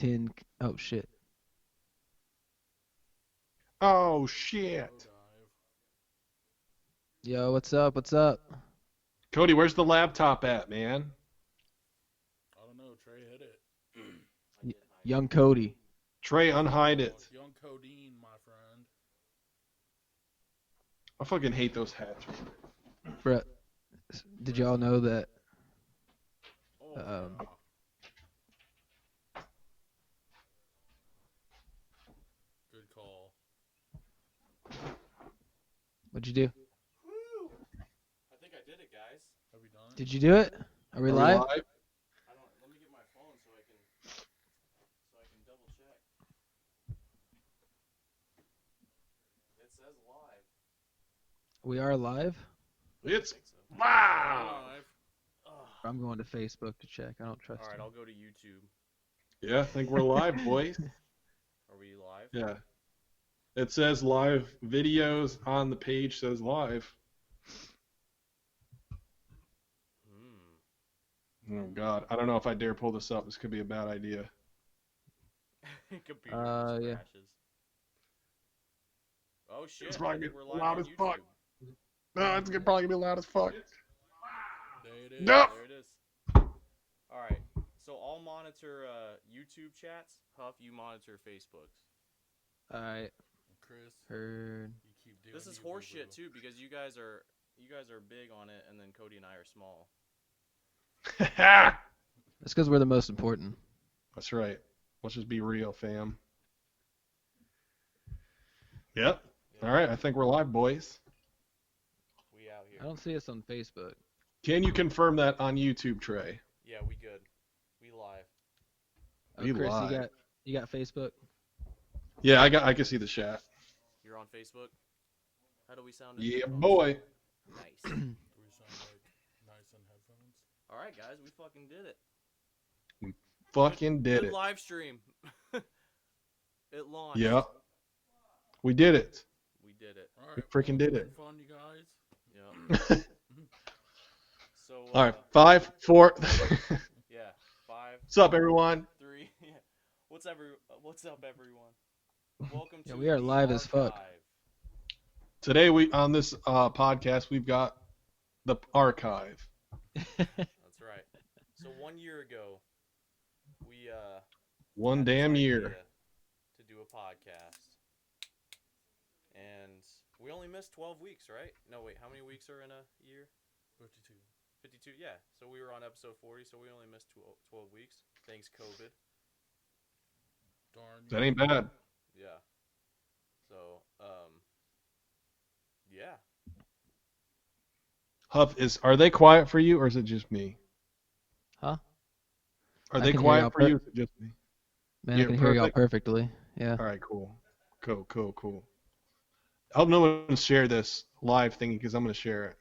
10. Oh, shit. Oh shit. Yo, what's up? What's up? Cody, where's the laptop at, man? I don't know. Trey hit it. Y- Young Cody. Trey, unhide it. Young codeine, my friend. I fucking hate those hats. Bruh, did y'all know that? Oh Um, yeah. Good call. what'd you do? Woo! I think I did it, guys. Have we done it? Did you do it? Are we Are we live? live? I don't. Let me get my phone so I can double check. It says live. We are live? I It's think so. live. Live. Ugh. I'm going to Facebook to check. I don't trust All right, him. I'll go to YouTube. Yeah, I think we're live, boys. Are we live? Yeah. It says live videos on the page says live. Oh god. I don't know if I dare pull this up. This could be a bad idea. Computer just Yeah. crashes. Oh shit! It's I probably think we're live loud on as fuck. YouTube. No, it's gonna probably be loud as fuck. There it is. No. There it is. All right. So I'll monitor YouTube chats. Huff, you monitor Facebook's. Alright, Chris, heard. you keep doing. This is you, horseshit boo-boo. too because you guys are big on it, and then Cody and I are small. That's because we're the most important. That's right. Let's just be real, fam. Yep. Yeah, All right. I think we're live, boys. we out here. I don't see us on Facebook. Can you confirm that on YouTube, Trey? Yeah, we good. We live. Oh, We Chris, live. you got Facebook? Yeah, I can see the chat. You're on Facebook. How do we sound? In Yeah, headphones? boy. Nice. Do we sound like nice in headphones? All right, guys, we fucking did it. Fucking did Good it. live stream. It launched. Yeah. We did it. We did it. All right. We freaking well, did it's it. been fun, you guys. Yeah. So. All right. 5, 4. Yeah. 5, What's up, everyone? 3. Yeah. What's up, everyone? Welcome Yeah, to we are the live as fuck. archive. Today we on this podcast we've got the archive. That's right. So 1 year ago, we One had this damn idea year. to do a podcast, and we only missed 12 weeks, right? No, wait, how many weeks are in a year? 52. 52. Yeah. So we were on episode 40, so we only missed 12 weeks. Thanks, COVID. Darn. That ain't bad. Yeah. So, yeah. Huff, are they quiet for you or is it just me? Huh? Are I they can hear y'all quiet for you or is it just me? Man, I Yeah, can hear y'all perfect. perfectly. Yeah. All right, cool. Cool. I hope no one share this live thingy because I'm gonna share it.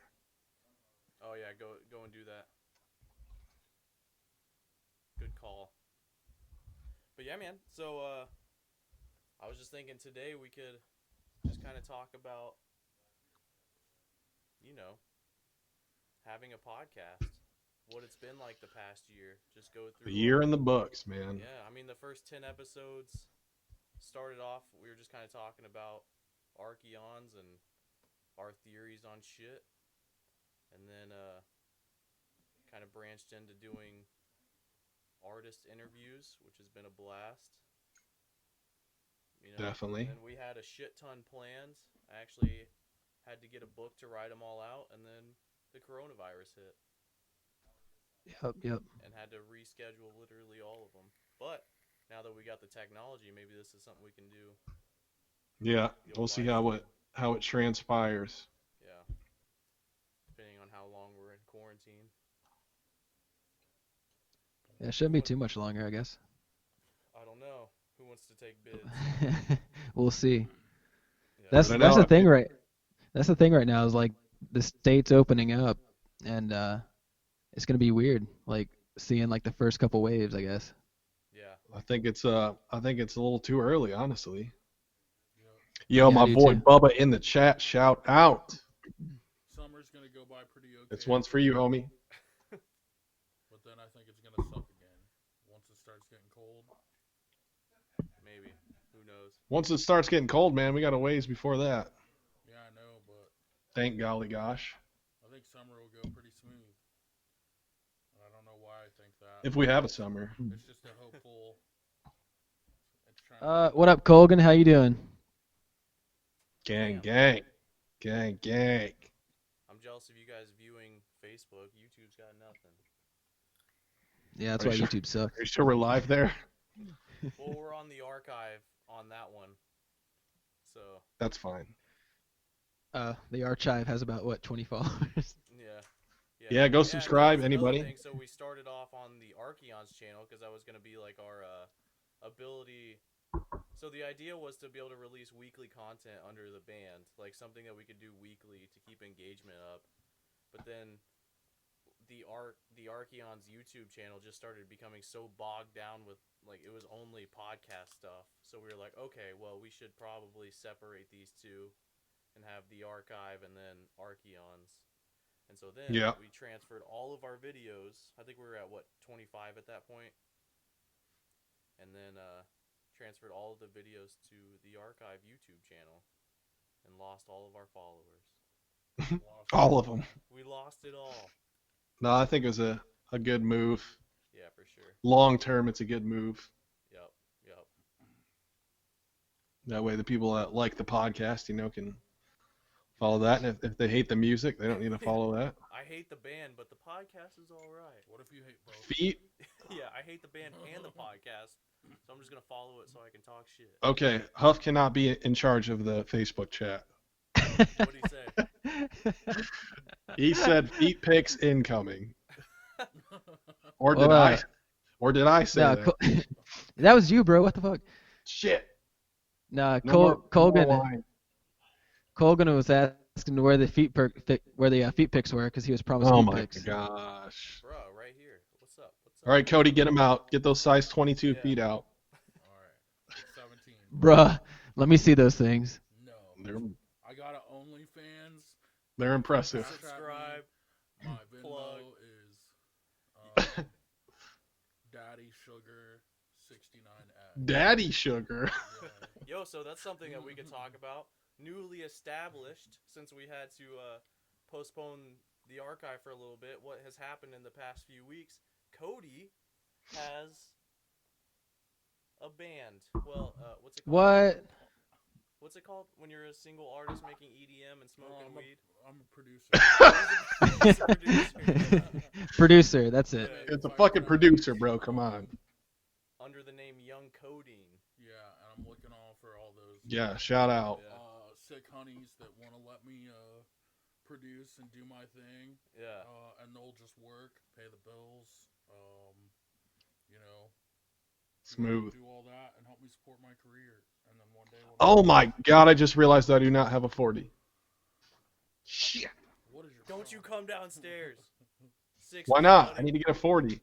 Oh yeah, go and do that. Good call. But yeah, man. So I was just thinking today we could just kind of talk about, having a podcast. What it's been like the past year. Just go A through year in the books, man. Yeah, I mean the first 10 episodes started off we were just kind of talking about Archeons and our theories on shit. And then kind of branched into doing artist interviews, which has been a blast. Definitely. And then we had a shit ton planned. I actually had to get a book to write them all out, and then the coronavirus hit, Yep. and had to reschedule literally all of them. But now that we got the technology, maybe this is something we can do. Yeah, The we'll old see live how it transpires. Yeah, depending on how long we're in quarantine. Yeah, it shouldn't be too much longer, I guess. I don't know. Who wants to take bids? We'll see. Yeah. That's But I that's know the thing, right? That's the thing right now is like the state's opening up, and it's gonna be weird, like seeing like the first couple waves, I guess. Yeah. I think it's a little too early, honestly. Yep. Yo, Yeah, I my do boy too. Bubba in the chat, shout out. Summer's gonna go by pretty okay. This one's for you, homie. But then I think it's gonna suck again once it starts getting cold. Once it starts getting cold, man, we got a ways before that. Yeah, I know, but Thank golly gosh. I think summer will go pretty smooth. And I don't know why I think that. If we have a summer. It's just a hopeful. It's trying to. What up, Colgan? How you doing? Gang, Damn. gang. Gang, gang. I'm jealous of you guys viewing Facebook. YouTube's got nothing. Yeah, that's Are why you YouTube sucks. Are you sure we're live there? Well, we're on the archive on that one, so That's fine. The archive has about what 20 followers. yeah. Yeah, go no, subscribe, that's another anybody. thing. So we started off on the Archeon's channel because that was gonna be like our ability. So the idea was to be able to release weekly content under the band, like something that we could do weekly to keep engagement up. But then the Archeon's YouTube channel just started becoming so bogged down with like it was only podcast stuff. So we were like, okay, well we should probably separate these two and have the archive and then Archeon's. And so then Yeah. we transferred all of our videos. I think we were at what 25 at that point. And then transferred all of the videos to the archive YouTube channel and lost all of our followers. All of them. We lost it all. No, I think it was a good move. Yeah, for sure. Long term, it's a good move. Yep. Yep. That way, the people that like the podcast, can follow that. And if they hate the music, they don't need to follow that. I hate the band, but the podcast is all right. What if you hate both? Feet. Yeah, I hate the band and the podcast, so I'm just gonna follow it so I can talk shit. Okay, Huff cannot be in charge of the Facebook chat. What'd he say? He said feet pics incoming. Or Well, did I say No, that? that was you, bro. What the fuck? Shit. Nah, No more Colgan wine. was asking where the feet pics were because he was promised Oh feet my pics. gosh. Bro, right here. What's up? What's up? All right, Cody, get them out. Get those size 22 Yeah. feet out. All right. It's 17. Bruh, let me see those things. No. They're I got an OnlyFans. they're impressive. Subscribe. My Venmo Plug. is Daddy Sugar 69X. Daddy sugar. Yeah. Yo, so that's something that we could talk about. Newly established, since we had to postpone the archive for a little bit, what has happened in the past few weeks, Cody has a band. Well, what's it called? What? What's it called when you're a single artist making EDM and smoking weed? I'm a producer. He's a producer. Producer, that's it. Yeah. It's a fucking producer, bro. Come on. Under the name Young Codeine. Yeah, and I'm looking on for all those Yeah, shout out. Yeah. sick honeys that want to let me produce and do my thing. Yeah. And they'll just work, pay the bills, Smooth. do all that and help me support my career. And then one day, Oh my god, I just realized I do not have a 40. Shit. what is your Don't you problem? come downstairs. 6 Why feet, not? buddy. I need to get a 40.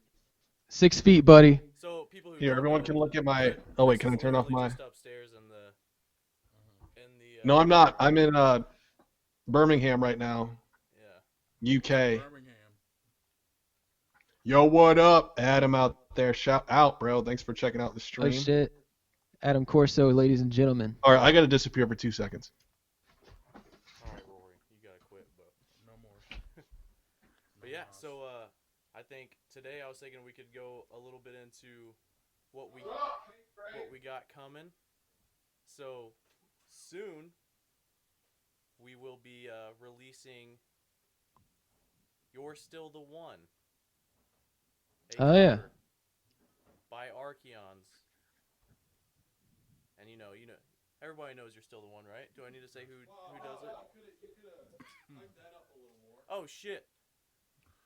6 feet, buddy. So people who Here, don't everyone know, can look at my. Chris Oh wait, can I is turn off literally my? just upstairs in the No, I'm not. I'm in Birmingham right now, Yeah. UK. Birmingham. Yo, what up, Adam out there? Shout out, bro. Thanks for checking out the Oh stream. shit. Adam Corso, ladies and gentlemen. All right, I gotta disappear for 2 seconds. All right, Rory, you gotta quit, but No more. but yeah. So I think today I was thinking we could go a little bit into what we got coming. So soon we will be releasing "You're Still the One." a Oh, yeah. cover By Archeons. And you know, everybody knows You're Still the One, right? Do I need to say who does it? Oh shit!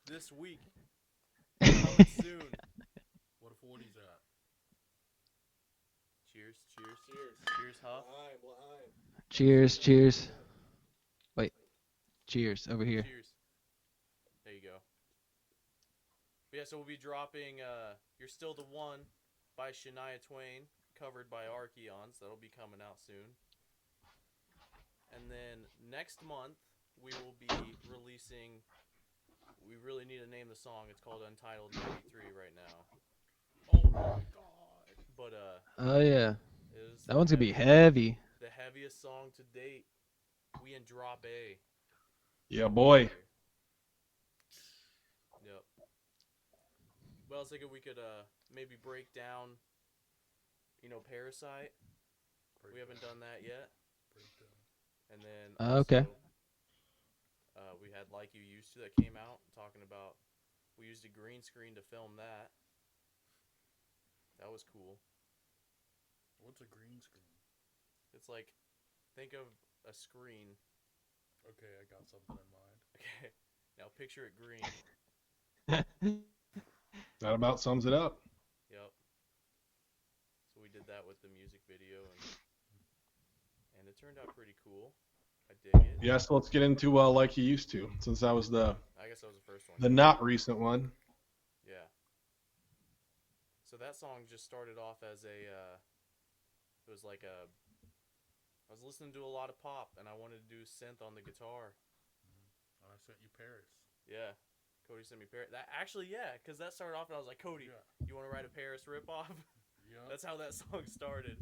This week, coming soon. What if Woody's at? Cheers, Huff. Cheers, cheers. Wait. Cheers over here. Cheers. There you go. But yeah, so we'll be dropping You're Still the One by Shania Twain, covered by Archeons. That'll be coming out soon. And then next month, we will be releasing... We really need to name the song. It's called Untitled 93 right now. Oh my god. But, Oh yeah. it was That one's gonna be heavy. The heaviest song to date. We in drop A. Yeah, boy. Here. Yep. Well, I was thinking we could maybe break down, Parasite. We haven't done that yet. Breakdown. And then Okay. also we had Like You Used To that came out talking about we used a green screen to film that. That was cool. What's a green screen? It's like think of a screen. Okay, I got something in mind. Okay. Now picture it green. That about sums it up. Yep. So we did that with the music video and it turned out pretty cool. I dig it. Yeah, so let's get into Like You Used To, since that was I guess that was the first one. the not recent one. Yeah. So that song just started off as it was like I was listening to a lot of pop and I wanted to do synth on the guitar. And I sent you Paris. Yeah. Cody sent me Paris. That actually, yeah, because that started off and I was like, Cody, Yeah. you want to write a Paris ripoff? Yeah. That's how that song started.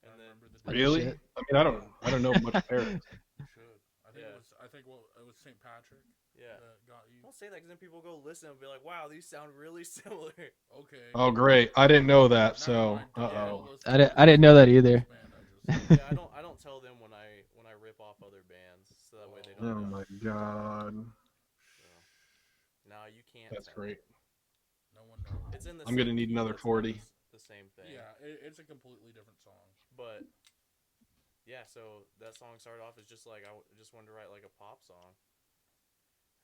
I And then remember the Really? Shit. I mean, I don't know much Paris. You should. I think Yeah. it was St. Patrick yeah. that got you. Don't say that because then people go listen and be like, wow, these sound really similar. Okay. Oh, great. I didn't know that, Never so mind, 'cause Yeah. all those I didn't know that this either. band I just- Yeah, I don't tell them when I rip off other bands, so that way they don't Oh know. my god. So, no, you can't. That's tell great. No one knows. It's in the I'm same gonna need key, another but it's not 40. the same thing. Yeah, it's a completely different song. But yeah, so that song started off as just like just wanted to write like a pop song,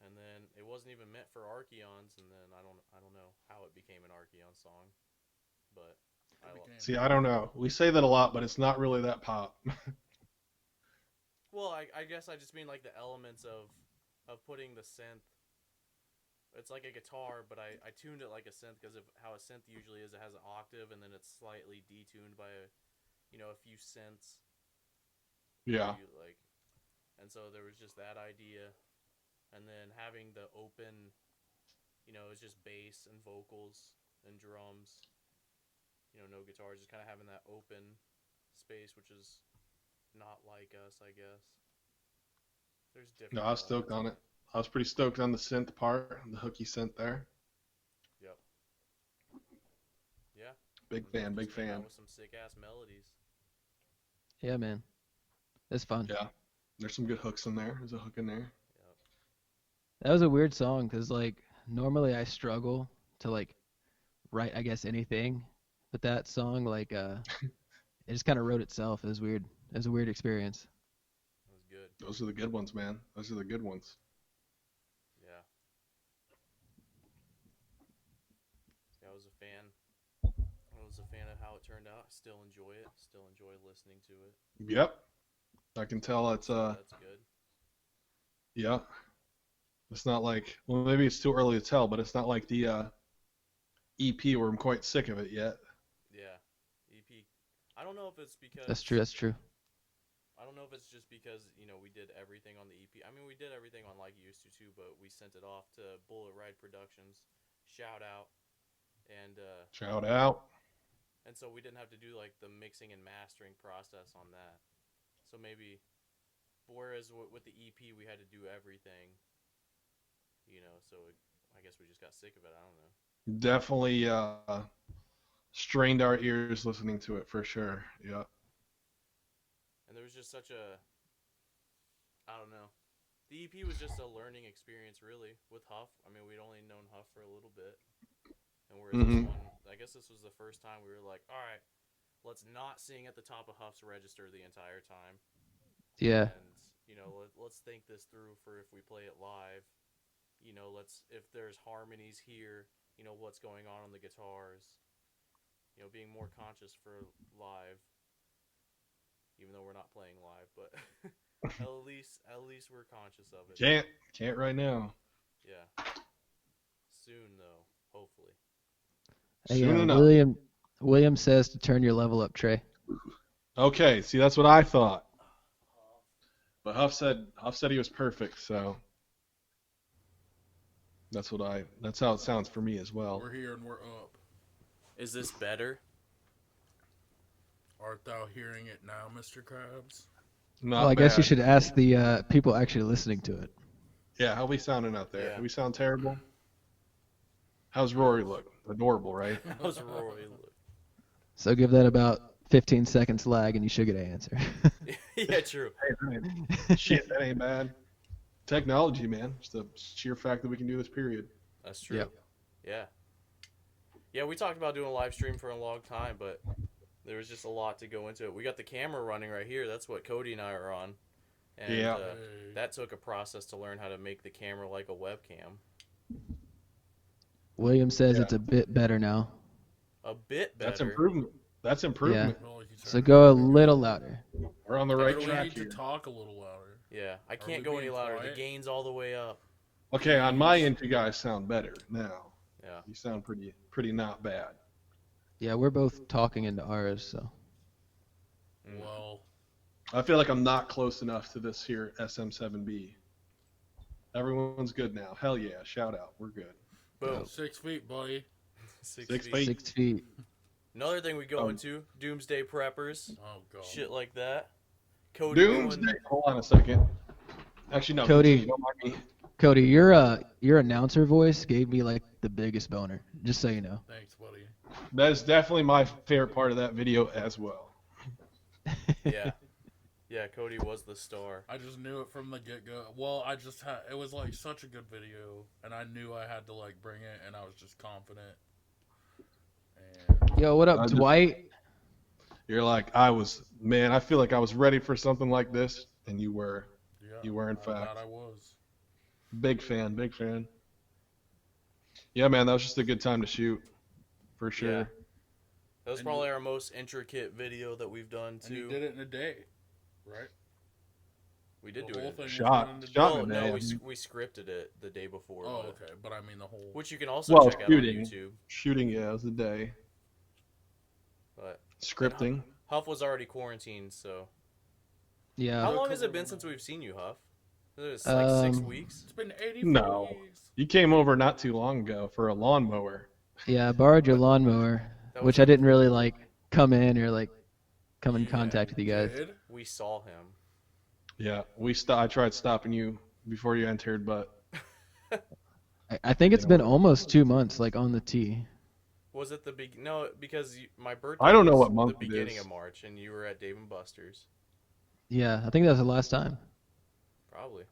and then it wasn't even meant for Archeons, and then I don't know how it became an Archeon song, but See, I don't know. We say that a lot, but it's not really that pop. well, I guess I just mean like the elements of putting the synth. It's like a guitar, but I tuned it like a synth because of how a synth usually is. It has an octave, and then it's slightly detuned by a few cents. Yeah. Like, and so there was just that idea, and then having the open, it's just bass and vocals and drums. No guitars, just kind of having that open space, which is not like us, I guess. There's different. No, I was stoked on it. I was pretty stoked on the synth part, the hooky synth there. Yep. Yeah. Big And then fan, big just came out fan. with some sick ass melodies. Yeah, man. It's fun. Yeah. There's some good hooks in there. There's a hook in there. Yep. That was a weird song because like normally I struggle to like write I guess anything, but that song like it just kind of wrote itself. It was weird. It was a weird experience. It was good. Those are the good ones, man. Those are the good ones. Yeah. I was a fan. I was a fan of how it turned out. I still enjoy it. Still enjoy listening to it. Yep. I can tell it's So that's good. yeah. It's not like, well, maybe it's too early to tell, but it's not like the EP where I'm quite sick of it yet. Yeah. EP. I don't know if it's because That's true. That's true. I don't know if it's just because, we did everything on the EP. I mean, we did everything on Like You Used to too, but we sent it off to Bullet Ride Productions. Shout out. And Shout out. and so we didn't have to do like the mixing and mastering process on that. So maybe whereas with the EP we had to do everything, so I guess we just got sick of it. I don't know. Definitely strained our ears listening to it for sure. Yeah. And there was just such a I don't know. The EP was just a learning experience really with Huff. I mean, we'd only known Huff for a little bit. And whereas this one, I guess this was the first time we were like, all right, let's not sing at the top of Huff's register the entire time. Yeah. And, let's think this through for if we play it live. If there's harmonies here, what's going on the guitars. Being more conscious for live. Even though we're not playing live, but at least we're conscious of it. Can't right now. Yeah. Soon though, hopefully. Hey, Soon enough. William says to turn your level up, Trey. Okay, see that's what I thought. But Huff said he was perfect, so that's how it sounds for me as well. We're here and we're up. Is this better? Art thou hearing it now, Mr. Krabs? Not Well, I guess you bad. should ask the people actually listening to it. Yeah, how we sounding out there? Yeah. Do we sound terrible? How's Rory look? Adorable, right? How's Rory look? So give that about 15 seconds lag, and you should get an answer. Yeah, true. Hey, that ain't, shit, that ain't bad. Technology, man. Just the sheer fact that we can do this. Period. That's true. Yep. Yeah. Yeah, we talked about doing a live stream for a long time, but there was just a lot to go into it. We got the camera running right here. That's what Cody and I are on. And Yeah. that took a process to learn how to make the camera like a webcam. William says Yeah. it's a bit better now. A bit better. That's improvement. That's improvement. Well, you So turned go a it down. little louder. We're on the Or right do we track need here. to talk a little louder? Yeah, I we can't go any being louder. quiet? The gain's all the way up. Okay, on my end, you guys sound better now. Yeah. You sound pretty not bad. Yeah, we're both talking into ours, so. Mm. Well, I feel like I'm not close enough to this here SM7B. Everyone's good now. Hell yeah! Shout out. We're good. Boom. 6 feet, buddy. 6 6 feet. feet. 6 feet. Another thing we go Um, into, doomsday preppers, Oh, God. shit like that. Cody Doomsday. going, Hold on a second. Actually, no. Cody. continue. Don't mind me. Cody, your announcer voice gave me like the biggest boner. Just so you know. Thanks, buddy. That is definitely my favorite part of that video as well. yeah. Yeah, Cody was the star. I just knew it from the get-go. Well, I just had... It was, like, such a good video, and I knew I had to, like, bring it, and I was just confident. And... Yo, what I up, just- Dwight? You're like, man, I feel like I was ready for something like this, and you were. Yeah, You were, in I fact. thought I was. Big fan, big fan. Yeah, man, that was just a good time to shoot, for sure. Yeah. That was And probably our most intricate video that we've done And you too. did it in a day, right? We did The do whole it. thing was Shot- done in a day. shot Well, in a no, day. we scripted it the day before. Oh, but- okay. But I mean the whole... Which you can also Well, check shooting. out on YouTube. Shooting, yeah, it was a day. But Scripting. Huff was already quarantined, so. Yeah. How No long has it cover been on since that. we've seen you, Huff? It's like 6 Um, weeks. It's been 84 No. days. You came over not too long ago for a lawnmower. Yeah, I borrowed your lawnmower, That which was- I didn't really like come in or like come in Yeah, contact with you guys. did? We saw him. Yeah, I tried stopping you before you entered, but I think it's been almost 2 months, like on the tee. Was it the big? No, because my birthday. I don't know was what month the it beginning is. of March, and you were at Dave and Buster's. Yeah, I think that was the last time. Probably.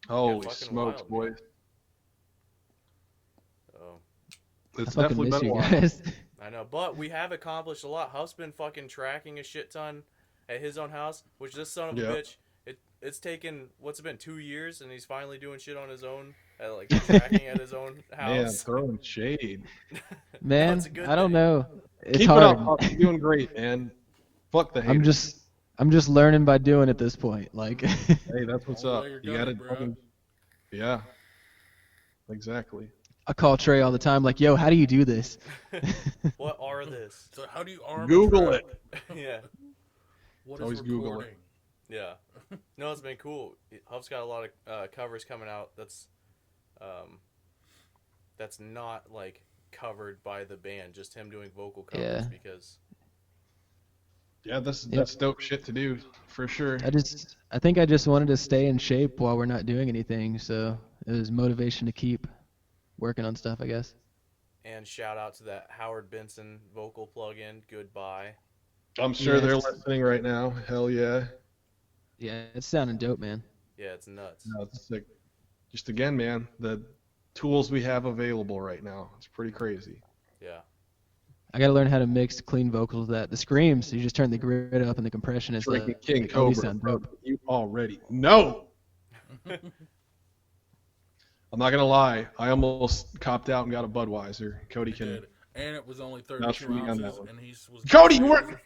holy fucking smokes, wild, man. boys. Oh, It's I fucking definitely miss been a you while. guys. I know, but we have accomplished a lot. Huff's been fucking tracking a shit ton at his own house, which this son of a Yeah. bitch. It's taken what's it been 2 years, and he's finally doing shit on his own, like tracking at his own Man, house. throwing shade. Man, That's a good I don't thing. know. It's Keep hard. it up, Huff. You're doing great, man. Fuck the haters. I'm just learning by doing at this point. Like Hey, that's what's Only up. way you're You gonna, gotta bro. fucking- Yeah. Exactly. I call Trey all the time, like, yo, how do you do this? What are this? So how do you arm a Google trap? Yeah, What is Always Google it. recording? yeah. No, it's been cool. Huff's got a lot of covers coming out. That's not like covered by the band, just him doing vocal covers Yeah. because Yeah, that's dope shit to do, for sure. I think I just wanted to stay in shape while we're not doing anything, so it was motivation to keep working on stuff, I guess. and shout out to that Howard Benson vocal plugin. Goodbye. I'm sure Yeah, they're it's- listening right now. Hell yeah. Yeah, it's sounding dope, man. Yeah, it's nuts. No, it's like, just again, man, the tools we have available right now. It's pretty crazy. Yeah. I gotta learn how to mix clean vocals with that. The screams, you just turn the grid up and the compression is Drinking King they always Cobra. sound Bro, dope. you already know. I'm not gonna lie. I almost copped out and got a Budweiser. Cody I can. did. And it was only Vouch 32 for me on that ounces, one. and he was... Cody, you weren't-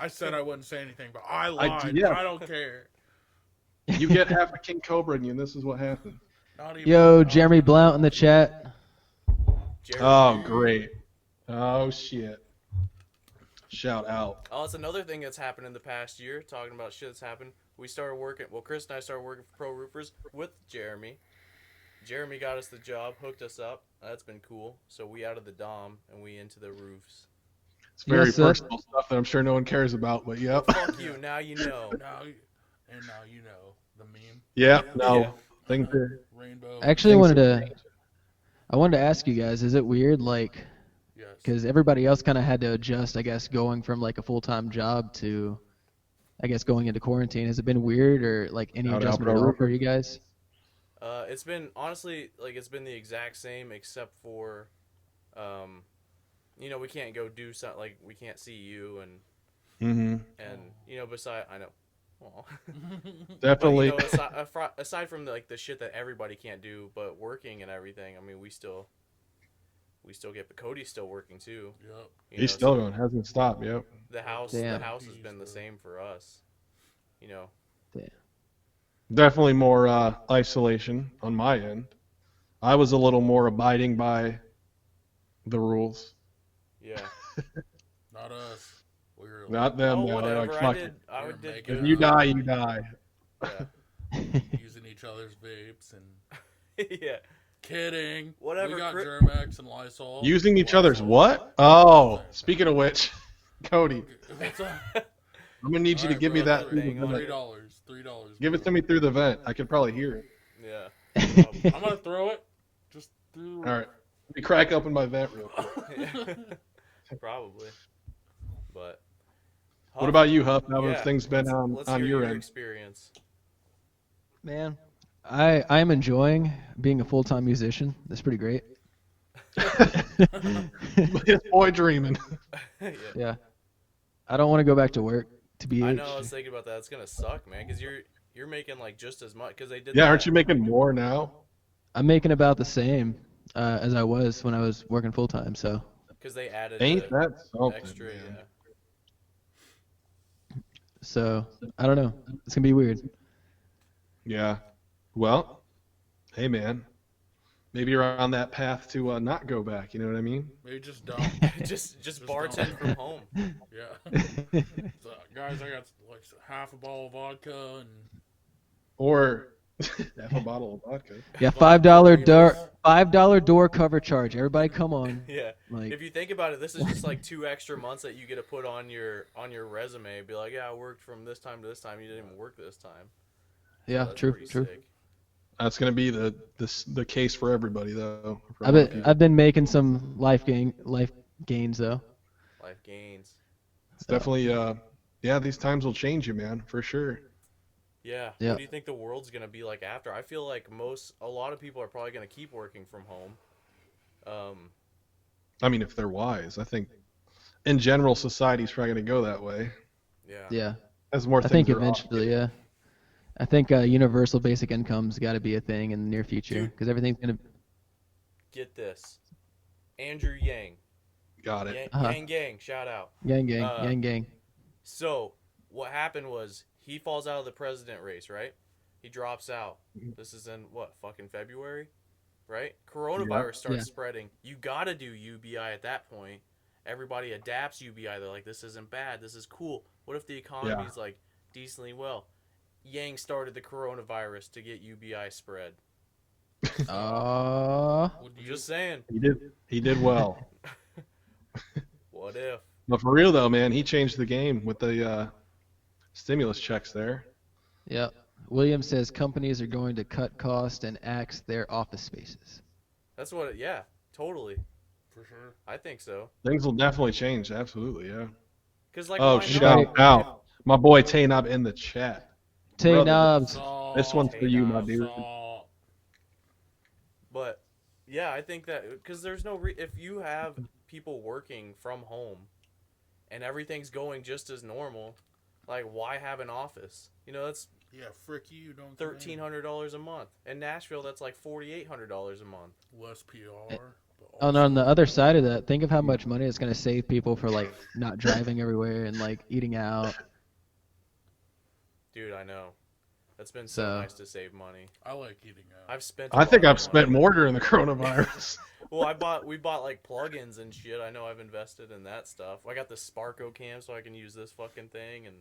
I said I wouldn't say anything, but I lied. yeah. I don't care. You get half a King Cobra in you, and this is what happened. Not even Yo, not Jeremy even- Blount in the chat. Jared, Oh, great. Oh shit. Shout out. Oh, it's another thing that's happened in the past year. Talking about shit that's happened. We started working. Well, Chris and I started working for Pro Roofers with Jeremy. Jeremy got us the job, hooked us up. That's been cool. So we out of the dom and we into the roofs. It's very so that- personal stuff that I'm sure no one cares about, but Well, yep. fuck you. Now you know. Now, now you know the meme. Yeah, no. Yeah. Things are Rainbow. I actually things wanted are to I wanted to ask you guys, is it weird like Yes. because everybody else kind of had to adjust, I guess, going from like a full-time job to, I guess, going into quarantine. Has it been weird or like any Shout out, adjustment Pro at all for Rupert. you guys? It's been honestly like it's been the exact same except for, um, we can't go do something like we can't see you Mm-hmm. and beside I know, well, but Definitely. aside from the shit that everybody can't do, but working and everything, I mean we still get Cody's still working too. Yep. He's still going. Hasn't stopped. Yep. The house Damn. has been the same for us. Damn. Definitely more isolation on my end. I was a little more abiding by the rules. Yeah. Not us. We're like, Not them. Oh, Now they're like, whatever. fuck it. I We're did making If good. you die, you die. Yeah. using each other's vapes and Yeah. kidding. Whatever, We got Chris- Germex and Lysol. Using each other's Lysol. what? Oh, speaking of which, Cody, What's up? I'm gonna need you to Alright, give me bro, that through the Bang on vent. it. $3. Give it to me through the vent. I could probably hear it. Yeah. I'm gonna throw it. Just through. All right. Let me crack open my vent real quick. Probably. But. What about you, Huff? How Yeah, have things been let's on hear your your end? experience. Man, I'm enjoying being a full-time musician. That's pretty great. This boy dreaming. Yeah. Yeah. I don't want to go back to work, to be I know. I was thinking about that. It's gonna suck, man, because you're making like just as much because they did. Yeah, that. aren't you making more now? I'm making about the same as I was when I was working full-time, so Because they added Ain't the that something, extra. man? Yeah. so I don't know. It's gonna be weird. Yeah. Well, hey, man. Maybe you're on that path to not go back. You know what I mean? Maybe just dump. just Just bartend don't. from home. Yeah. So, guys, I got like half a bottle of vodka and Or half a bottle of vodka. Yeah, $5 $5 door cover charge. Everybody, come on. Yeah. Like, If you think about it, this is just like 2 extra months that you get to put on your resume. Be like, yeah, I worked from this time to this time. You didn't even work this time. yeah, That's true, pretty true. sick. That's gonna be the case for everybody, though. for a lot of people. I've been making some life gains though. Life gains. It's definitely yeah. These times will change you, man, for sure. Yeah. Yeah. What do you think the world's gonna be like after? I feel like a lot of people are probably gonna keep working from home. I mean, if they're wise, I think in general society's probably gonna go that way Yeah. Yeah, as more I things think are eventually, yeah. I think universal basic income's got to be a thing in the near future Dude. because everything's gonna. Get this. Andrew Yang. Got it. Yang Gang. Shout out. Gang, gang, Uh, gang, gang. So what happened was he falls out of the president race, right? He drops out. This is in what, fucking February, right? Coronavirus starts Yeah. spreading. You gotta do UBI at that point. Everybody adapts UBI. They're like, this isn't bad. This is cool. What if the economy's like decently well? Yang started the coronavirus to get UBI spread. Would you Just saying. He did well. What if? But for real though, man, he changed the game with the stimulus checks there. Yep. William says companies are going to cut cost and axe their office spaces. That's what it, yeah, totally. for sure? I think so. Things will definitely change. Absolutely, yeah. Cause like, Oh, why shout not? out. My boy Taynab in the chat. Tay Brother, Knobs. This one's for you, my dude. But yeah, I think that because there's no if you have people working from home and everything's going just as normal, like why have an office? You know, that's Yeah, frick you. Don't come in. $1,300 a month. In Nashville, that's like $4,800 a month. Less PR. But And on the other side of that, think of how much money it's going to save people for like not driving everywhere and like eating out. Dude, I know. That's been so So- nice to save money. I like eating out. I've spent. I think lot I've of spent money. more during the coronavirus. Well, we bought like plugins and shit. I know I've invested in that stuff. I got the Sparko cam so I can use this fucking thing, and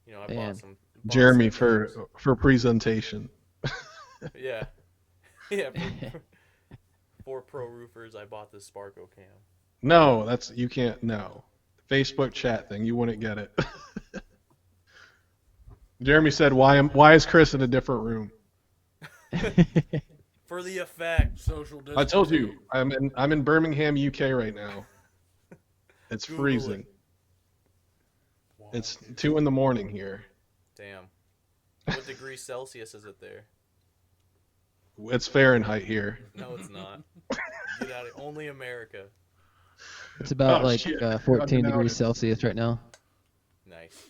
you know I Man. bought some. Jeremy some for presentation. games. Yeah, for pro roofers, I bought this Sparko cam. No, you can't. No, Facebook chat thing. You wouldn't get it. Jeremy said, Why is Chris in a different room?" For the effect. Social I told distancing. you, I'm in Birmingham, UK right now. It's Google freezing. it. Wow. It's 2 in the morning here. Damn. What degree Celsius is it there? It's Fahrenheit here. No, it's not. Get out of only America. It's about Oh, like shit. 14 Now degrees it's- Celsius right now. Nice.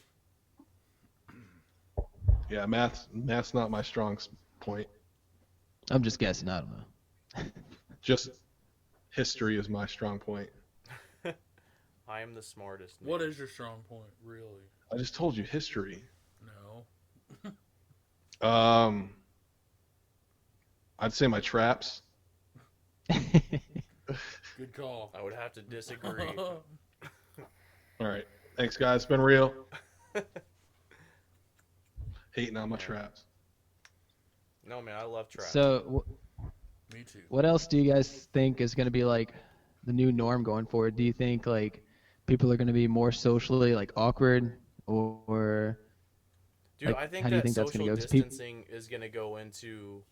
Yeah, math's not my strong point. I'm just guessing. I don't know. Just history is my strong point. I am the smartest. What man. is your strong point, really? I just told you history. No. I'd say my traps. Good call. I would have to disagree. All right. Thanks, guys. It's been real. Hating on my traps. No, man, I love traps. So, Me too. what else do you guys think is going to be like the new norm going forward? Do you think like people are going to be more socially like awkward, or Dude, like, I think how do you that think that's social gonna go? 'Cause peop- distancing is going to go into,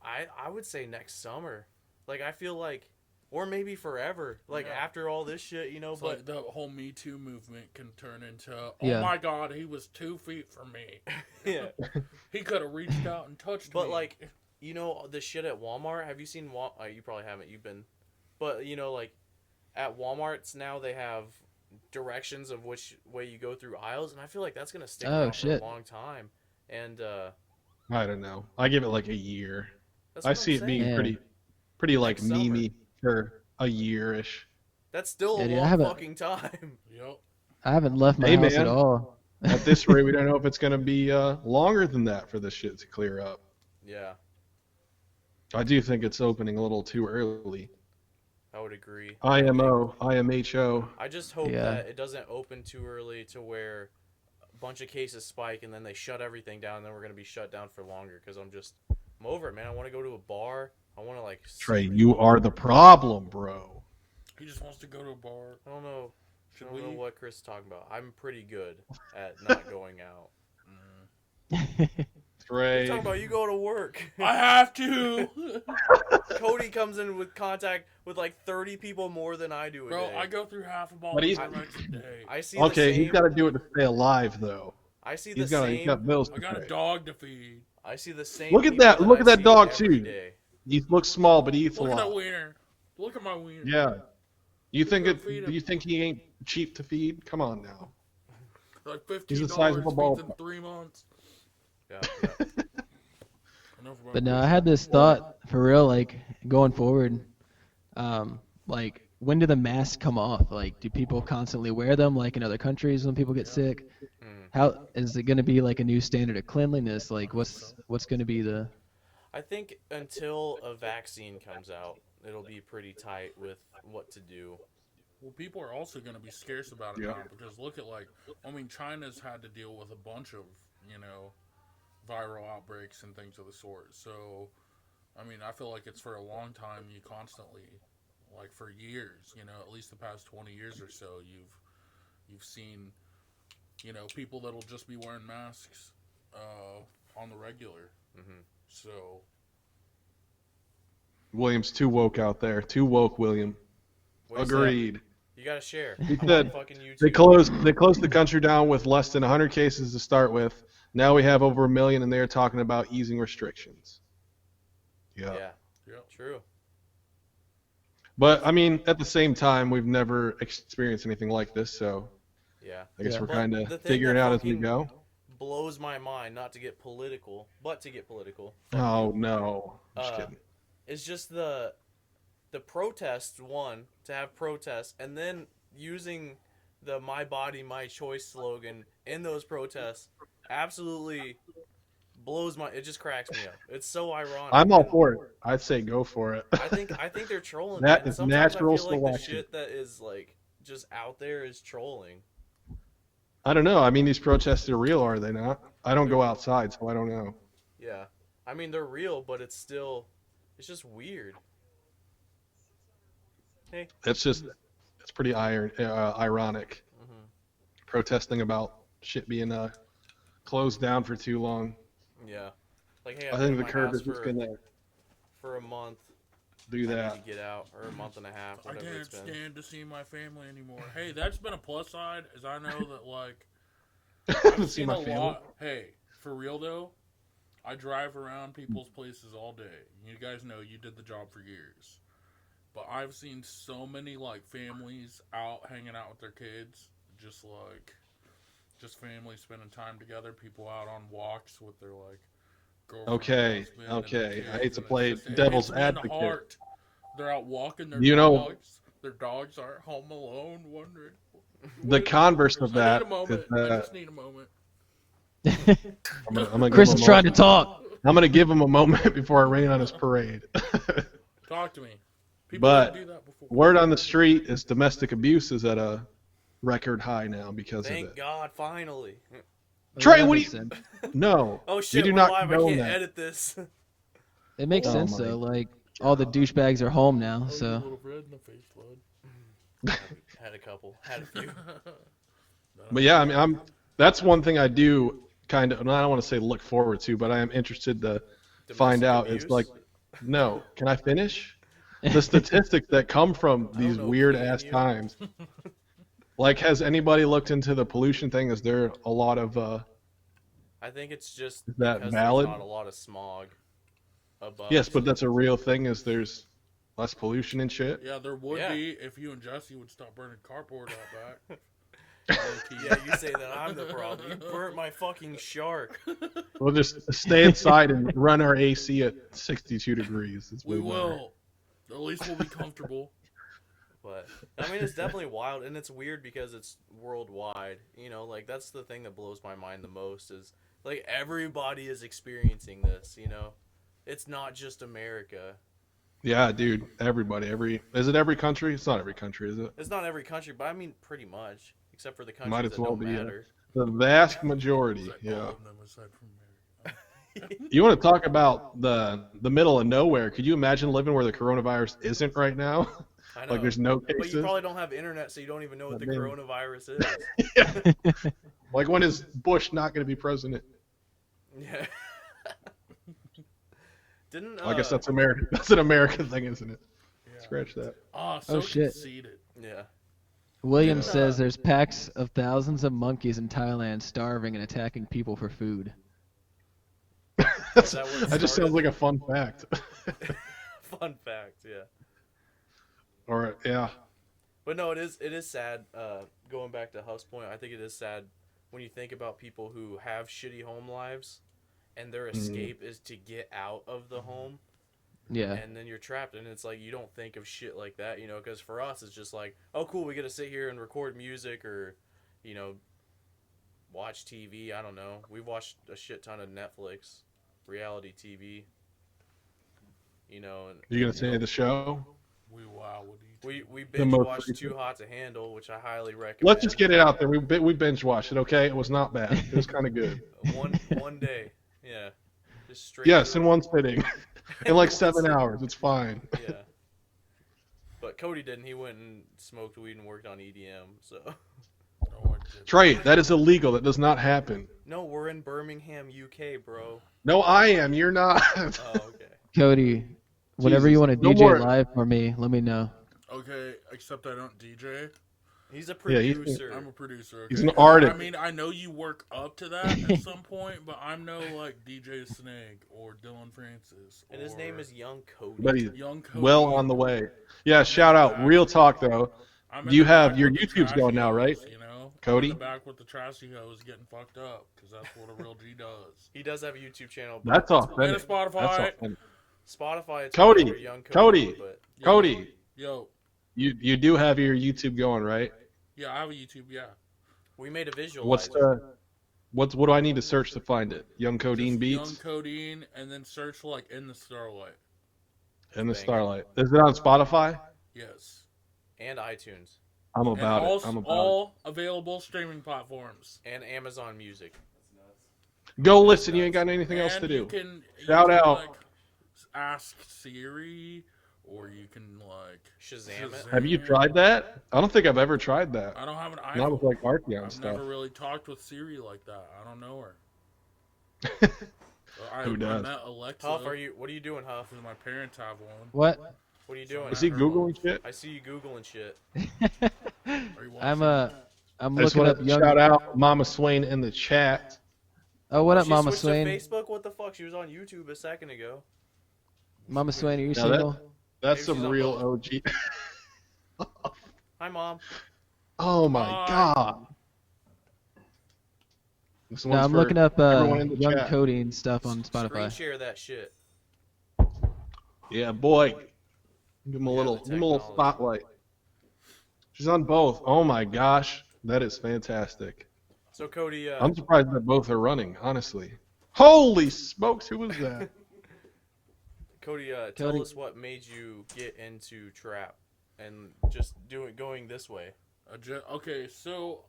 I would say next summer. Like, I feel like, or maybe forever. Like, Yeah. after all this shit, you know, It's but like the whole Me Too movement can turn into, oh Yeah. my God, he was 2 feet from me. yeah. He could have reached out and touched me. But, like, you know, the shit at Walmart, have you seen you probably haven't, you've been, but, you know, like, at Walmart's now they have directions of which way you go through aisles, and I feel like that's going to stick Oh, around shit. for a long time. And, I don't know. I give it like a year. that's I what see I'm it being saying. pretty like Next summer. memey for a year-ish. That's still a Yeah, dude, I long haven't- fucking time. Yep. I haven't left my Hey, house man. at all. At this rate, we don't know if it's going to be longer than that for this shit to clear up. Yeah, I do think it's opening a little too early. I would agree. IMHO. I just hope Yeah. that it doesn't open too early to where a bunch of cases spike and then they shut everything down and then we're going to be shut down for longer because I'm over it, man. I want to go to a bar. I want to, like... Trey, sit- you are the problem, bro. He just wants to go to a bar. I don't know. Should I don't know we? what Chris is talking about. I'm pretty good at not going out. Trey. Talking about you go to work. I have to. Cody comes in with contact with like 30 people more than I do a Bro, day. I go through half a bottle But of he's- Timex a day. I see Okay, the same. he's got to do it to stay alive, though. I see the He's same. got bills I to got a pay. dog to feed. I see the same. Look at people that- look I at that see dog, every too. day. He looks small, but he eats Look a at that lot. wiener. Look at my wiener. Yeah. You think Go feed him. you think he ain't cheap to feed? Come on now. Like $15 He's the size of a ball. feeds in 3 months. Yeah, Enough about But no, I Chris. had this thought for real, like going forward, like when do the masks come off? Like, do people constantly wear them, like in other countries when people get sick? Mm. How is it going to be like a new standard of cleanliness? Like, what's going to be the? I think until a vaccine comes out, it'll be pretty tight with what to do. Well, people are also going to be scarce about it Yeah. now because look at, like, I mean, China's had to deal with a bunch of, you know, viral outbreaks and things of the sort. So, I mean, I feel like it's for a long time you constantly, like for years, you know, at least the past 20 years or so, you've seen, you know, people that'll just be wearing masks on the regular. Hmm. So, William's too woke out there. Too woke, William. What is that? Agreed. You gotta share. He I'm said on fucking YouTube. They closed the country down with less than 100 cases to start with. Now we have over 1 million, and they're talking about easing restrictions. Yeah. Yeah, yeah. true. But I mean, at the same time, we've never experienced anything like this, so Yeah. I guess Yeah. we're But kind the of thing figuring that out as we fucking go. Blows my mind, not to get political, but to get political. Oh no, I'm just Uh, kidding. It's just the protest one, to have protests, and then using the "My Body, My Choice" slogan in those protests absolutely blows my. It just cracks me up. It's so ironic. I'm all and for it. I'd say go for it. I think they're trolling. That man. is Sometimes natural I feel like the selection. shit that is like just out there is trolling. I don't know. I mean, these protests are real, are they not? I don't go outside, so I don't know. Yeah, I mean they're real, but it's just weird. Hey, It's just It's pretty ironic. Hmm. Protesting about shit being closed down for too long. Yeah. Like, hey, I I've been think in the my curve house is just gonna for a month. do I need that. to get out, or a month and a half, I whatever it's can't been. stand to see my family anymore. Hey, that's been a plus side, is I know that like I I've haven't seen seen my a family. lot. Hey, for real though, I drive around people's places all day. You guys know you did the job for years. But I've seen so many like families out hanging out with their kids, just families spending time together, people out on walks with their like girlfriend or Okay, husband and their okay. I hate kids, to and it's play just it devil's hits me in the advocate. heart. They're out walking their You know, dogs. Their dogs aren't home alone, wondering. the converse of I need that a is moment. I that just need a moment. I'm gonna give Chris him is trying to talk. I'm gonna give him a moment before I rain on his parade. Talk to me. People didn't But do that before. word on the street is domestic abuse is at a record high now because of Thank it. God, finally. Trey, That what do makes you? sense. No, Oh we shit, do we're not live. I condone can't that. edit this. It makes Oh sense my though. Like all the douchebags are home now, Oh, you so little red in the face, bud. Had a couple. Had a few. But yeah, I mean, that's one thing I do kind of, and I don't want to say look forward to, but I am interested to find Domestic out. abuse? It's like, no, can I finish? The statistics that come from I don't these know, weird can ass you? times. Like, has anybody looked into the pollution thing? Is there a lot of I think it's just is that because valid? there's not a lot of smog above. Yes, but so- that's a real thing. Is there's less pollution and shit? Yeah, there would Yeah. be if you and Jesse would stop burning cardboard out back. Yeah, you say that I'm the problem. You burnt my fucking shark. We'll just stay inside and run our AC at 62 degrees. It's We way better. will. At least we'll be comfortable. But I mean, it's definitely wild, and it's weird because it's worldwide. You know, like that's the thing that blows my mind the most is like everybody is experiencing this. You know, it's not just America. Yeah, dude. Everybody. Is it every country? It's not every country, is it? It's not every country, but I mean pretty much, except for the countries Might as that well don't be. matter. The vast majority. It's like Yeah. all of them aside from Mary. You want to talk about the middle of nowhere? Could you imagine living where the coronavirus isn't right now? I know. Like there's no But you cases. probably don't have internet, so you don't even know what the Man. coronavirus is. Yeah. Like when is Bush not going to be president? Yeah. Didn't I guess that's American. That's an American thing, isn't it? Yeah. Scratch that. Oh, so shit. conceited. yeah. William Yeah. says there's packs of thousands of monkeys in Thailand starving and attacking people for food. That's, that what it that just started? sounds like a fun fact. Fun fact, yeah. Or yeah, But no, it is sad. Going back to Huff's point, I think it is sad when you think about people who have shitty home lives, and their escape is to get out of the home, Yeah. and then you're trapped, and it's like you don't think of shit like that, you know? Because for us, it's just like, oh, cool, we get to sit here and record music, or, you know, watch TV. I don't know. We've watched a shit ton of Netflix, reality TV. You know, and you gonna say the show? What do you we The binge most watched recent. Too Hot to Handle, which I highly recommend. Let's just get it out there. We binge watched it. Okay, it was not bad. It was kind of good. one day, yeah, just straight. Yes, through. in one sitting, in like 7 hours. It's fine. Yeah, but Cody didn't. He went and smoked weed and worked on EDM. So Trey, that is illegal. That does not happen. no, we're in Birmingham, UK, bro. No, I am. You're not. Oh, okay. Cody, whenever Jesus. you want to No DJ more- live for me, let me know. Okay, except I don't DJ. He's a Yeah, he's- producer. I'm a producer. Okay? He's an artist. I mean, I know you work up to that at some point, but I'm no like DJ Snake or Dylan Francis. and his or name is Young Cody. But he's Young Cody. well on the way. Yeah, shout out. Real talk though. I'm Do you in the have back your with the YouTube's trashy going now, right? hoes, You know, Cody? I'm in the back with the trashy hose getting fucked up because that's what a real G does. He does have a YouTube channel. But That's And authentic. a Spotify. That's authentic. Spotify. It's Cody, under Young Cody. But Yo, Cody, Yo, you do have your YouTube going, right? yeah, I have a YouTube. Yeah. we made a visual. What do I need to search to find it? Young Codeine Just Beats Young Codeine, and then search like In the Starlight. and the Bang. Starlight. Is it on Spotify? Yes. and iTunes I'm And about all, it. I'm about all available streaming platforms. and Amazon Music. it. Go listen. You ain't got anything else And to You do. can, Shout you can, out. Like, ask Siri or you can like Shazam it? Have you tried that? I don't think I've ever tried that. I don't have an Not with iPhone. like Archeon I've stuff. never really talked with Siri like that. I don't know her. Who I does? met Alexa. Huff, what are you doing, Huff? Because my parents have one. What? What are you So I doing? Is met he her Googling once. shit? I see you Googling shit. Are you I'm watching? I'm I just looking want up to young. shout out Mama Swain in the chat. Oh, what Oh, up, she Mama switched Swain? to Facebook? What the fuck? She was on YouTube a second ago. Mama Swain, are you Now single? that's Maybe some she's on real both. OG. Hi, Mom. Oh my Hi. god. This No, one's I'm for looking up everyone in the young chat. Cody and stuff on Screen Spotify. share that shit. Yeah, boy. Give him a Yeah, little, the give him a little technology. spotlight. She's on both. Oh my gosh, that is fantastic. So, Cody, I'm surprised that both are running, honestly. Holy smokes, who was that? Cody, tell Cody. us what made you get into trap and just going this way. Okay, so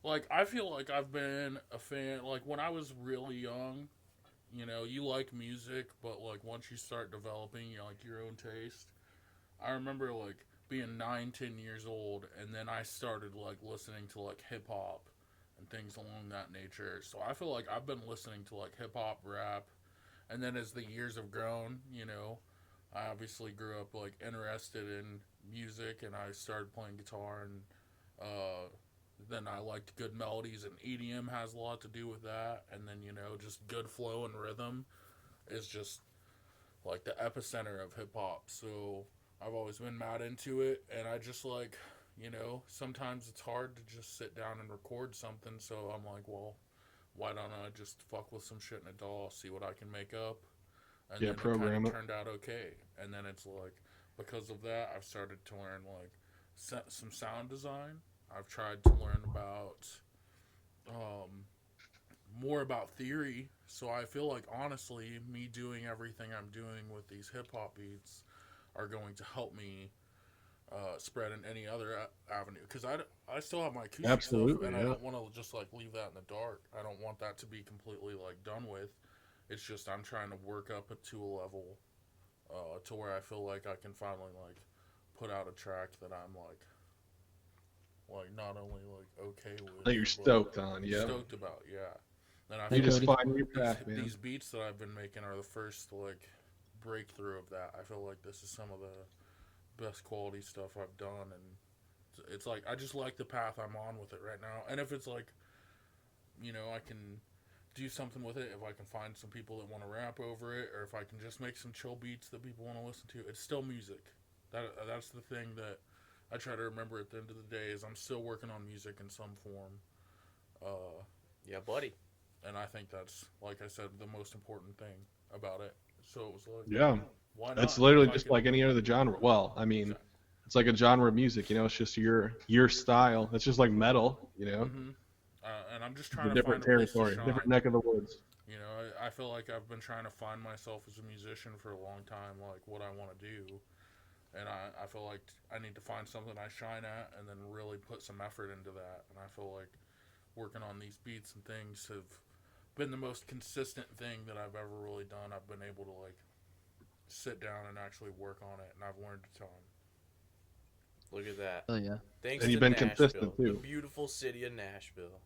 like I feel like I've been a fan. Like when I was really young, you know, you like music, but like once you start developing like your own taste, I remember like being 9, 10 years old, and then I started like listening to like hip hop and things along that nature. So I feel like I've been listening to like hip hop, rap, and then as the years have grown, you know, I obviously grew up like interested in music, and I started playing guitar, and then I liked good melodies, and EDM has a lot to do with that, and then you know just good flow and rhythm is just like the epicenter of hip hop. So I've always been mad into it, and I just like, you know, sometimes it's hard to just sit down and record something. So I'm like, well, why don't I just fuck with some shit in a DAW, see what I can make up, and Yeah, then it kind program of it. turned out okay. And then it's like, because of that, I've started to learn like some sound design. I've tried to learn about more about theory. So I feel like honestly, me doing everything I'm doing with these hip hop beats are going to help me spread in any other avenue. Because I still have my acoustic Absolutely, stuff, and I yeah. don't want to just like leave that in the dark. I don't want that to be completely like done with. It's just I'm trying to work up it to a level to where I feel like I can finally like put out a track that I'm like not only like okay with, That you're but stoked on, yeah. stoked about, yeah. And I You feel just like find your path, man. these beats that I've been making are the first like breakthrough of that. I feel like this is some of the best quality stuff I've done, and it's like I just like the path I'm on with it right now. And if it's like, you know, I can do something with it, if I can find some people that want to rap over it, or if I can just make some chill beats that people want to listen to, it's still music. That's the thing that I try to remember at the end of the day is I'm still working on music in some form. Yeah, buddy. And I think that's, like I said, the most important thing about it. So it was like, Yeah. why not? That's literally If I just could- like any other genre. Well, I mean, Exactly. it's like a genre of music, you know, it's just your style. It's just like metal, you know. Mhm. And I'm just It's trying a to different find a place to territory, shine. different neck of the woods. You know, I feel like I've been trying to find myself as a musician for a long time, like what I want to do. And I feel like I need to find something I shine at and then really put some effort into that. And I feel like working on these beats and things have been the most consistent thing that I've ever really done. I've been able to like sit down and actually work on it, and I've learned a ton. Look at that. Oh yeah. Thanks And to you've been Nashville, consistent, too. the beautiful city of Nashville.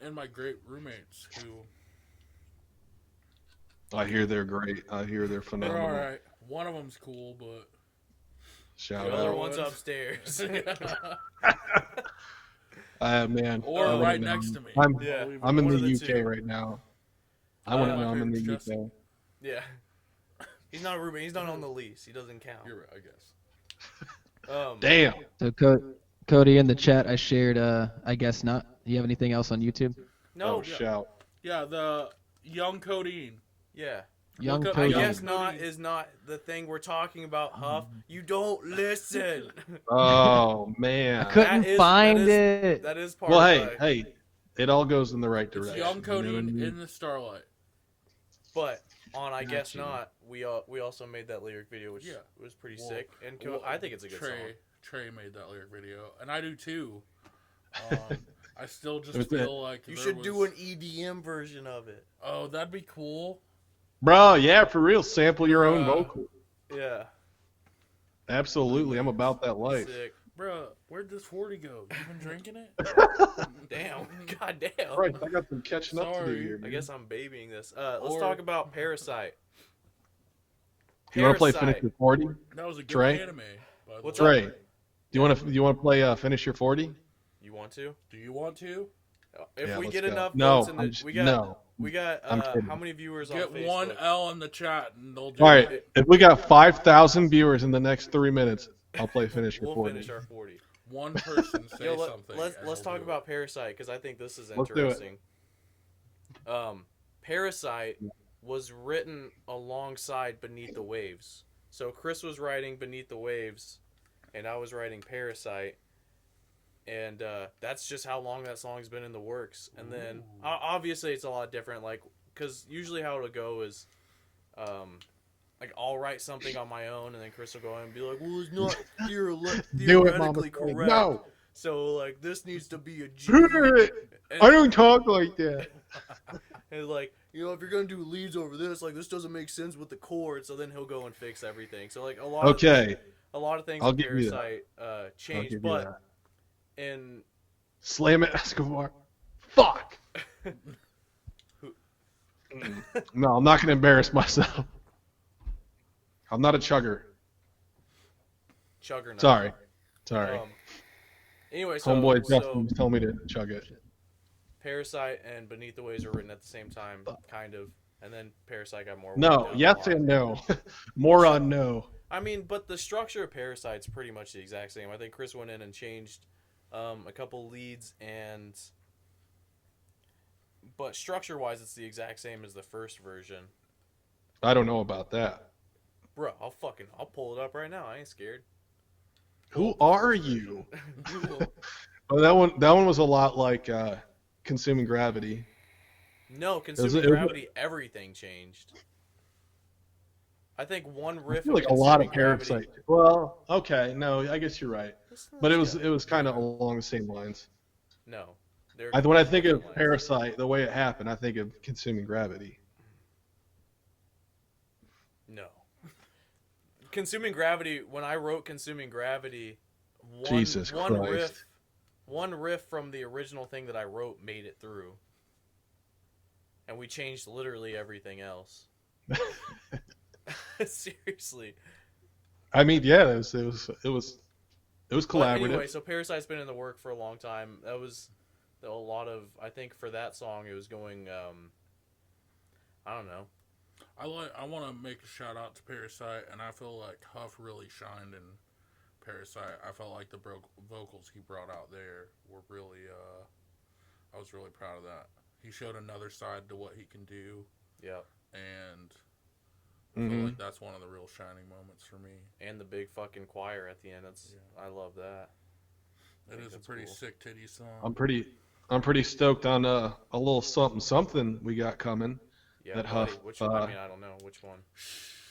And my great roommates who I hear they're great. I hear they're they're phenomenal. all right. One of them's cool, but Shout The other out. one's upstairs. Man. or I wouldn't right know. next to me. I'm, Yeah. Believe it I'm or in One not. of the the UK two. right now. I Oh, wouldn't my know I'm in the favorite's UK. Yeah. He's not a roommate. He's not on the lease. He doesn't count. You're right, I guess. Damn. So Cody in the chat, I shared. I guess not. You have anything else on YouTube? No. Oh, shout. Yeah, the young codeine. Yeah. Young Look up I Cody. guess Young not Cody. is not the thing we're talking about, Huff. You don't listen. Oh, I man. couldn't find it. That is part Well, of hey, it all goes in the right It's direction. young you know what I codeine mean? in the starlight. But on I guess Gotcha. not, we also made that lyric video, which Yeah. was pretty Well, sick. And Well, I think it's a good song. Trey made that lyric video, and I do too. I still just What's that? feel like You there should was- do an EDM version of it. Oh, that'd be cool. Bro, yeah, for real. Sample your own Bruh. vocal. Yeah. Absolutely, I'm about that life. Sick. Bruh, where'd this 40 go? You been drinking it? Damn. God damn. Right, I got some catching up to do Sorry. here, I man. guess I'm babying this. Let's Or- talk about Parasite. You want to play Finish Parasite. Your 40? That was a good Trey? anime. By the What's way. Trey, do you want to play Finish Your 40? You want to? Do you want to? If Yeah, we let's get go. enough No, votes in the, I'm just- we got no. I'm kidding. how many viewers on Get Facebook? one L in the chat and they'll do All right, it. if we got 5,000 viewers in the next 3 minutes, I'll play Finish Your We'll 40. finish our 40. One person say Yo, something. let's and let's he'll talk do about Parasite because I think this is Let's do it. interesting. Parasite was written alongside Beneath the Waves. So Chris was writing Beneath the Waves, and I was writing Parasite, and that's just how long that song's been in the works. And then obviously it's a lot different, like because usually how it'll go is, like I'll write something on my own, and then Chris will go in and be like, "Well, it's not Do it, Mama. theoretically correct." No, So like this needs to be a G. do it. And, I don't talk like that. and like if you're gonna do leads over this, like this doesn't make sense with the chord. So then he'll go and fix everything. So like a lot Okay, of things I'll in give you that. Parasite I'll changed, give you but that. in Slam it, Escobar. Fuck. No, I'm not gonna embarrass myself. I'm not a chugger. Chuggernaut. Sorry. Anyway, so Homeboy Justin was telling me to chug it. Parasite and Beneath the Waves were written at the same time, kind of, and then Parasite got more. No, worked down yes the line. and no. More on no. I mean, but the structure of Parasite's pretty much the exact same. I think Chris went in and changed a couple leads, but structure-wise, it's the exact same as the first version. I don't know about that. Bro, I'll pull it up right now. I ain't scared. Who are you? it. Oh, that one was a lot like Consuming Gravity. No, Consuming it was- Gravity, everything changed. I think one I riff feel like of a lot of Consuming Gravity. Parasite. Well, okay, no, I guess you're right. But it was kind of along the same lines. No. They're When I think of different lines. Parasite, the way it happened, I think of Consuming Gravity. No. Consuming Gravity, when I wrote Consuming Gravity, Jesus Christ. one riff from the original thing that I wrote made it through. And we changed literally everything else. Seriously. I mean, yeah, it was But collaborative. anyway, so Parasite's been in the work for a long time. That was a lot of, I think for that song it was going I don't know. I want to make a shout out to Parasite, and I feel like Huff really shined in Parasite. I felt like the vocals he brought out there were really, I was really proud of that. He showed another side to what he can do, Yeah. and I feel like that's one of the real shining moments for me. And the big fucking choir at the end. I love that. It is a that's pretty cool. sick titty song. I'm pretty stoked on a little something we got coming. Yeah, That buddy, Huff, which one? I mean, I don't know which one.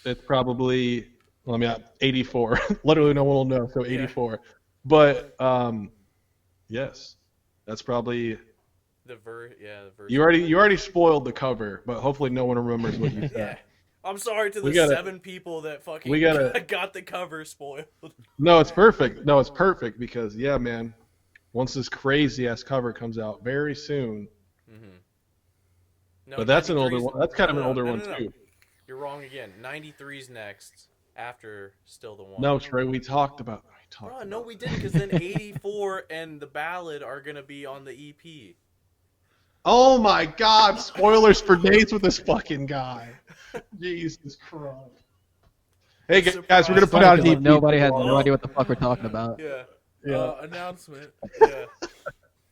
It's probably, well, I mean, 84. Literally no one will know, so 84. But yes, that's probably. The verse. You already spoiled the cover, but hopefully no one remembers what you said. Yeah. I'm sorry to the We gotta- 7 people that fucking we gotta- got the cover spoiled. No, it's perfect. No, it's perfect because yeah, man. Once this crazy ass cover comes out very soon, Mm-hmm. No, but that's an older 93's one. That's kind of an older no, one no. too. You're wrong again. 93's next after Still the One. No, Trey, we talked about. Bro, no, we didn't, because then 84 and the ballad are gonna be on the E EP. Oh my God! Spoilers for days with this fucking guy. Jesus Christ. Hey guys, we're gonna put out an EP. Nobody has no idea what the fuck we're talking about. Yeah. Yeah. Announcement. Yeah.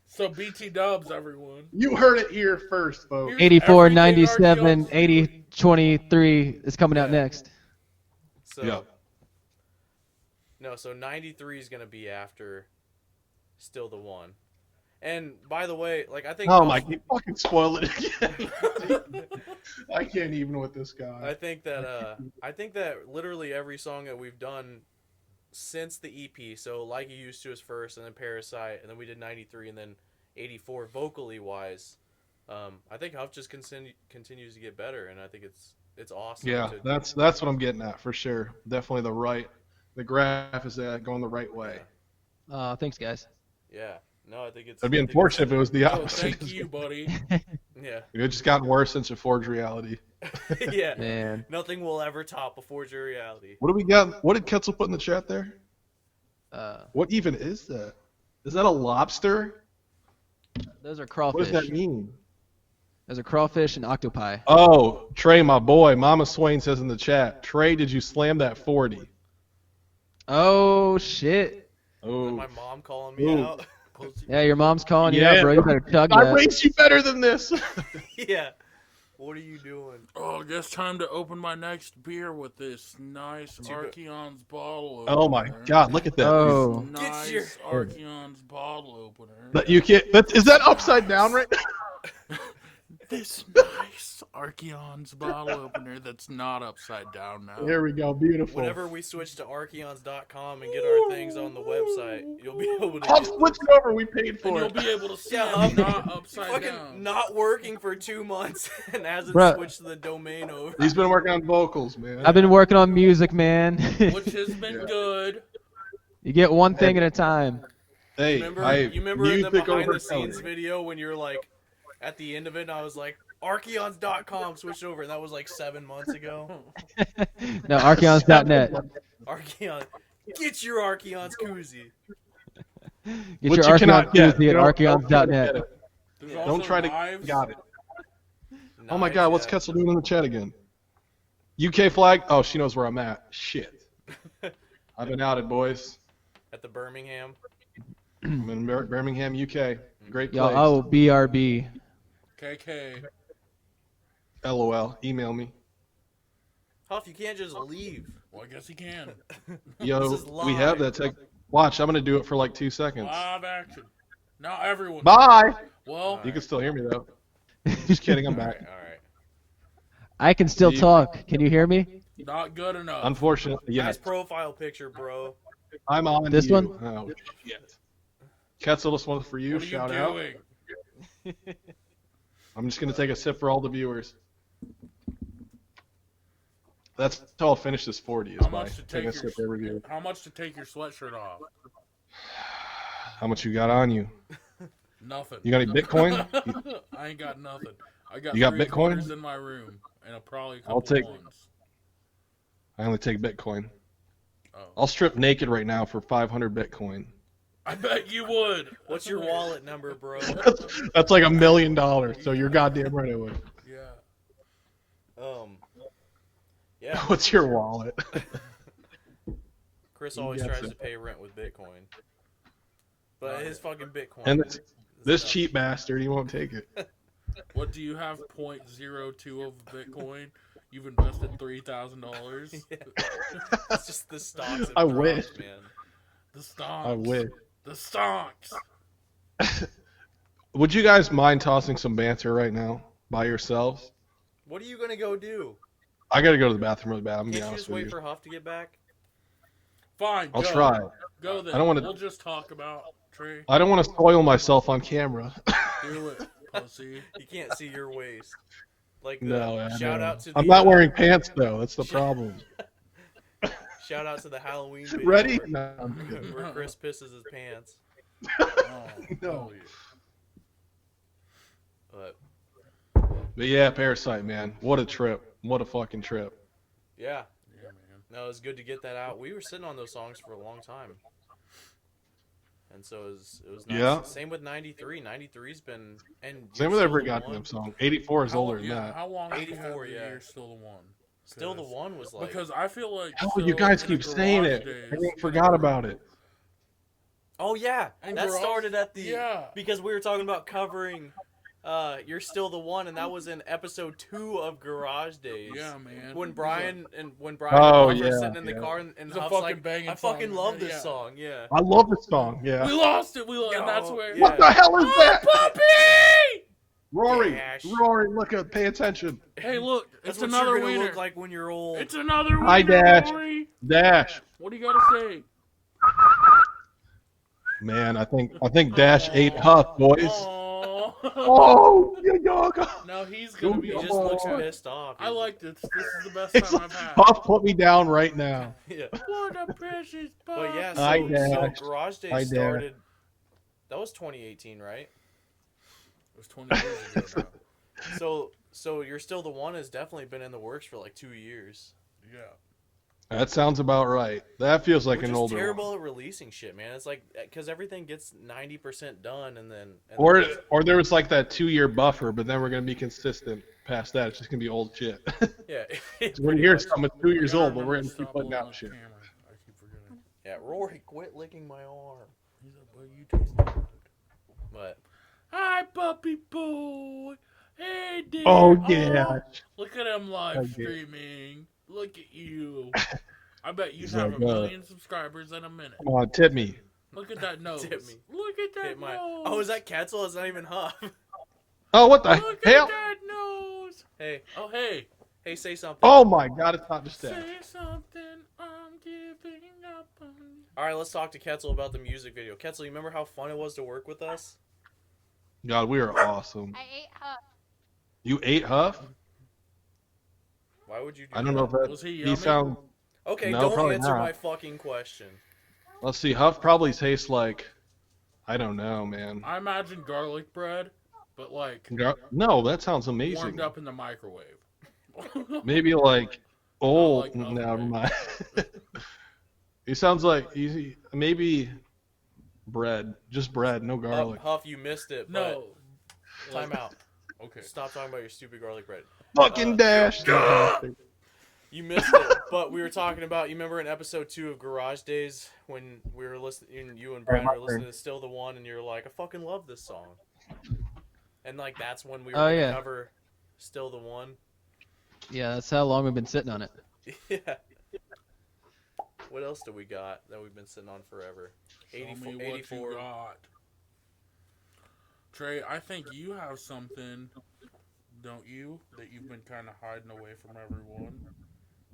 So BT Dubs, everyone. You heard it here first, folks. 84, Everything 97, RTL 80, 23 is coming out next. So Yeah. no, so 93 is gonna be after Still the One. And by the way, like I think Oh my! You fucking spoiled it again. I can't even with this I guy. think that literally every song that we've done since the EP, so Like You Used to is first, and then Parasite, and then we did 93, and then 84 vocally wise. I think Huff just continues to get better, and I think it's awesome. Yeah, to, that's what I'm getting at for sure. Definitely the right The graph is going the right way. Thanks, guys. Yeah. No, I think it's. It'd be I think unfortunate if it was the Oh, opposite. thank you, buddy. Yeah. It just gotten worse since a Forge reality. Yeah. Man, Nothing will ever top a Forge reality. What do we got? What did Ketzel put in the chat there? uh, What even is that? Is that a lobster? those are What crawfish. does that mean? Those are crawfish and octopi. Oh, Trey, my boy. Mama Swain says in the chat, Trey, did you slam that 40? Oh shit! Is Oh. my mom calling me Ooh. out? Yeah, your mom's calling you out, Yeah, bro. You better chug I that. race you better than this. Yeah. What are you doing? Oh, I guess time to open my next beer with this nice Archeon's bottle opener. Oh my God, look at that. Oh. dude. Nice Get your- Archeon's bottle opener. That you can't. Is that upside down right now? This nice Archeon's bottle opener that's not upside down now. There we go. Beautiful. Whenever we switch to archeons.com and get our things on the website, you'll be able to I'll get switch it over. We paid And for you'll it. be able to see Yeah, it not upside fucking down. not working for 2 months and hasn't Bruh. switched the domain over. He's been working on vocals, man. I've been working on music, man. Which has been Yeah. good. You get one thing at a time. Hey, You remember in the music behind over the scenes color. video when you're like at the end of it and I was like archeons.com switched over and that was like 7 months ago. No, Archeons.net. Archeon, get your Archeons koozie. Get Which your you cannot Archeons get. koozie at Don't try to Archeons.net. get it. There's Don't also try to. knives. Got it. Oh my Nice, God, what's yeah. Ketzel doing in the chat again? UK flag? Oh, she knows where I'm at. Shit. I've been outed, boys. At the Birmingham. I'm in Birmingham, UK. Great Yo, place. oh, BRB. KK. LOL. Email me. Huff, you can't just leave. Well, I guess he can. Yo, This is we have live. that tech. Watch, I'm gonna do it for like 2 seconds. Live action. Now everyone. Bye. Well, You can still hear me though. Just kidding, I'm back. All right. I can still You- talk. Can you hear me? not good enough. Unfortunately, Nice yes. profile picture, bro. I'm on This you. one? Oh, shit. Ketzel, this one's for you. What are Shout you out. doing? I'm just gonna take a sip for all the viewers. That's how I'll finish this 40 is How by much to taking a take sip for every viewer. How much to take your sweatshirt off? How much you got on you? Nothing. You got any Bitcoin? I ain't got nothing. I got You got 3 Bitcoin? quarters in my room and probably a couple I'll take- ones. I only take Bitcoin. Oh. I'll strip naked right now for 500 Bitcoin. I bet you would. What's your wallet number, bro? That's like $1 million. So you're goddamn right I would. Yeah. Yeah. What's your wallet? Chris always Yes, tries sir. to pay rent with Bitcoin. But his fucking Bitcoin. And is this nuts. cheap bastard, he won't take it. What do you have? 0.02 of Bitcoin. You've invested $3,000. Yeah. It's just the stocks. I and wish. drops, man. The stocks. I wish. The stocks. Would you guys mind tossing some banter right now by yourselves? What are you gonna go do? I gotta go to the bathroom really bad. I'm gonna be Can't you honest just with wait you. for Huff to get back? Fine. I'll go. try. Go then. I don't wanna- We'll just talk about Trey. I don't want to soil myself on camera. Do it, pussy. You can't see your waist. Like the No, I shout know. out to the I'm not wearing pants though. That's the problem. shout out to the Halloween video Ready? where, No, I'm kidding. where Chris pisses his pants. Oh, No. hell yeah. But But yeah, Parasite, man. What a trip. What a fucking trip. yeah, Yeah, man. no, it's good to get that out. We were sitting on those songs for a long time. And so it was nice. Yeah. Same with 93. 93's been and Same You're with Still every the goddamn One. song. 84 is How- older than yeah, that. How long have you 84, had yeah. You're still the one? Still the 'Cause- One was like Because I feel like. Oh, still you guys in keep the saying garage it. days- I forgot about it. oh yeah, And that Garage- started at the Yeah. because we were talking about covering You're Still the One, and that was in episode 2 of Garage Days. Yeah, man. When He's Brian and Oh, Huff are yeah, sitting in the yeah. car and It's a Huff's fucking like, banging I fucking song, love man, this yeah. song, yeah. I love this song. Yeah. We lost it. And that's Yo, where. yeah. What the hell is that? Puppy! Rory, Dash. Rory, look up, pay attention. Hey, look. That's It's what another you're gonna wiener. look like when you're old. It's another wiener. Hi, Dash. Rory. Dash. What do you gotta say? Man, I think Dash ate Huff, boys. Aww. Oh, yeah, Yaga. No, he's gonna be. He Come just looks on. pissed off. I like this. This is the best It's time like, I've had. Huff, put me down right now. Yeah. What a precious But yeah, I puppy. so dashed. Garage Days I dare. started. That was 2018, right? It was 20 years ago now. So You're Still the One has definitely been in the works for like 2 years. Yeah. That sounds about right. That feels like Which an is older terrible one. at releasing shit, man. It's like because everything gets 90% done and then Or there was like that 2-year buffer, but then we're gonna be consistent past that. It's just gonna be old shit. yeah. So when pretty you hear much. something that's 2 I years gotta old, but we're remember to gonna keep stop putting blowing out this shit. camera. I keep forgetting. Yeah, Rory, quit licking my arm. He's like, well, you taste good. But Hi, puppy boy. Hey, dear. Oh yeah. Look at him live Okay. streaming. Look at you. I bet you'd He's have like, a million subscribers in a minute. Come on, tip me. Look at that nose. Tip me. Look at that hit my. nose. Oh, is that Ketzel? It's not even Huff. Oh, what the Look hell? at that nose. Hey, Oh, hey. hey, say something. Oh my God, it's not just that. Say something. I'm giving up on you. All right, let's talk to Ketzel about the music video. Ketzel, you remember how fun it was to work with us? God, we are awesome. I ate Huff. You ate Huff? Why would you do I don't know if that. Was he He yummy? sounds. Okay, No, don't probably answer not. my fucking question. Let's see. Huff probably tastes like. I don't know, man. I imagine garlic bread, but like No, that sounds amazing. warmed up in the microwave. Maybe like old. like oven Never baked. mind. He sounds like maybe bread, just bread, no garlic. Huff, you missed it. No. But time out. Okay. Stop talking about your stupid garlic bread. Fucking dash. You missed it, but we were talking about. You remember in episode 2 of Garage Days when we were listening, you and Brian were listening to "Still the One," and you're like, "I fucking love this song," and like that's when we were Oh, gonna yeah. cover "Still the One." Yeah, that's how long we've been sitting on it. Yeah. What else do we got that we've been sitting on forever? Show me 84. what 84. you got. Trey, I think you have something, don't you, that you've been kind of hiding away from everyone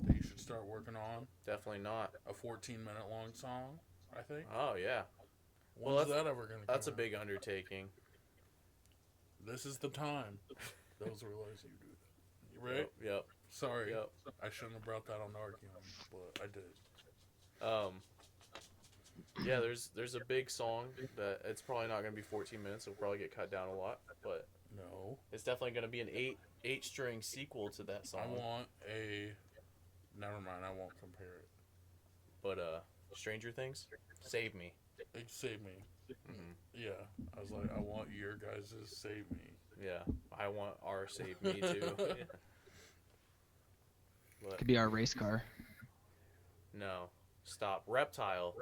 that you should start working on? Definitely not. A 14-minute long song, I think. Oh yeah, When's Well, that ever going to come that's a out? big undertaking. This is the time. Those realize you do that. You right? Yep. Sorry. Yep. I shouldn't have brought that on the argument, but I did. Yeah, there's a big song that it's probably not gonna be 14 minutes. It'll probably get cut down a lot, but No. it's definitely gonna be an eight string sequel to that song. I want a... Never mind, I won't compare it. But Stranger Things, Save Me. It saved me. Mhm. Yeah. I was like, I want your guys' Save Me. Yeah, I want our Save Me too. Yeah. But Could be our race car. no, stop. Reptile.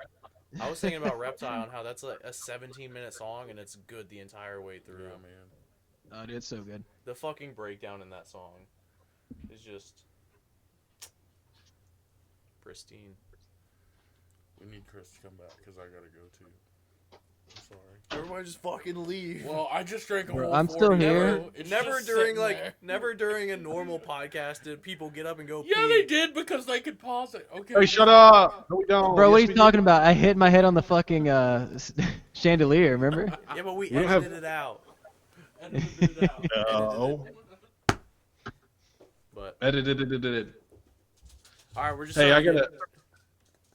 I was thinking about Reptile and how that's like a 17-minute song and it's good the entire way through. Yeah, man. Oh, dude, it's so good. The fucking breakdown in that song is just pristine. We need Chris to come back because I gotta go too. I'm sorry. Everybody just fucking leave. Well, I just drank a Bro, whole I'm 40, still bro. here. It's Never just during sitting like there. never during a normal podcast did people get up and go. Yeah, pee. they did because they could pause it. Okay. Hey, shut up! No, we don't. Bro, what are Yes, you we talking do. about? I hit my head on the fucking chandelier, remember? Yeah, but we We don't have- edited it out. Edited it out. No. But Edited. all right, we're just. Hey, I starting to gotta.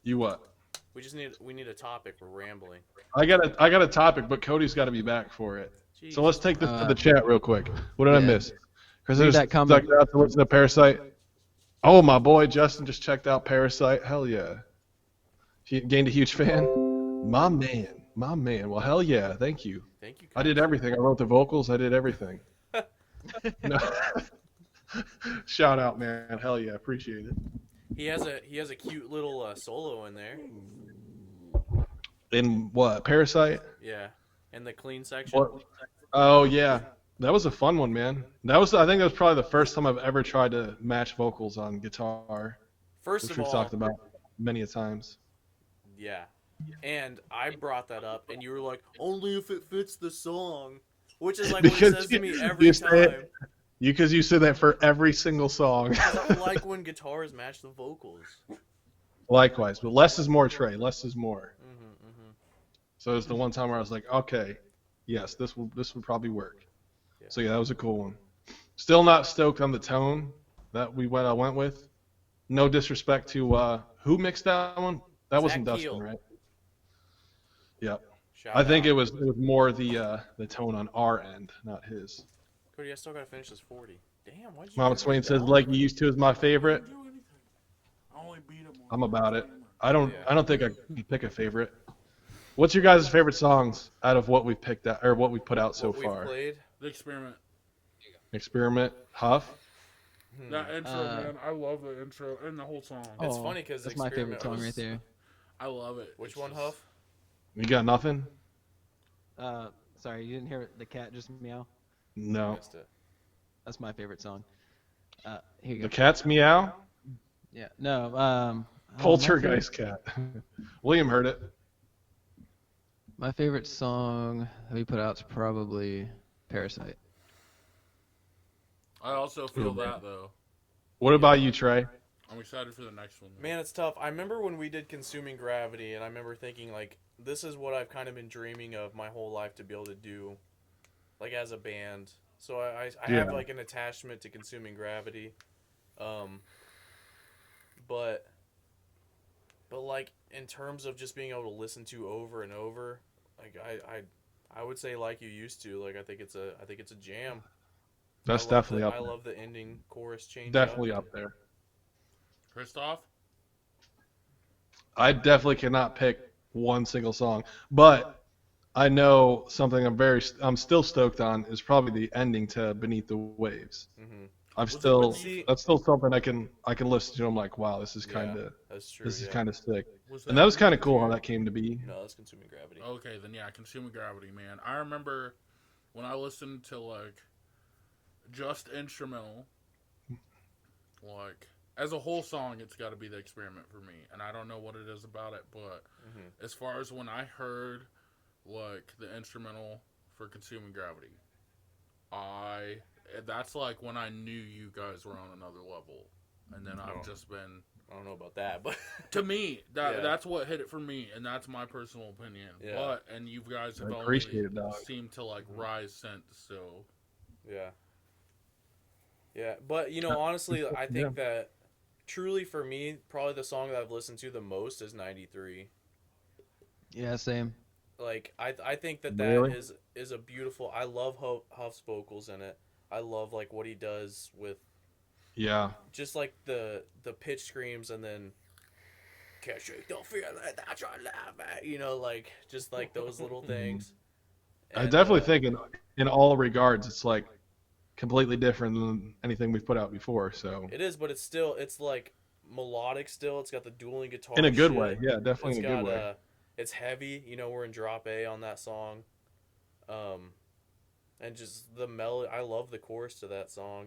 You what? We need a topic. We're rambling. I got a topic, but Cody's got to be back for it. Jeez. So let's take this to the chat real quick. What did I yeah. miss? Because Read there's that comment. out to listen to Parasite. Oh, my boy Justin just checked out Parasite. Hell yeah. He gained a huge fan. My man. Well, hell yeah. Thank you. Thank you. I did everything. I wrote the vocals. I did everything. No. Shout out, man. Hell yeah. Appreciate it. He has a cute little solo in there. In what? Parasite? Yeah, in the clean section. What? Oh yeah, that was a fun one, man. I think that was probably the first time I've ever tried to match vocals on guitar, First which of we've all, talked about many a times. yeah, and I brought that up, and you were like, only if it fits the song, which is like what he Because says to me you every say time. it. Because you say that for every single song. I like when guitars match the vocals. Likewise, but less is more, Trey. Less is more. Mm-hmm. So it's the one time where I was like, okay, yes, this will probably work. So yeah, that was a cool one. Still not stoked on the tone that I went with. No disrespect to who mixed that one. That Zach wasn't Keel. Dustin, right? Yeah. Shout I think out. it was more the tone on our end, not his. Cody, I still gotta finish this 40. Damn, why did you Mama give me Swain that? says like you used to is my favorite. I didn't do anything. I only beat him. I'm about it. I Yeah. don't think I can pick a favorite. What's your guys' favorite songs out of what we've picked out or what we put out so What we've far? played? The experiment. Experiment, Huff. That intro, man. I love the intro and the whole song. It's funny because that's my favorite song right there. I love it. Which It's one, just- Huff? You got nothing? Sorry, you didn't hear the cat just meow? No. Missed it. That's my favorite song. Here you The go. cat's meow. Yeah. No. Poltergeist cat. William heard it. My favorite song that we put out is probably Parasite. I also feel that though. What about you, Trey? I'm excited for the next one. Man, it's tough. I remember when we did Consuming Gravity, and I remember thinking, like, this is what I've kind of been dreaming of my whole life to be able to do, like, as a band. So I have, like, an attachment to Consuming Gravity. But, like, in terms of just being able to listen to over and over, like, I would say Like You Used To. Like, I think it's a jam. That's definitely up I there. love the ending chorus change. Definitely up there. Christoph? I definitely cannot pick one single song, but I know something I'm still stoked on is probably the ending to Beneath the Waves. Mm-hmm. That's still something I can listen to. I'm like, wow, this is kind of That's true. this is kind of sick. Was And that was kind of Beneath cool the how Waves? that came to be. No, that's Consuming Gravity. Okay, then yeah, Consuming Gravity, man. I remember when I listened to like just instrumental, like as a whole song, it's got to be The Experiment for me. And I don't know what it is about it, but as far as when I heard like the instrumental for Consuming Gravity, that's like when I knew you guys were on another level. And then I've just been, I don't know about that, but to me, that's what hit it for me, and that's my personal opinion. Yeah. But and you guys have I only appreciate it, dog. seemed to like rise since. So yeah. But honestly, I think that truly for me, probably the song that I've listened to the most is 93. Yeah, same. Like I think that Really? is a beautiful. I love Huff's vocals in it. I love like what he does with just like the pitch screams and then can't shake don't feel like that you're laughing, like just like those little things. I And, definitely think in all regards it's like completely different than anything we've put out before. So it is, but it's like melodic still. It's got the dueling guitar in a good shit. way, yeah, definitely It's in a good got, way. It's heavy. We're in drop A on that song. And just the melody. I love the chorus to that song,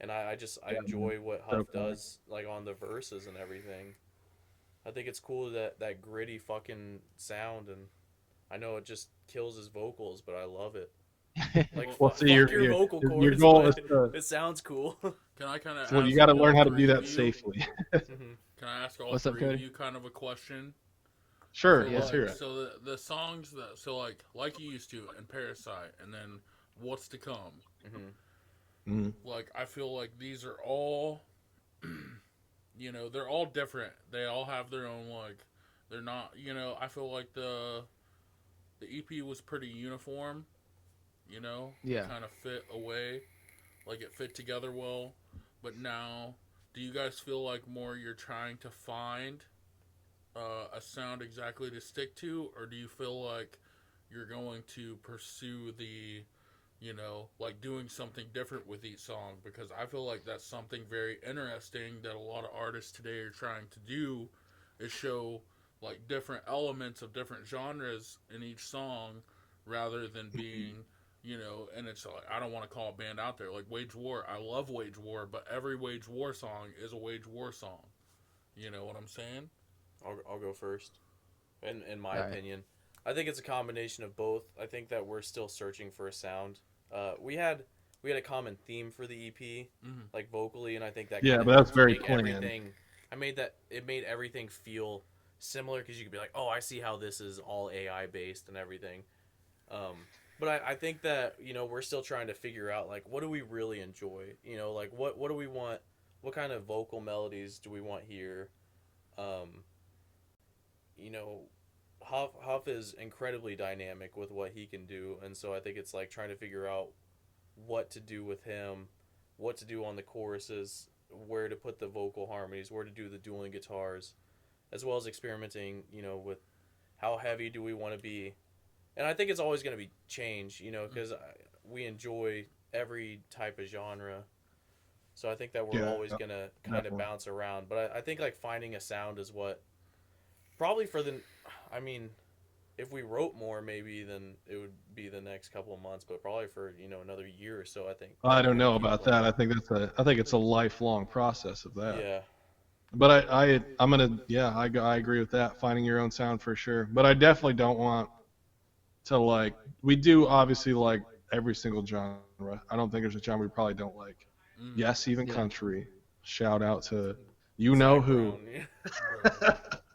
and I enjoy what Huff does, like on the verses and everything. I think it's cool that gritty fucking sound, and I know it just kills his vocals, but I love it. Like Well, fuck see, your vocal your cords, goal but is to. it sounds cool. can I kind of? Well, you got to learn how to do that safely. Can I ask all What's up, three of Cody? you kind of a question? Sure, So, let's like, hear it. So the songs that like You Used To and Parasite, and then What's to Come. Mhm. Like I feel like these are all, they're all different. They all have their own like. They're not, I feel like the EP was pretty uniform. Yeah. Kind of fit away, like it fit together well. But now, do you guys feel like more you're trying to find a sound exactly to stick to, or do you feel like you're going to pursue the, like doing something different with each song? Because I feel like that's something very interesting that a lot of artists today are trying to do, is show like different elements of different genres in each song, rather than being, and it's like, I don't want to call a band out there like Wage War. I love Wage War, but every Wage War song is a Wage War song. You know what I'm saying? I'll go first. In my All right. opinion, I think it's a combination of both. I think that we're still searching for a sound. We had a common theme for the EP, like vocally, and I think that Yeah, kinda but that's helped very make planned. everything. It made everything feel similar because you could be like, oh, I see how this is all AI based and everything. But But I think that, you know, we're still trying to figure out, like, what do we really enjoy? You know, like, what do we want? What kind of vocal melodies do we want here? Um, you know, Huff is incredibly dynamic with what he can do, and so I think it's like trying to figure out what to do with him, what to do on the choruses, where to put the vocal harmonies, where to do the dueling guitars, as well as experimenting, you know, with how heavy do we want to be. And I think it's always going to be change, you know, because we enjoy every type of genre. So I think that we're always going to kind of bounce around. But I think like finding a sound is what probably for the, I mean, if we wrote more, maybe then it would be the next couple of months. But probably for, you know, another year or so, I think. I don't we're gonna know keep about playing. that. I think it's a lifelong process of that. Yeah. But I'm gonna I agree with that. Finding your own sound for sure. But I definitely don't want to like we do obviously like every single genre. I don't think there's a genre we probably don't like. Yes, even Yeah. country. Shout out to you know Zach who. Brown, Bro.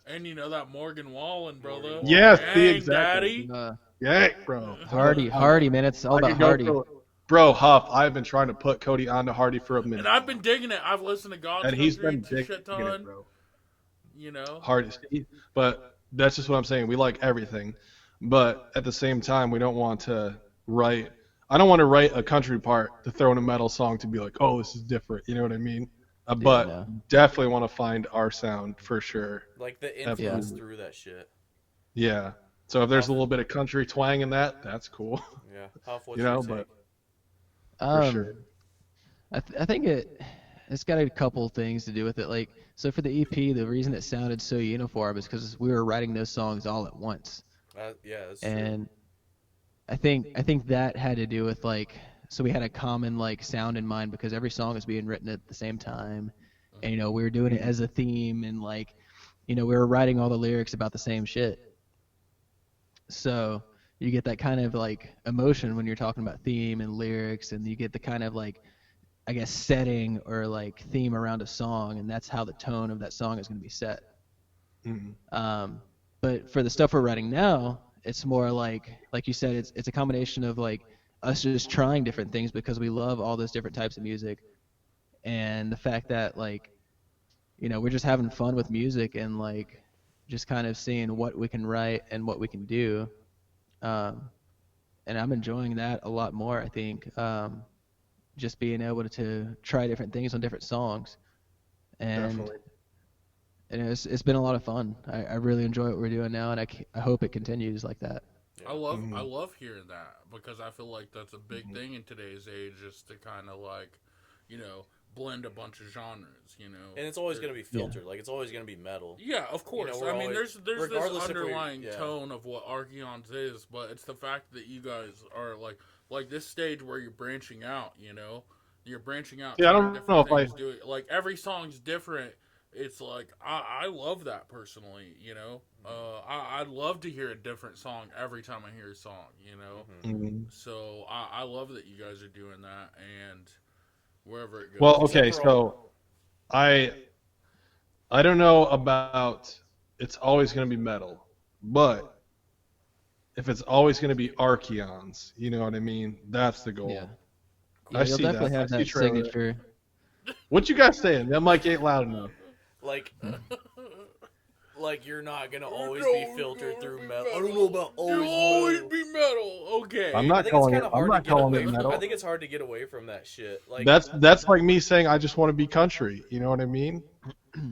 And you know that Morgan Wallen, brother. Yes, Dang, see, exactly. Daddy. Yeah, bro. Hardy, man. It's all I about could go Hardy. for bro Huff. I've been trying to put Cody onto Hardy for a minute. And I've been digging it. I've listened to God's and he's Country been a digging shit it, ton. bro. You know? Hardy, but that's just what I'm saying. We like everything, but at the same time, we don't want to write. I don't want to write a country part to throw in a metal song to be like, oh, this is different. You know what I mean? But no. definitely want to find our sound for sure. like the influence Absolutely. through that shit. Yeah. So if there's a little bit of country twang in that, that's cool. Yeah. Huff, what's You know, your take? but for sure. I think it's got a couple things to do with it. Like, so for the EP, the reason it sounded so uniform is because we were writing those songs all at once, Yeah, that's true. and I think that had to do with like, so we had a common like sound in mind because every song was being written at the same time, and you know we were doing it as a theme, and like, you know, we were writing all the lyrics about the same shit. So you get that kind of like emotion when you're talking about theme and lyrics, and you get the kind of like, I guess, setting or like theme around a song, and that's how the tone of that song is going to be set. Mhm. But for the stuff we're writing now, it's more like you said, it's a combination of like us just trying different things because we love all those different types of music, and the fact that like, you know, we're just having fun with music and like just kind of seeing what we can write and what we can do. And I'm enjoying that a lot more, I think. Just being able to try different things on different songs, and Definitely. it's been a lot of fun. I really enjoy what we're doing now, and I hope it continues like that. I love hearing that because I feel like that's a big thing in today's age, is to kind of like, you know, blend a bunch of genres, you know. And it's always going to be filtered. Like, it's always going to be metal. Yeah, of course. You know, I mean, always- there's regardless this if we- underlying yeah. tone of what Archeons is, but it's the fact that you guys are like this stage where you're branching out, you know. You're branching out. Yeah, I trying don't different know if things, do it. Like every song's different. It's like I love that personally, you know. I'd love to hear a different song every time I hear a song, you know. Mhm. So I love that you guys are doing that, and wherever it goes. Well, Except okay, for so I don't know about it's always going to be metal, but if it's always going to be Archeons, you know what I mean? That's the goal. Yeah, I you'll see definitely that. have I see that trailer. signature. What you guys saying? That mic ain't loud enough. Like, like you're not going to always No, be filtered no, through be metal. I don't know about You'll always always metal. be metal. Okay. I'm I not think it's calling kind it. of I'm hard to not get calling away it from. metal. I think it's hard to get away from that shit. Like, That's like me saying I just want to be country. You know what I mean?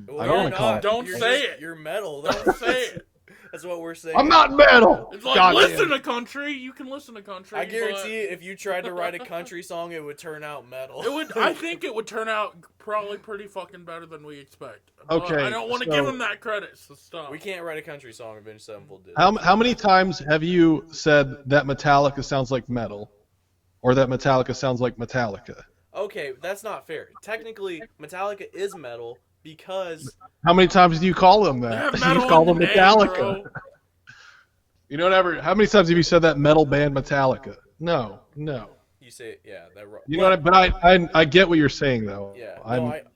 well, I don't you're wanna call not. it- Don't You're say just- it. You're metal. Don't say it. That's what we're saying. I'm not metal. It's like, Goddamn. listen to country. You can listen to country. I guarantee if you tried to write a country song, it would turn out metal. It would. I think it would turn out probably pretty fucking better than we expect. But Okay, I don't want to so- give him that credit. So stop. We can't write a country song. Avenged Sevenfold did. How many times have you said that Metallica sounds like metal, or that Metallica sounds like Metallica? Okay, that's not fair. Technically, Metallica is metal because How many times do you call them They that? have metal You call in them the name, Metallica. bro. You know, never. How many times have you said that metal band Metallica? No. you say, yeah, that. You know what? But I get what you're saying though. Yeah,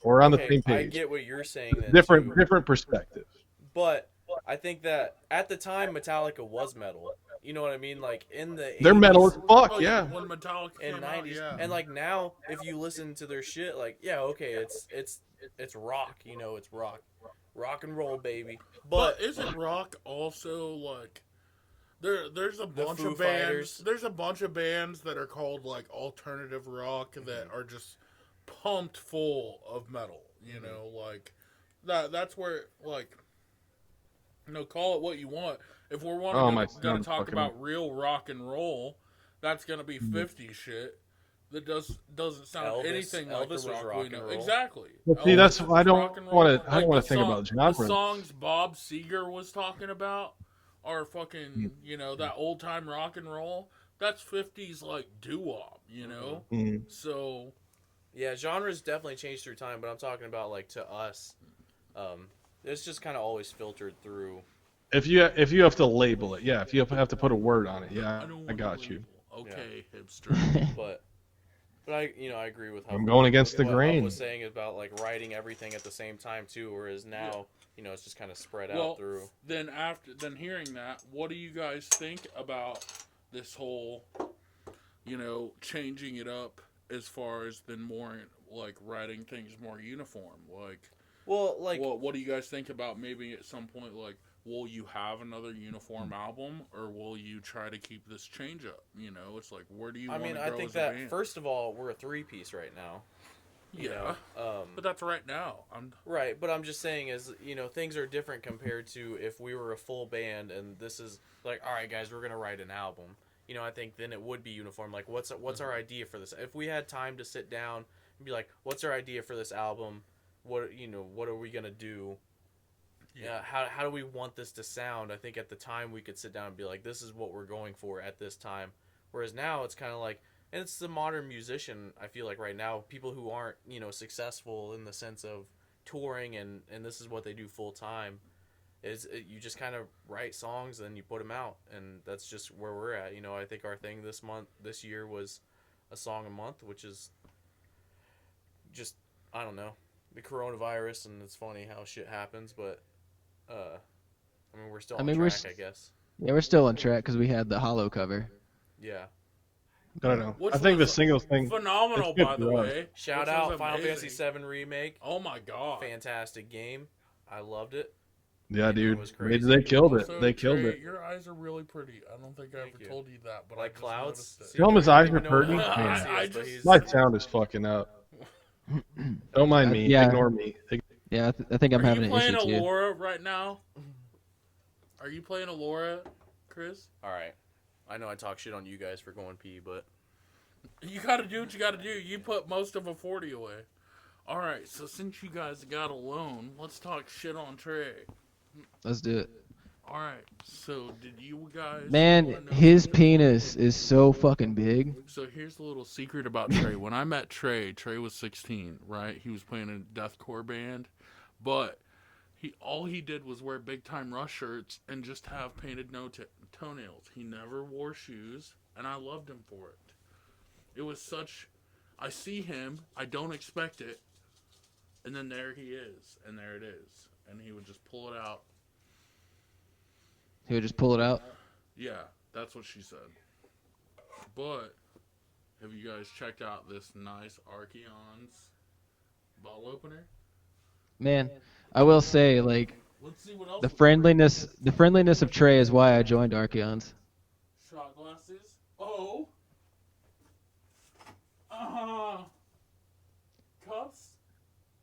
we're on the same I page. get what you're saying. Then Different too, perspective. but I think that at the time Metallica was metal. You know what I mean? Like in the They're metal as 80s fuck, Oh yeah, yeah. when Metallica and came out, 90s, yeah. and like now, if you listen to their shit, like yeah, okay, it's rock. You know, it's rock and roll, baby. But But isn't rock also like there's a the bunch Foo of bands. Fighters, There's a bunch of bands that are called like alternative rock that are just pumped full of metal. You know, like that's where like call it what you want. If we're Oh, wanting my gonna sound talk fucking. about real rock and roll, that's gonna be 50 shit. That doesn't sound anything like the Elvis was rock we rock know. and roll. Exactly. But see, Elvis that's was rock and roll. I don't Like want to think about the genres. songs Bob Seger was talking about are fucking, that old time rock and roll. That's 50s like doo-wop, you know? Mm. So, Yeah, genres definitely changed through time, but I'm talking about like to us, um, it's just kind of always filtered through. If you have to label it, yeah. If you have to put a word on it, yeah, I don't I want to got you. label. Yeah, Okay, hipster. but I agree with how I'm going against the what Huff was grain. saying about like writing everything at the same time too, whereas now it's just kind of spread out Well, through. then hearing that, what do you guys think about this whole, changing it up as far as then more like writing things more uniform? Like, Well, like what do you guys think about maybe at some point like will you have another uniform album or will you try to keep this change up? It's like where do you I want mean, to I go think as a that band? first of all, we're a three-piece right now. Yeah, but that's right now. Right, but I'm just saying is things are different compared to if we were a full band and this is like, all right guys, we're gonna write an album. I think then it would be uniform. Like, what's our idea for this? If we had time to sit down and be like, what's our idea for this album? What are we gonna do? Yeah, how do we want this to sound? I think at the time we could sit down and be like, this is what we're going for at this time. Whereas now it's kind of like, and it's the modern musician. I feel like right now, people who aren't successful in the sense of touring and this is what they do full time. You just kind of write songs and you put them out, and that's just where we're at. I think our thing this year was a song a month, which is just, I don't know, the coronavirus, and it's funny how shit happens, but I mean, we're still I on mean, track, I guess. yeah, we're still on track because we had the hollow cover. Yeah. I don't know. Which I think the was singles thing. It's phenomenal, good by the for us. way. Shout which was out Final amazing. Fantasy VII Remake. Oh my god. Fantastic game. I loved it. Yeah, dude. was They, crazy. they killed it. Also, They killed Trey, it. Your eyes are really pretty. I don't think I Thank ever you. told you that, but Like I just clouds. noticed it. See, Tell him his I eyes don't are even know what pretty. Final Fantasy I is, but just- he's- My sound is fucking up. Don't mind me. Yeah. Ignore me. Yeah, I think I'm Are having you an playing issue too. Allura right now? Are you playing Allura, Chris? All right. I know I talk shit on you guys for going pee, but You gotta do what you gotta do. You put most of a 40 away. Alright, so since you guys got alone, let's talk shit on Trey. Let's do it. Alright, so did you guys... Man, wanna know his something? penis is so fucking big. So here's a little secret about Trey. When I met Trey was 16, right? He was playing in a deathcore band, but all he did was wear Big Time Rush shirts and just have painted toenails. He never wore shoes, and I loved him for it. It was such... I see him, I don't expect it, and then there he is, and there it is. And he would just pull it out. He would just pull it out. Yeah, that's what she said. But, have you guys checked out this nice Archeon's bottle opener? Man, I will say, like, Let's see what else. the friendliness of Trey is why I joined Archeons. Shot glasses. Oh. Cups.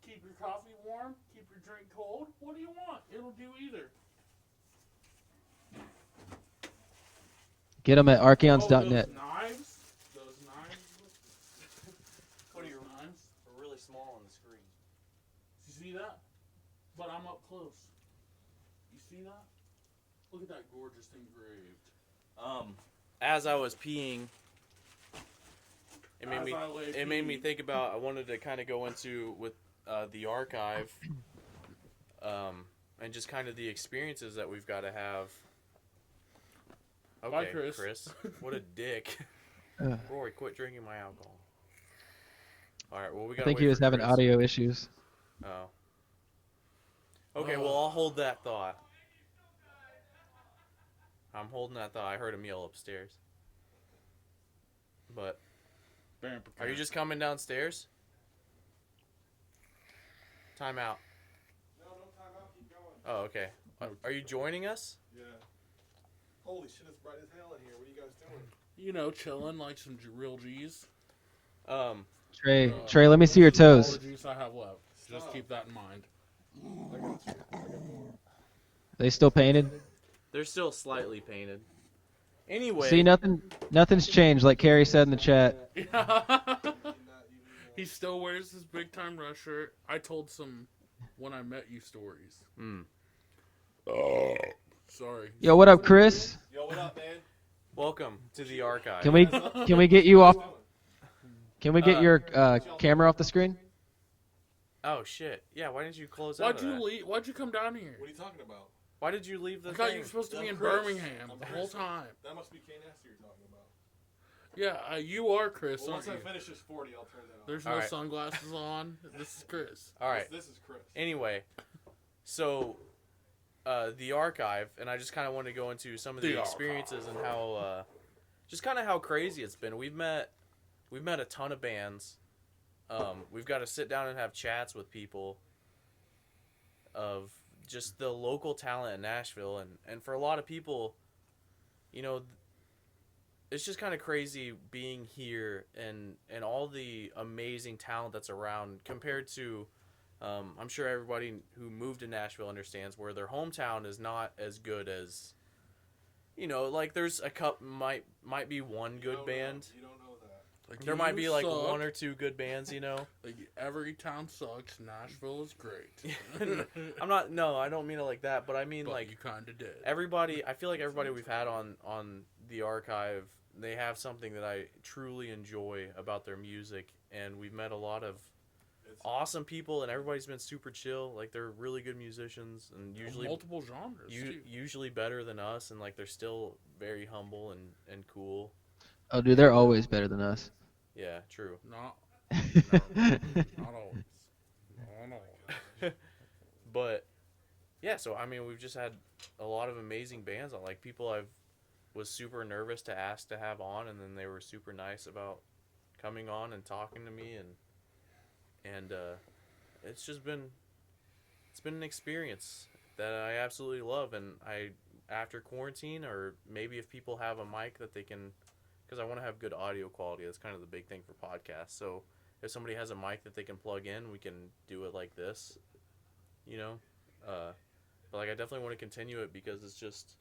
Keep your coffee warm. Keep your drink cold. What do you want? It'll do either. Get them at Oh, archeons.net. those knives. Those knives. What are Those your- knives? we're really small on the screen. You see that? But I'm up close. You see that? Look at that gorgeous engraved. As I was peeing, it made As me I lay it made me peeing. think about. I wanted to kind of go into with the archive, and just kind of the experiences that we've got to have. Okay, Bye, Chris. What a dick. Ugh. Rory, quit drinking my alcohol. All right, well we I got. think he was having audio issues. Oh. Okay, well I'll hold that thought. I'm holding that thought. I heard him yell upstairs. But are you just coming downstairs? Time out. No, time out. Keep going. Oh, okay. Are you joining us? Yeah. Holy shit, it's bright as hell in here. What are you guys doing? You know, chilling like some real G's. Trey, let me see your All the toes. juice I have left. Just keep that in mind. I got you. They still painted? They're still slightly painted. Anyway. See, nothing's changed, like Carrie said in the chat. He still wears his Big Time Rush shirt. I told some when I met you stories. Oh, sorry. Yo, what up, Chris? Yo, what up, man? Welcome to the archive. Can we get you off? Can we get your camera off the screen? Oh shit! Yeah, why didn't you close out? Why'd you leave? Why'd you come down here? What are you talking about? Why did you leave the I thought thing? you were supposed to be in Chris. Birmingham I'm the Chris. whole time. That must be Kane Nasty you're talking about. Yeah, you are Chris, Well, aren't once I you? finish this 40, I'll turn that off. There's All no right. sunglasses on. This is Chris. All right. This is Chris. Anyway, so the archive, and I just kind of want to go into some of the The experiences and how, just kind of how crazy it's been. We've met a ton of bands. We've got to sit down and have chats with people of just the local talent in Nashville, and for a lot of people, you know, it's just kind of crazy being here and all the amazing talent that's around compared to, I'm sure everybody who moved to Nashville understands where their hometown is not as good as, you know, like there's a might be one good band. You don't know that. Like, There you might be like suck. one or two good bands, you know. Like, every town sucks. Nashville is great. I don't mean it like that, but I mean But like you kind of did. everybody. I feel like everybody we've had on the archive, they have something that I truly enjoy about their music, and we've met a lot of awesome people, and everybody's been super chill. Like they're really good musicians, and usually multiple genres. too. usually better than us, and like they're still very humble and cool. Oh, dude, they're always better than us. Yeah, true. Not not always. Not always. But yeah, so I mean, we've just had a lot of amazing bands on. Like people was super nervous to ask to have on, and then they were super nice about coming on and talking to me, and it's just been an experience that I absolutely love. And after quarantine, or maybe if people have a mic that they can, because I want to have good audio quality. That's kind of the big thing for podcasts. So if somebody has a mic that they can plug in, we can do it like this, you know. But like I definitely want to continue it because it's just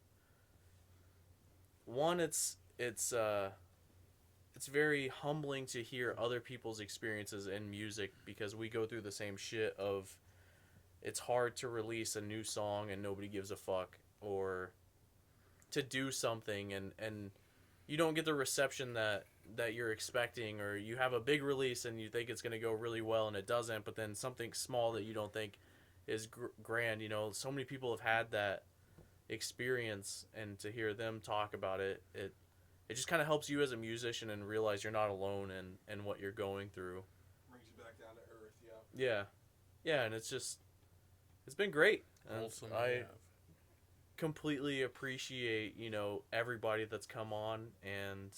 one. It's very humbling to hear other people's experiences in music because we go through the same shit of it's hard to release a new song and nobody gives a fuck, or to do something and you don't get the reception that you're expecting, or you have a big release and you think it's going to go really well and it doesn't, but then something small that you don't think is grand, you know. So many people have had that experience, and to hear them talk about it just kind of helps you as a musician and realize you're not alone in what you're going through. Brings you back down to earth, yeah. Yeah, and it's been great. And Wholesome, I yeah. completely appreciate, you know, everybody that's come on, and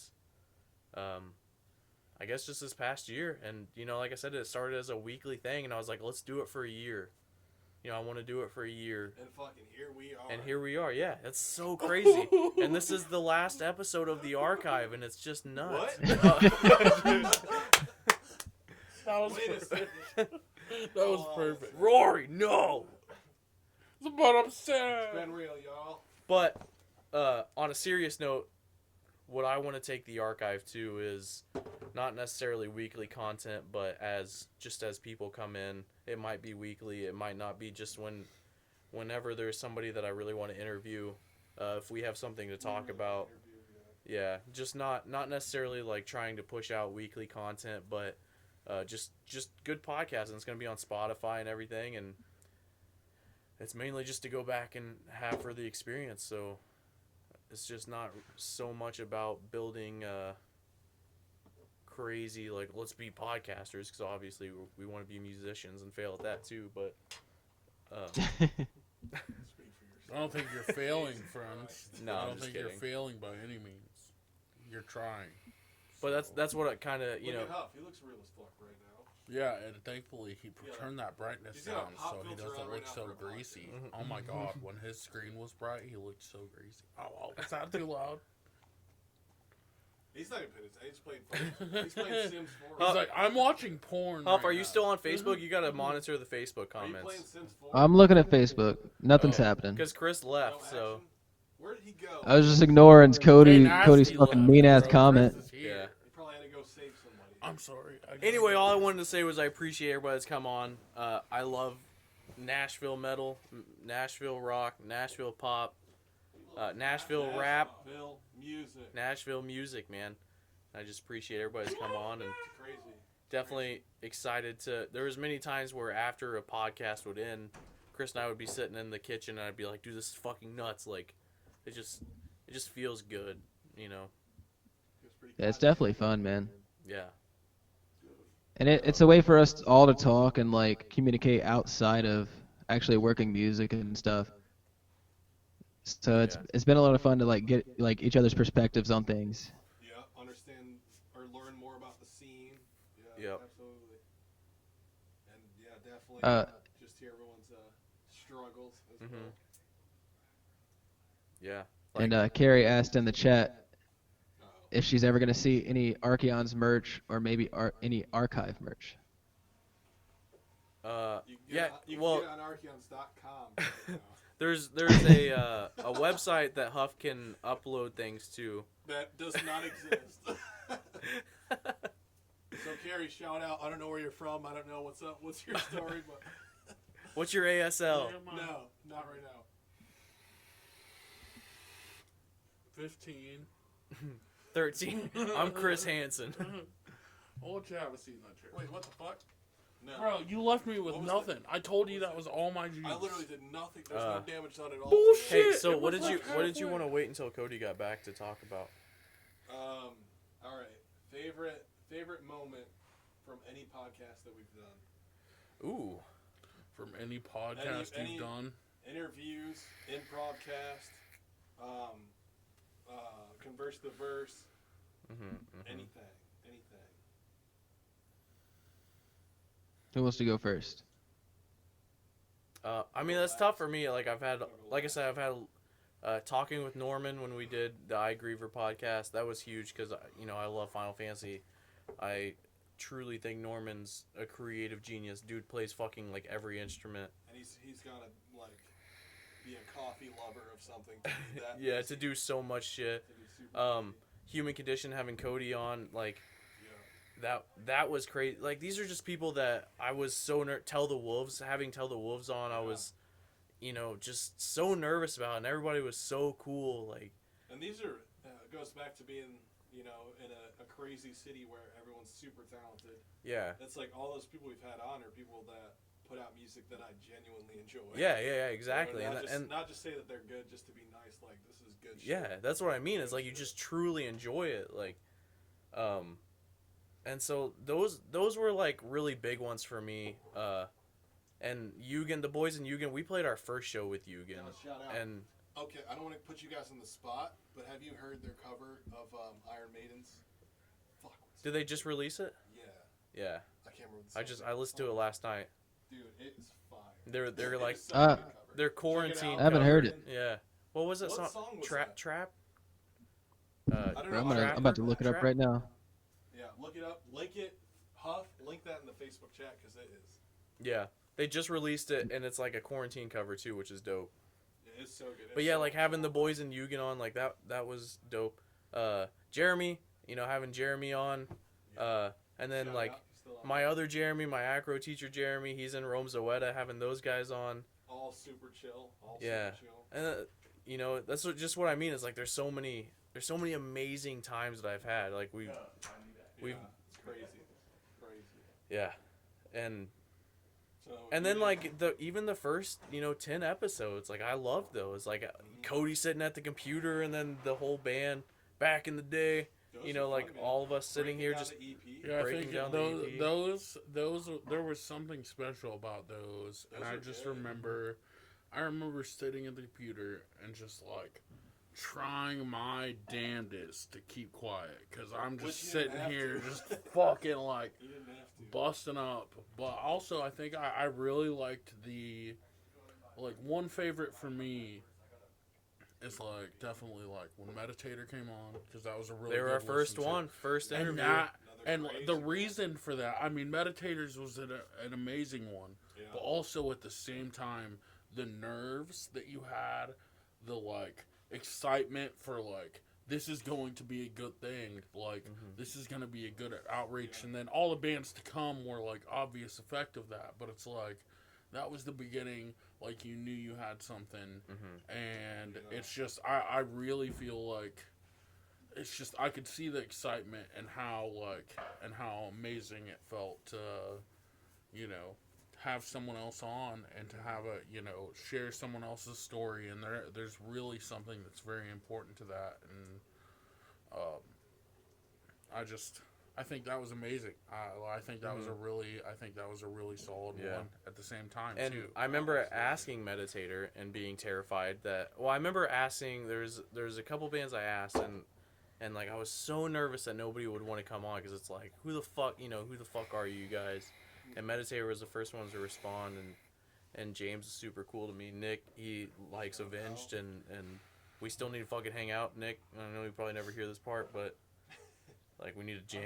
I guess just this past year, and you know, like I said, it started as a weekly thing, and I was like, let's do it for a year. You know, I want to do it for a year. And fucking here we are. And here we are. Yeah, it's so crazy. And this is the last episode of the archive, and it's just nuts. What? That was Wait a perfect. second. That was perfect. Rory, no! But I'm sad. It's been real, y'all. But on a serious note, what I want to take the archive to is not necessarily weekly content, but as people come in, it might be weekly. It might not be just whenever there's somebody that I really want to interview. If we have something to talk about, yeah, just not necessarily like trying to push out weekly content, but just good podcasts, and it's gonna be on Spotify and everything, and it's mainly just to go back and have for the experience. So it's just not so much about building crazy, like, let's be podcasters, because obviously we want to be musicians and fail at that too, but Speak for I don't think you're failing, friends. No, I I'm don't just think you're kidding. failing by any means. You're trying. But that's what I kind of Look at Huff. He looks real as fuck right now. Yeah, and thankfully he Yeah. turned that brightness He's got a down pop so he filter on doesn't right look now so for a podcast. greasy. Oh my god, when his screen was bright, he looked so greasy. Oh, was that too loud? He's not even paying attention. He's playing Sims 4. He's like, I'm watching porn. Huff, right are you now." still on Facebook? You gotta monitor the Facebook Are you playing comments. Sims 4? I'm looking at Facebook. Nothing's Oh. happening. Because Chris No left, so action? Where did he go? I was just ignoring Hey, Cody's Nasty fucking left, mean ass bro. comment. Chris is here. yeah. He probably had to go save somebody. I'm sorry. Anyway, all I wanted to say was I appreciate everybody that's come on. I love Nashville metal, Nashville rock, Nashville pop, Nashville rap, Nashville music, man. I just appreciate everybody that's come on, and Crazy. definitely excited to. There was many times where after a podcast would end, Chris and I would be sitting in the kitchen, and I'd be like, "Dude, this is fucking nuts!" Like, it just feels good, you know. Yeah, it's definitely fun, man. Yeah. And it's a way for us all to talk and like communicate outside of actually working music and stuff. So it's been a lot of fun to like get like each other's perspectives on things. Yeah, understand or learn more about the scene. Yeah, Yep. absolutely. And yeah, definitely just hear everyone's struggles as well. Yeah. And Carrie asked in the chat Uh-oh. if she's ever gonna see any Archeon's merch or maybe any archive merch. You can Yeah. get, you can Well, get it on archeons.com right now. there's a website that Huff can upload things to. That does not exist. So Carrie, shout out. I don't know where you're from. I don't know what's up. What's your story? But What's your ASL? no, not right now. 15. 13. I'm Chris Hansen. Old Travis seen that chair. Wait, what the fuck? No. Bro, you left me with What was nothing. I told you that was all my juice. I literally did nothing. There's no damage done at all. Bullshit. Hey, so It what was did you like what did you halfway. want to wait until Cody got back to talk about? All right. Favorite moment from any podcast that we've done. Ooh. From any podcast Any- you've done. Interviews, improvcast, converse the verse, anything. Who wants to go first? I mean that's tough for me. Like I said, I've had talking with Norman when we did the iGriever podcast. That was huge because I love Final Fantasy. I truly think Norman's a creative genius. Dude plays fucking like every instrument. And he's gotta like be a coffee lover of something. To do that Yeah, busy, to do so much shit. to be super busy. Human Condition having Cody on, like Yeah. that was crazy. Like these are just people that I was so Tell the Wolves on. I was, just so nervous about, and everybody was so cool. Like, And these are goes back to being in a crazy city where everyone's super talented. yeah, It's like all those people we've had on are people that put out music that I genuinely enjoy. yeah, exactly. Not, And not just say that they're good just to be nice. Like this is good. yeah, shit. that's what I mean. It's like you just truly enjoy it. Like, and so those were like really big ones for me. And Eugen, the boys in Eugen, we played our first show with Eugen, Shout out. and Okay, I don't want to put you guys on the spot, but have you heard their cover of Iron Maiden's? Fuck. did they just release it? Yeah, Yeah, I can't remember. The song. I listened to it last night. Dude, it is fire. They're It like is such a good cover. they're Check it quarantine. out. I haven't heard cover. it. Yeah. What was that What song? song was that? Trap. I don't know. I'm about to look it up right now. Yeah, look it up. Link it. Huff. Link that in the Facebook chat because it is. Yeah, they just released it, and it's like a quarantine cover too, which is dope. It is so good. But yeah, like having the boys in Eugen on, like that was dope. Jeremy, having Jeremy on, and then Shout like out. Still on. my other Jeremy, my acro teacher Jeremy, he's in Rome Zoetta, having those guys on. All super chill. Yeah. Super chill. And that's just what I mean. It's like there's so many amazing times that I've had. Like we've It's crazy. Crazy. yeah, and So, then like even the first 10 episodes, like I loved those. Like Cody sitting at the computer, and then the whole band back in the day. those are Like fun, man. all of us sitting Breaking here down just the EP. Yeah, I breaking think down the EP. those there was something special about those, and Those I are just good. remember I remember sitting at the computer and just like trying my damnedest to keep quiet because I'm just sitting here just fucking like busting up. But also, I think I really liked the like one favorite for me is like definitely like when Meditator came on because that was a really They were good our first listen to. one, first And interview. that and the reason for that, I mean, Meditators was an amazing one, but also at the same time, the nerves that you had, the like excitement for like this is going to be a good thing, like this is going to be a good outreach, and then all the bands to come were like obvious effect of that. But it's like that was the beginning. Like you knew you had something, and it's just I really feel like it's just I could see the excitement and how amazing it felt to you know have someone else on and to have a share someone else's story, and there's really something that's very important to that, and um, I think that was amazing. I think that was a really solid one at the same time And too. I remember asking Meditator and being terrified that. Well, I remember asking. There's a couple bands I asked and like I was so nervous that nobody would want to come on because it's like who the fuck are you guys? And Meditator was the first ones to respond, and James is super cool to me. Nick, he likes Avenged, and we still need to fucking hang out. Nick, I know you probably never hear this part, but like we need a jam.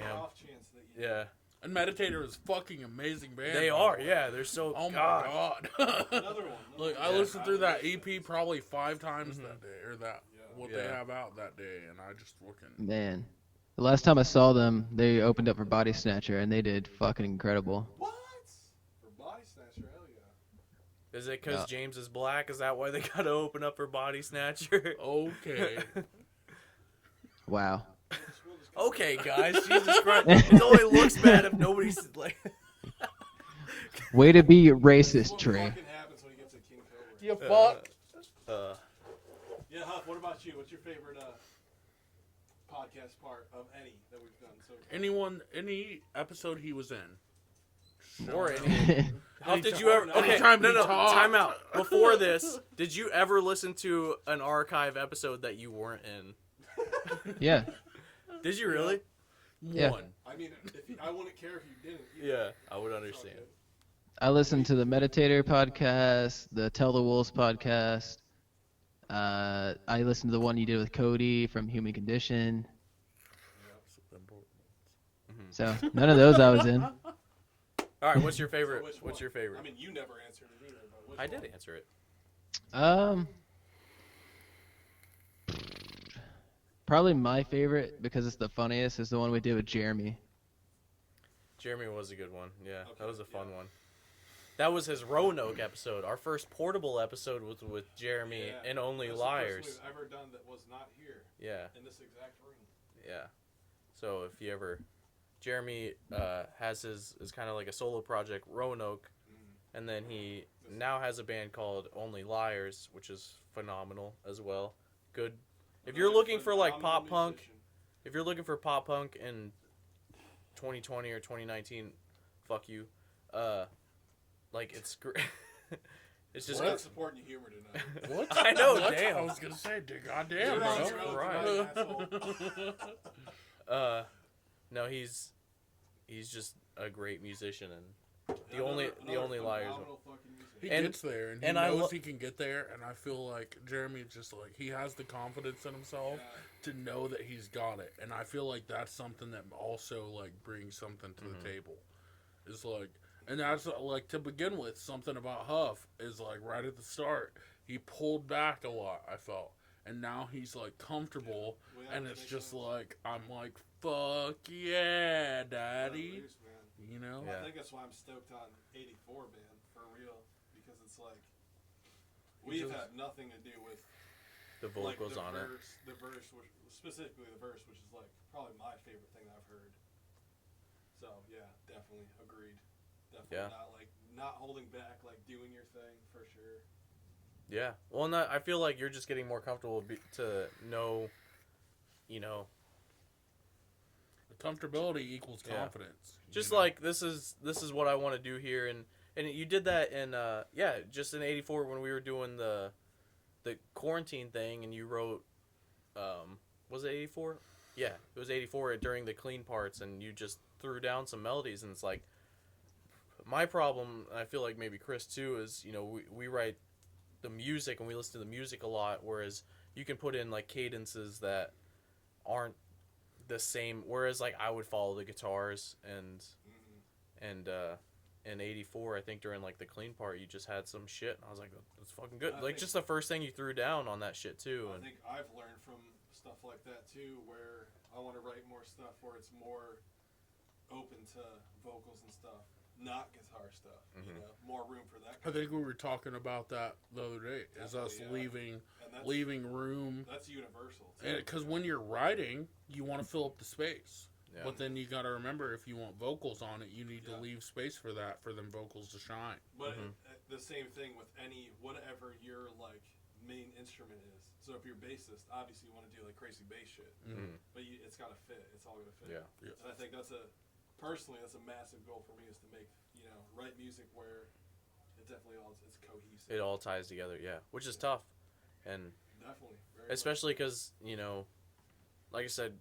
Yeah. And Meditator is fucking amazing band. They are, yeah. They're so. Oh my god! Another one. Look, I listened through that EP probably 5 times that day, or that they have out that day, and I just fucking Man, the last time I saw them, they opened up for Body Snatcher, and they did fucking incredible. What? For Body Snatcher, hell yeah. Is it because James is black? Is that why they gotta open up for Body Snatcher? okay. Wow. Okay, guys. Jesus Christ. It only looks bad if nobody's like. Way to be racist, Trey. What fucking happens when he gets a King Cobra? You fuck. Yeah, Huff, what about you? What's your favorite podcast part of any that we've done so far? Any episode he was in. Or any. How did you ever? Okay, Anytime no, he no. talked. Time out. Before this, did you ever listen to an archive episode that you weren't in? Yeah. Did you really? Yeah. One. I mean, I wouldn't care if you didn't. Either. Yeah, I would understand. I listened to the Meditator podcast, the Tell the Wolves podcast. I listened to the one you did with Cody from Human Condition. So none of those I was in. All right, what's your favorite? So which What's one? your favorite? I mean, you never answered it either. But which I one? did answer it. Probably my favorite because it's the funniest is the one we did with Jeremy. Jeremy was a good one. Yeah, that was a fun one. That was his Roanoke episode. Our first portable episode was with Jeremy and Only That's Liars. the first we've ever done that was not here. Yeah, In this exact room. yeah. So if you ever, Jeremy has is kind of like a solo project, Roanoke, and then he now has a band called Only Liars, which is phenomenal as well. Good. If you're looking for like pop punk, if you're looking for pop punk in 2020 or 2019, fuck you. Like it's great. It's just We're not supporting your humor tonight. What? I know, What? damn. I was gonna say, goddamn, Jesus bro. Christ. No, he's just a great musician, and the only Liars. phenomenal fucking musician. He And- gets there, and he and I knows lo- he can get there, and I feel like Jeremy just like he has the confidence in himself to know that he's got it, and I feel like that's something that also like brings something to the table. It's like, and that's like to begin with, something about Huff is like right at the start, he pulled back a lot. I felt, and now he's like comfortable, and it's just like I'm like, fuck yeah, daddy, you know. Yeah. I think that's why I'm stoked on 84 band for real, because it's like we've had nothing to do with The vocals like, on it. the verse, specifically the verse, which is like probably my favorite thing I've heard. So yeah, definitely agreed. Definitely not holding back, like doing your thing for sure. Yeah. Well, no, I feel like you're just getting more comfortable to know, you know. Comfortability equals confidence. Just you know? like this is what I want to do here, and And you did that in just in '84 when we were doing the quarantine thing, and you wrote, was it '84? Yeah, it was '84 during the clean parts, and you just threw down some melodies, and it's like my problem. And I feel like maybe Chris too is we write the music and we listen to the music a lot, whereas you can put in like cadences that aren't the same. Whereas like I would follow the guitars and in '84, I think during like the clean part, you just had some shit, and I was like, that's fucking good. Like just the first thing you threw down on that shit too. I think I've learned from stuff like that too, where I want to write more stuff where it's more open to vocals and stuff, not guitar stuff. More room for that. I think we were talking about that the other day. Is us leaving room. That's universal. Because when you're writing, you want to fill up the space. Yeah. But then you got to remember, if you want vocals on it, you need to leave space for that, for them vocals to shine. But the same thing with whatever your like main instrument is. So if you're bassist, obviously you want to do like crazy bass shit. But it's got to fit. It's all going to fit. Yeah. And I think that's a massive goal for me, is to make write music where it definitely it's cohesive. It all ties together, yeah, which is tough, and definitely, especially because like I said,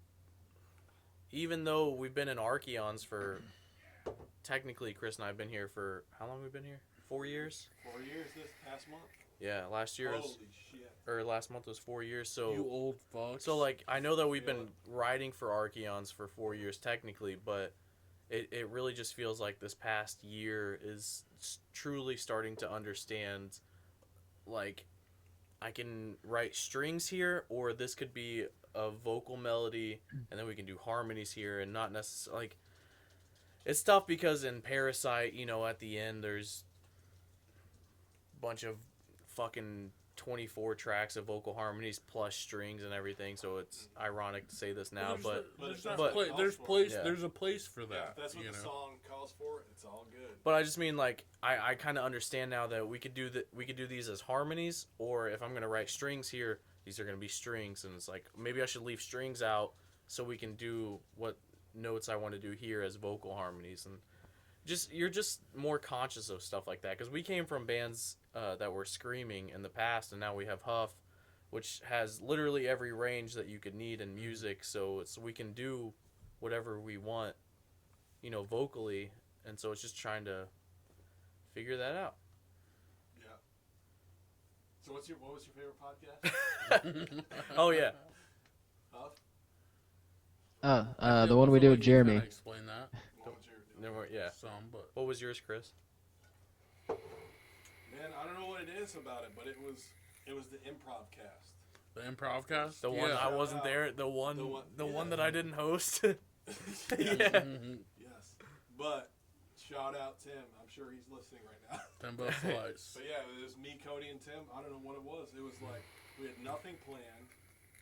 even though we've been in Archeons for, technically Chris and I have been here for, how long have we been here? 4 years? 4 years this past month? Yeah, last year Holy was, shit. or last month was 4 years, so. You old fucks. So, like, I know that we've been writing for Archeons for 4 years technically, but it really just feels like this past year is truly starting to understand, like, I can write strings here, or this could be a vocal melody, and then we can do harmonies here, and not necessarily, like, it's tough because in Parasite, at the end, there's a bunch of fucking 24 tracks of vocal harmonies plus strings and everything, so it's ironic to say this now, there's a place for that. Yeah, if that's what the song calls for, it's all good. But I just mean, like, I kind of understand now that we could do these as harmonies, or if I'm gonna write strings here, these are gonna be strings, and it's like maybe I should leave strings out so we can do what notes I want to do here as vocal harmonies, and you're just more conscious of stuff like that, because we came from bands that were screaming in the past, and now we have Huff, which has literally every range that you could need in music, so we can do whatever we want, vocally, and so it's just trying to figure that out. Yeah. So what was your favorite podcast? Oh yeah. Huff? The one we do with Jeremy. Explain that. But what was yours, Chris? Man, I don't know what it is about it, but it was the improv cast. The improv cast? The one I wasn't there. The one that I didn't host. Yeah. Yes. But shout out Tim. I'm sure he's listening right now. Timbo Slice. But yeah, it was me, Cody, and Tim. I don't know what it was. It was like we had nothing planned.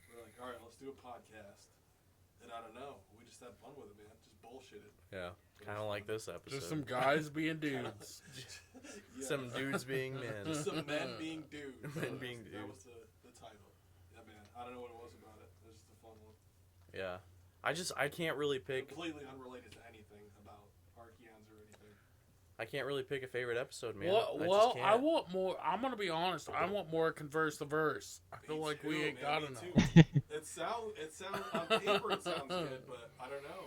We're like, all right, let's do a podcast. And I don't know. We just had fun with it, man. Just bullshitted. Yeah. Kind of like this episode. Just some guys being dudes. Yeah. Some dudes being men. Just some men being dudes. Men being dudes. That was the title. Yeah, man. I don't know what it was about it. It was just a fun one. Yeah. I can't really pick. Completely unrelated to anything about Archeons or anything. I can't really pick a favorite episode, man. Well, I want more. I'm gonna be honest. I want more converse the verse. I feel like we ain't got enough. It sounds on paper it sounds good, but I don't know.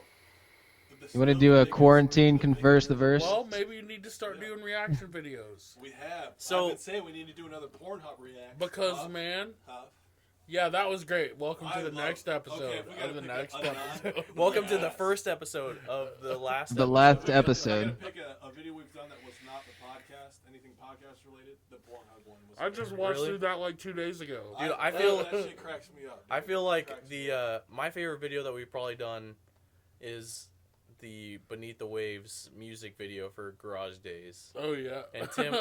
You want to do a quarantine converse the verse? Well, maybe you need to start doing reaction videos. We have. So, I've been saying we need to do another Pornhub reaction. Because, man, Huff. yeah, that was great. Welcome to the next episode. Welcome to the first episode of the last. The last I episode. gotta pick a video we've done that was not the podcast, anything podcast related. The Pornhub one was. I just watched Really? through that like 2 days ago. Dude, I feel that shit cracks me up. I feel like my favorite video that we've probably done is the Beneath the Waves music video for Garage Days. Oh yeah. And Tim,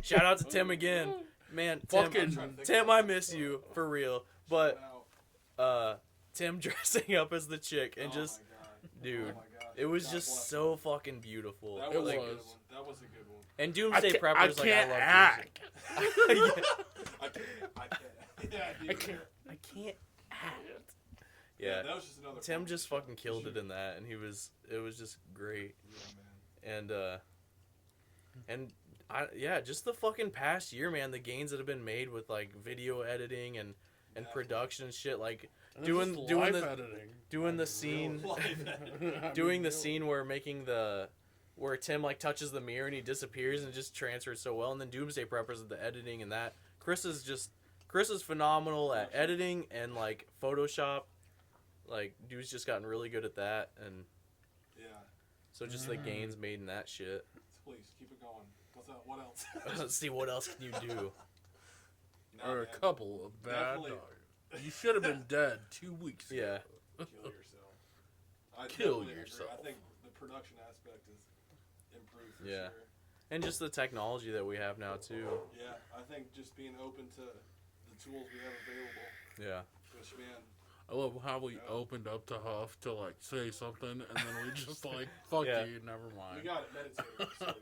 shout out to Tim again, man. Tim, I miss you for real. But Tim dressing up as the chick and just, dude, it was just so fucking beautiful. That was It a was. good one. That was a good one. And Doomsday Prepper I was like, can't I love act. music. I can't. Yeah, I can't. I can't act. Yeah, Yeah, that was just another. Tim fun just one. fucking killed it in that, and it was just great. Yeah, man. And And just the fucking past year, man, the gains that have been made with like video editing and production and shit, like And doing just doing live the editing. doing the Like, scene really. I doing mean, the really. scene where Tim like touches the mirror and he disappears and just transfers so well, and then Doomsday Preppers with the editing and that. Chris is phenomenal at editing and like Photoshop. Like dude's just gotten really good at that, and Yeah. so just the gains made in that shit. Please keep it going. What's up? What else? Let's see what else can you do. Or a couple of bad Definitely. dogs. You should have been dead 2 weeks ago. Yeah. Kill yourself. I Kill definitely agree. yourself. I think the production aspect is improved for Yeah. sure. And just the technology that we have now too. Yeah, I think just being open to the tools we have available. Yeah. Which, man, I love how we opened up to Huff to like say something, and then we just like, fuck Yeah. you, never we mind. got it meditated. So,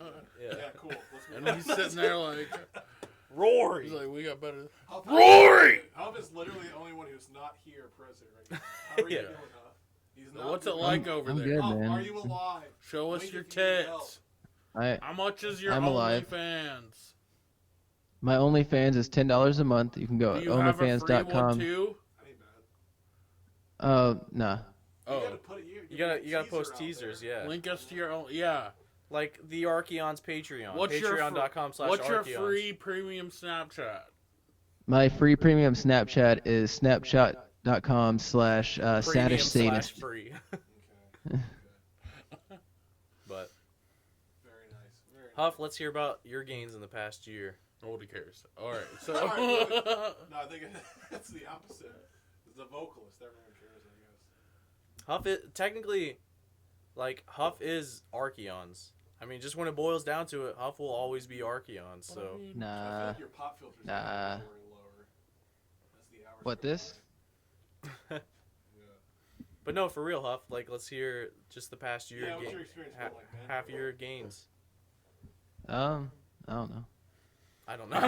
Yeah. yeah, cool. Let's move And on. he's sitting there like, Rory. he's like, we got better. Huff- Rory! Huff is literally the only one who's not here present right now. How are you Yeah. doing, Huff? He's not What's it doing like well. over I'm there? good, Huff, man. are you alive? Show us Wink your if you need help. tits. I How much is your I'm alive. OnlyFans? my OnlyFans is $10 a month. You can go Do at you have a free one onlyfans.com. too? I ain't bad. Nah. You Oh, gotta put it here. You gotta post out teasers, there. yeah. link us to your own. Yeah. Like the Archeon's Patreon. What's your Patreon.com/Archeons. What's your free premium Snapchat? My free premium Snapchat is snapchat.com/Sadish Sadist. Free. Okay. But Very nice. Very nice. Huff, let's hear about your gains in the past year. Nobody cares. All right. So. All right, No, I think it's the opposite. It's the vocalist. Everyone cares, I guess. Huff is technically, like Huff is Archeons. I mean, just when it boils down to it, Huff will always be Archeons. So I feel Nah. like your pop filter's Nah. lower and lower. That's the hours What, go this? by. Yeah. but no, for real, Huff. Like, let's hear just the past year. Yeah, what's your experience been like, man? half year gains. I don't know. I don't know.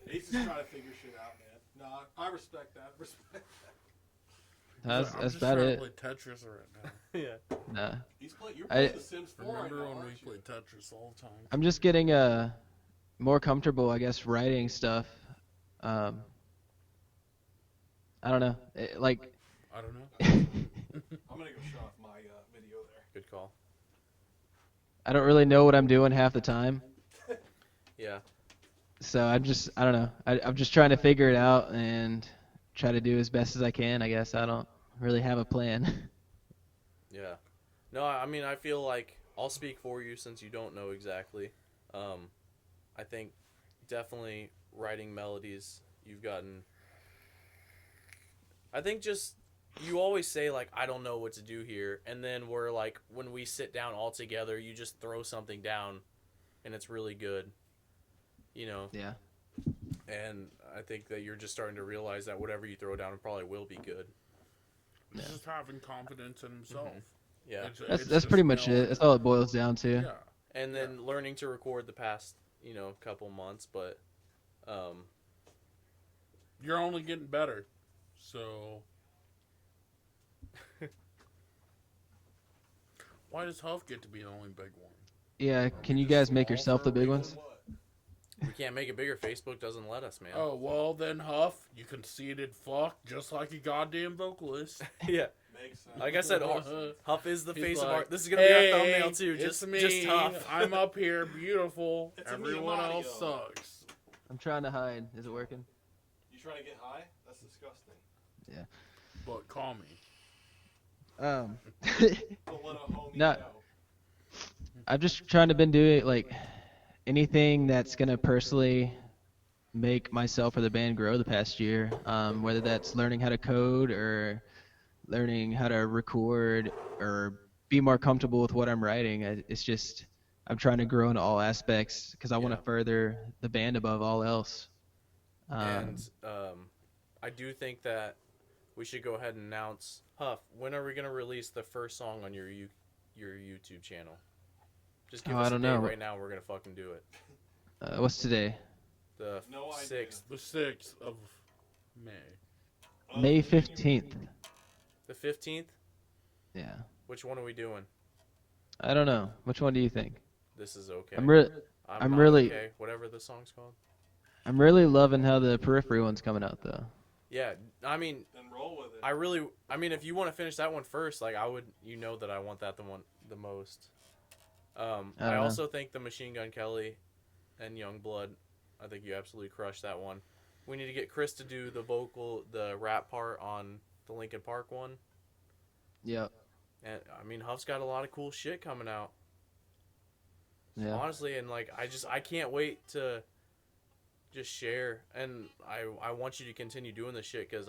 He's just trying to figure shit out, man. No, I respect that. Respect that. That's I'm that's just about trying it. to play Tetris right now. Yeah. Nah. You're I- playing The Sims 4 right Remember now, when we aren't you? played Tetris all the time? I'm just getting more comfortable, I guess, writing stuff. I don't know. Like I don't know. I'm gonna go shut off my video there. Good call. I don't really know what I'm doing half the time. Yeah. So I don't know. I'm just trying to figure it out and try to do as best as I can, I guess. I don't really have a plan. Yeah. No, I mean, I feel like I'll speak for you since you don't know exactly. I think definitely writing melodies, you've gotten. I think just you always say like I don't know what to do here, and then we're like when we sit down all together, you just throw something down, and it's really good. You know. Yeah. And I think that you're just starting to realize that whatever you throw down probably will be good. He's just having confidence in himself. Yeah. That's just pretty much knowing- it. That's all it boils down to. Yeah. And then learning to record the past, couple months, but You're only getting better. So. Why does Huff get to be the only big one? Yeah, can you guys make yourself the big ones? we can't make it bigger. Facebook doesn't let us, man. Oh, well then, Huff, you conceited fuck, just like a goddamn vocalist. Yeah. Makes sense. Like I said, Huff is the He's face of like, art. This is gonna be "Hey, our thumbnail too. It's Just me. just Huff. I'm up here, beautiful. It's a me, Everyone Mario. else sucks. I'm trying to hide. Is it working? You trying to get high? That's disgusting. But call me. Don't let a homie No. know. I've just trying to been doing like anything that's gonna personally make myself or the band grow the past year. Whether that's learning how to code or learning how to record or be more comfortable with what I'm writing. It's just I'm trying to grow in all aspects because I want to Yeah. further the band above all else. And I do think that we should go ahead and announce Huff. When are we gonna release the first song on your YouTube channel? Just give Oh, us I a don't date know. right now. We're gonna fucking do it. What's today? The No idea. 6th. The 6th of May. May 15th. The 15th. Yeah. Which one are we doing? I don't know. Which one do you think? This is okay. I'm re- I'm I'm not really okay. Whatever the song's called. I'm really loving how the Periphery one's coming out though. Yeah, I mean, Then roll with it. I mean, if you want to finish that one first, like I would, that I want that the most. I I don't know. also think the Machine Gun Kelly and Youngblood, I think you absolutely crushed that one. We need to get Chris to do the rap part on the Linkin Park one. Yep. And I mean, Huff's got a lot of cool shit coming out. Yeah. Honestly, and like I can't wait to just share, and I want you to continue doing this shit because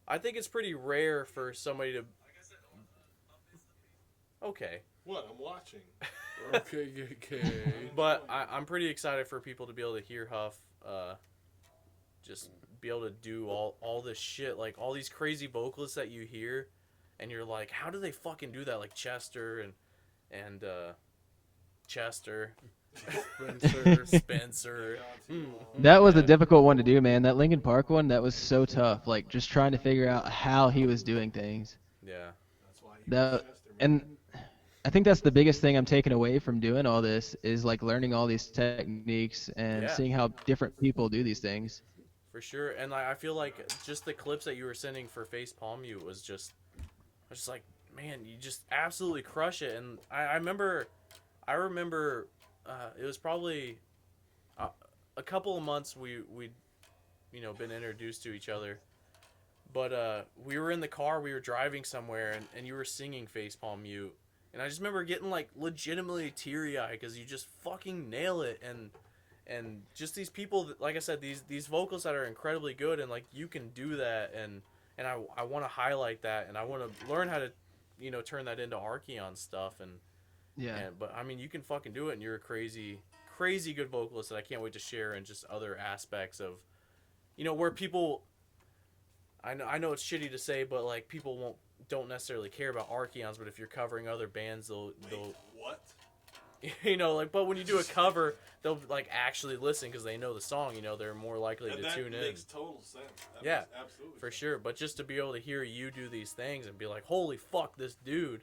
I think it's pretty rare for somebody to. Okay. What? I'm watching. Okay. But I'm pretty excited for people to be able to hear Huff, just be able to do all this shit, like all these crazy vocalists that you hear, and you're like, how do they fucking do that? Like Chester and Chester, Spencer. That was a difficult one to do, man. That Linkin Park one, that was so tough. Like just trying to figure out how he was doing things. Yeah. That's why That and I think that's the biggest thing I'm taking away from doing all this is like learning all these techniques and Yeah. seeing how different people do these things. For sure, and like I feel like just the clips that you were sending for Face Palm Mute I was just like, man, you just absolutely crush it. And I remember, it was probably a couple of months we'd been introduced to each other, but we were in the car, we were driving somewhere, and you were singing Face Palm Mute, and I just remember getting like legitimately teary eyed because you just fucking nail it, and just these people that, like I said, these vocals that are incredibly good, and like you can do that, and I want to highlight that, and I want to learn how to turn that into Archeon stuff, but I mean you can fucking do it, and you're a crazy good vocalist that I can't wait to share, and just other aspects of where people, I know it's shitty to say, but like people don't necessarily care about Archeons, but if you're covering other bands, they'll what? like, but when you do a cover, they'll like actually listen because they know the song. They're more likely to tune in. That makes total sense. That Yeah, makes absolutely for sense. sure. But just to be able to hear you do these things and be like, "Holy fuck, this dude,"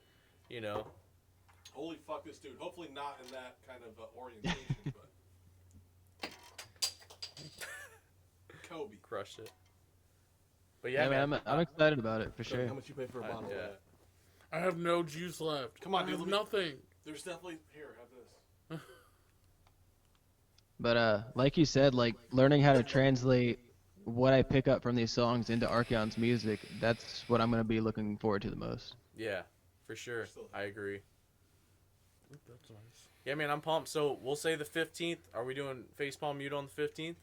Holy fuck, this dude. Hopefully not in that kind of orientation, but Kobe. crushed it. But yeah, Yeah, man, I'm excited about it for sure. How much you pay for a bottle yeah. of that? I have no juice left. Come on, I dude, have let me- nothing. There's definitely here. Have this. But like you said, like learning how to translate what I pick up from these songs into Archeon's music, that's what I'm gonna be looking forward to the most. Yeah, for sure. I agree. That's nice. Yeah, man, I'm pumped. So we'll say the 15th. Are we doing Facepalm Mute on the 15th?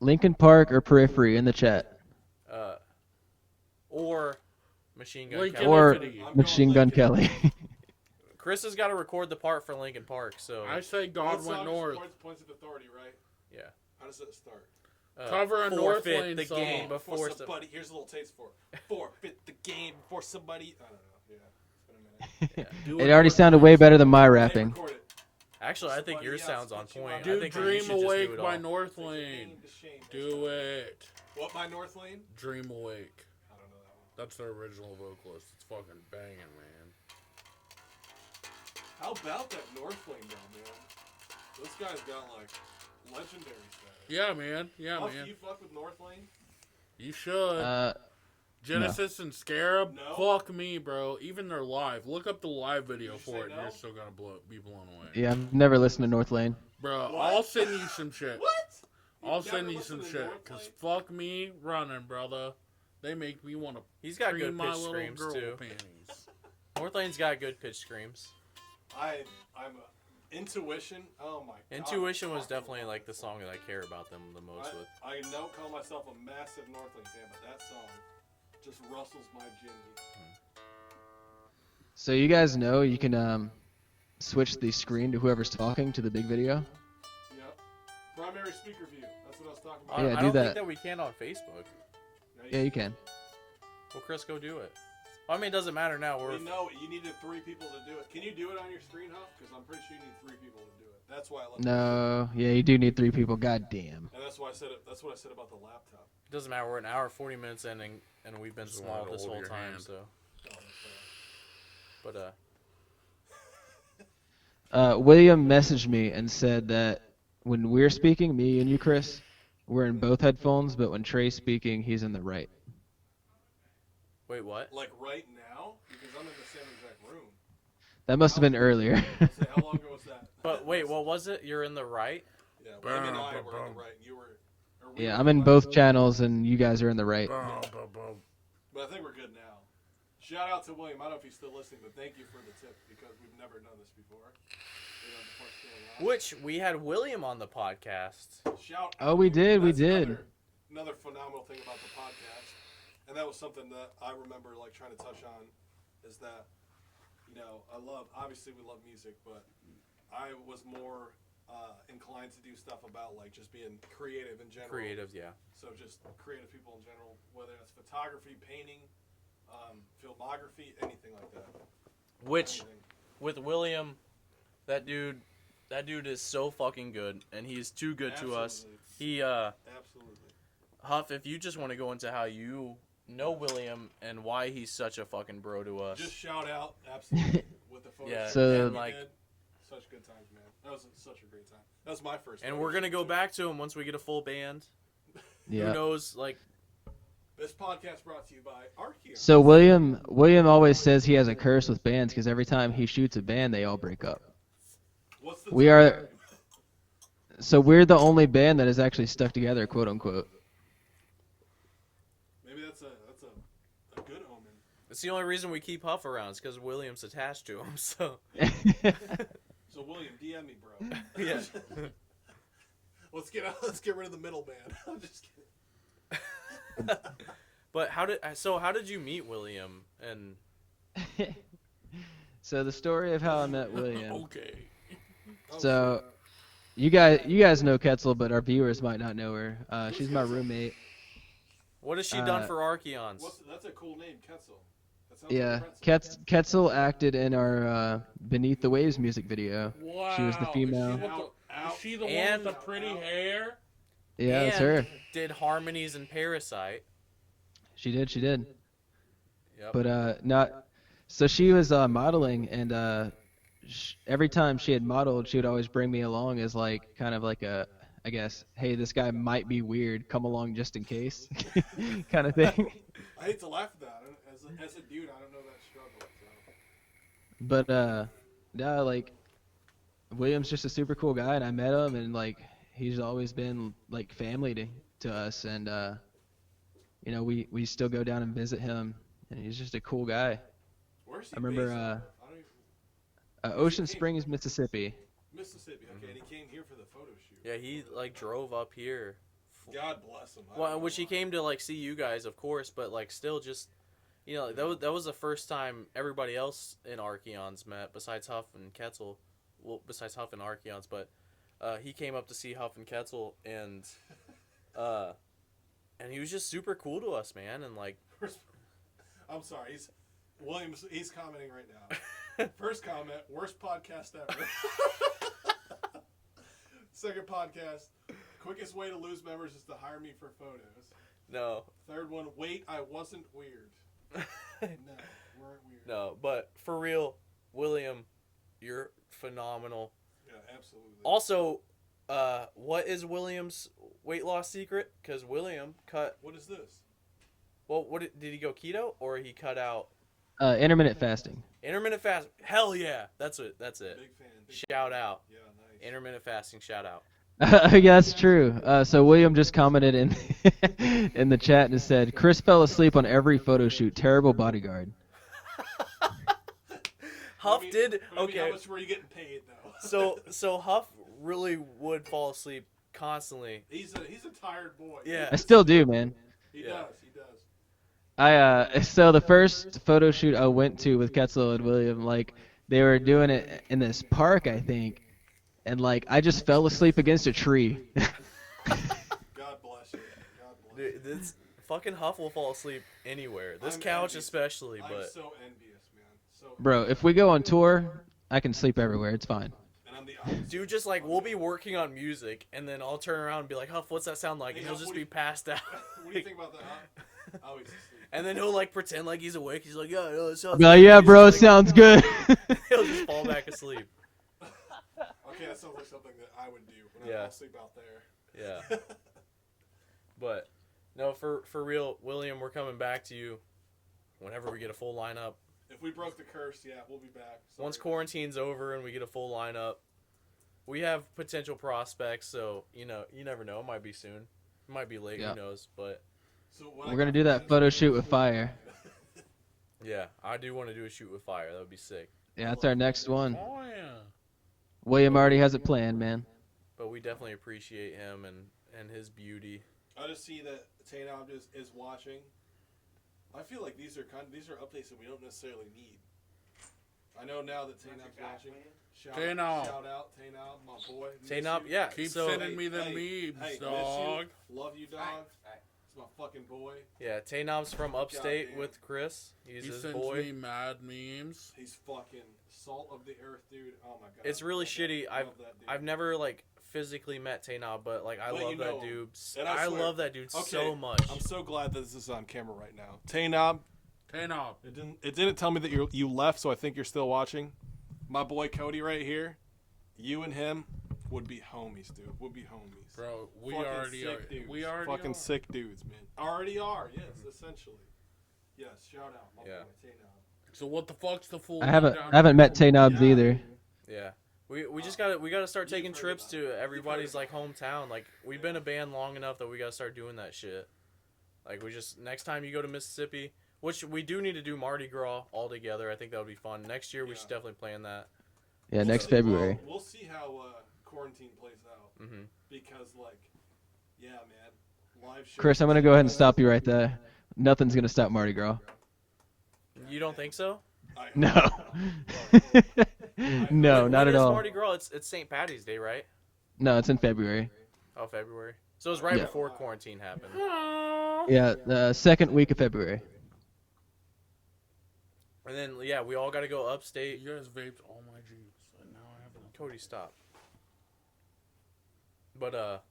Linkin Park or Periphery in the chat, Or Machine Gun Lincoln Kelly? or Infinity. I'm Machine going Gun Linkin. Kelly. Chris has got to record the part for Linkin Park, so I say God went north. Points of authority, right? yeah. How does it start? Cover a North forfeit Lane the song. game before somebody. Here's a little taste for it. Forfeit the game before somebody. I don't know. Yeah, it's been a minute. Do It already sounded way better than my rapping. Record it. Actually, I think Somebody yours else sounds on put you point. on. I Do think that you Dream should just do Awake it by all. North Take the Lane. game to shame. Do it. What by North Lane? Dream Awake. I don't know that one. That's their original vocalist. It's fucking banging, man. How about that North Lane though, man? Those guys got like legendary status. Yeah, man. Yeah, Huff, man. you fuck with North Lane? You should. Genesis and Scarab. No. Fuck me, bro. Even their live. Look up the live video Did you for say it, and no? you're still gonna be blown away. Yeah, I've never listened to North Lane. Bro, What? I'll send you some shit. What? I'll You've send never you some listened to shit. North Cause Lane? fuck me running, brother. They make me want to He's got cream good my pitch little screams girl too. panties. North Lane's got good pitch screams. Intuition. Oh my god. Intuition was Fucking definitely love like it. the song that I care about them the most with. I don't call myself a massive North Lane fan, but that song just rustles my jimmies. So you guys know you can switch the screen to whoever's talking to the big video. Yep. Primary speaker view. That's what I was talking I, about. Yeah, I do don't that. think that we can on Facebook. Yeah, you can. Well, Chris, go do it. Well, I mean, it doesn't matter now. We know you needed 3 people to do it. Can you do it on your screen, Huff? Because I'm pretty sure you need 3 people to do it. That's why I love No, yeah, you do need 3 people. God damn. And that's why I said it. That's what I said about the laptop. It doesn't matter. We're an hour 40 minutes in, and we've been Just small wanted to this hold whole your time. hand. So, Oh, that's but William messaged me and said that when we're speaking, me and you, Chris, we're in both headphones, but when Trey's speaking, he's in the right. Wait, what? Like right now, because I'm in the same exact room. That must have been earlier. Say, how long ago was that? But wait, what was it? You're in the right? Yeah, William and I were on the right, and you were. Or we Yeah, were I'm in both channels, and you guys are in the right. But I think we're good now. Shout out to William. I don't know if he's still listening, but thank you for the tip because we've never done this before. Which we had William on the podcast. Shout Oh, out. we did. We That's did. Another phenomenal thing about the podcast, and that was something that I remember like trying to touch on, is that, you know, obviously we love music, but I was more inclined to do stuff about like just being creative in general. Creative, yeah. So just creative people in general, whether it's photography, painting, filmography, anything like that. Which, with William, that dude is so fucking good, and he's too good to us. He, Absolutely. Huff, if you just want to go into how you know William and why he's such a fucking bro to us. Just shout out, absolutely, with the photos. Yeah, So- and like, such good times, man. That was such a great time. That was my first. and we're gonna go back to him once we get a full band. Who Yeah. knows, like, This podcast brought to you by Archeon. So William always says he has a curse with bands because every time he shoots a band, they all break up. What's the We are. So we're the only band that is actually stuck together, quote unquote. Maybe that's a good omen. it's the only reason we keep Huff around is because William's attached to him. So So William, DM me, bro. yeah. let's get rid of the middleman. I'm just kidding. But how did you meet William? And So the story of how I met William. Okay. So you guys know Ketzel, but our viewers might not know her. She's my roommate. what has she done for Archeons? That's a cool name, Ketzel. That sounds Yeah, like a pretzel. Ketzel acted in our Beneath the Waves music video. Wow. She was the female. Is she the one And- with the pretty hair? Yeah, that's And her. Did Harmonies and Parasite. She did. Yep. But not. So she was modeling, and every time she had modeled, she would always bring me along as like kind of like a, I guess, hey, this guy might be weird. Come along just in case, kind of thing. I hate to laugh at that. As a dude, I don't know that struggle. So. But no, like William's just a super cool guy, and I met him, and like he's always been like family to us, and you know we still go down and visit him, and he's just a cool guy. Where's he I remember based out of? I don't even, Ocean Springs, Mississippi. Mississippi. Okay, and he came here for the photo shoot. Yeah, he like drove up here. God bless him. I Well, don't which know he why. came to like see you guys, of course, but like still just, you know, that was the first time everybody else in Archeons met besides Huff and Ketzel. Well, besides Huff and Archeons, but he came up to see Huff and Ketzel, and he was just super cool to us, man, and like. I'm sorry. He's commenting right now. First comment, worst podcast ever. Second podcast, quickest way to lose members is to hire me for photos. No. Third one, wait, I wasn't weird. No, weren't weird. No, but for real, William, you're phenomenal. Yeah, absolutely. Also, what is William's weight loss secret? Because William cut. What is this? Well, did he go keto or he cut out Intermittent fasting. intermittent fast? Hell yeah, that's it. That's it. Big fan. Shout out, Yeah, nice. intermittent fasting. Shout out. Yeah, that's true. So William just commented in in the chat and said, "Chris fell asleep on every photo shoot. Terrible bodyguard." Huff I mean, did How okay. much were you getting paid though? So Huff really would fall asleep constantly. he's a tired boy. Yeah. I still do, man. He Yeah. does. So the first photo shoot I went to with Ketzel and William, like they were doing it in this park, I think, and like I just fell asleep against a tree. God bless you. God bless you. Dude, this fucking Huff will fall asleep anywhere. This I'm couch envious. especially, I'm but so envious, man. So Bro, if we go on tour, I can sleep everywhere. It's fine. and I'm the opposite. dude, just like we'll be working on music, and then I'll turn around and be like, "Huff, what's that sound like?" Hey, And he'll Huff, just what be do you- passed out. What do you think about that? Huh? Oh, he's asleep. And then he'll like pretend like he's awake. He's like, "Yeah, no, it sounds I'll be like, good." yeah, He's bro, it just, sounds good. he'll just fall back asleep. Okay, that sounds like something that I would do when Yeah. I fall asleep out there. Yeah. But no, for real, William, we're coming back to you whenever we get a full lineup. If we broke the curse, yeah, we'll be back. Sorry. Once quarantine's over and we get a full lineup, we have potential prospects. So you never know. It might be soon. It might be late. Yeah. Who knows? But So We're gonna do that photo shoot with fire. yeah, I do want to do a shoot with fire. That would be sick. Yeah, that's our next one. Oh yeah. William already has it planned, man. But we definitely appreciate him and his beauty. I just see that Tatum is watching. I feel like these are updates that we don't necessarily need. I know now that Tatum's watching. Tatum. Shout out, Tatum, my boy. Miss Tatum, you. yeah. Keep so sending me the memes, Hey, dog. miss you. Love you, dog. It's my fucking boy. yeah, Taynob's from upstate Goddamn. with Chris. He's He his sends boy. me mad memes. He's fucking salt of the earth, dude. Oh my god. It's really Love shitty. that- love that dude. I've never like physically met Taynob, but like I But love you that know dude. him. And I I swear- love that dude Okay, so much. I'm so glad that this is on camera right now. Tatum, Tatum. it didn't tell me that you left, so I think you're still watching. My boy Cody right here. You and him would be homies, dude. Would be homies. Bro, we Fucking already sick are. dudes. We already fucking are. sick dudes, man. Already are, yes, essentially. Yes, shout out, my Yeah. boy Tatum. So what the fuck's the full? I haven't rundown? met Tay Knobs Yeah. either. Yeah. We just gotta start taking You've heard trips about to it. everybody's You've like heard hometown. Like we've been a band long enough that we gotta start doing that shit. Like we just next time you go to Mississippi, which we do need to do Mardi Gras all together. I think that would be fun. Next year we Yeah. should definitely plan that. Yeah, We'll next see- February. We'll see how quarantine plays out. hmm Because, like, yeah, man. Live shows. Chris, I'm gonna go ahead and stop you right there. Nothing's gonna stop Mardi Gras. You don't think so? I- No. When- No, not when at is all. Mardi Gras? It's St. Patty's Day, right? No, it's in February. Oh, February. So it was right Yeah. before quarantine happened. Yeah, the second week of February. And then yeah, we all gotta go upstate. You guys vaped all my Jeeps, and now I have them. Cody, stop. But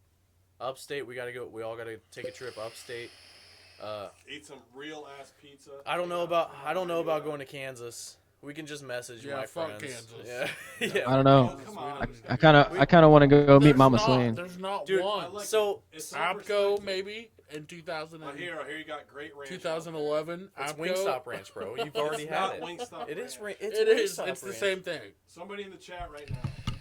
upstate, we all gotta take a trip upstate. Eat some real ass pizza. I don't know about going to Kansas. We can just message Yeah, my fuck friends. Kansas. Yeah. yeah. I don't know. Oh, come on. I kind of want to go meet There's Mama not- Swain. There's not Dude, one. like So It's so Apco perspective. maybe in 2000 I hear you got great ranch. 2011. it's Apco. Wingstop Ranch, bro. You've already It's had not it. Wingstop It is. Ranch. It's It is. Wingstop It's the Ranch. same thing. Somebody in the chat right now.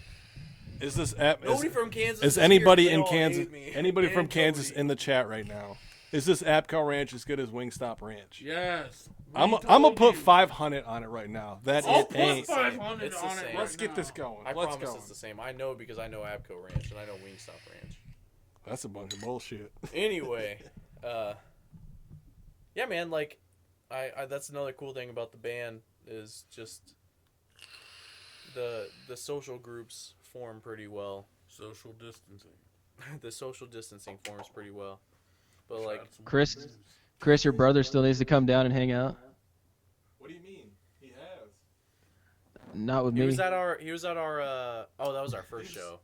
Is this app? Nobody from Kansas. Is here. anybody They in all Kansas? hate me. Anybody And from Kansas Cody. in the chat right now? Is this Apco Ranch as good as Wingstop Ranch? Yes. I'm We gonna told put you. 500 on it right now. That I'll it put ain't. 500 It's the on it same. right Let's get now. this going. I Let's promise go. it's the same. I know because I know Apco Ranch and I know Wingstop Ranch. That's a bunch of bullshit. Anyway, yeah, man. Like, I that's another cool thing about the band is just the social groups form pretty well. Social distancing. The social distancing forms pretty well. But like, Had some Chris- news. Chris, your brother still needs to come down and hang out. What do you mean? He has. Not with he me. was at our oh, that was our first show.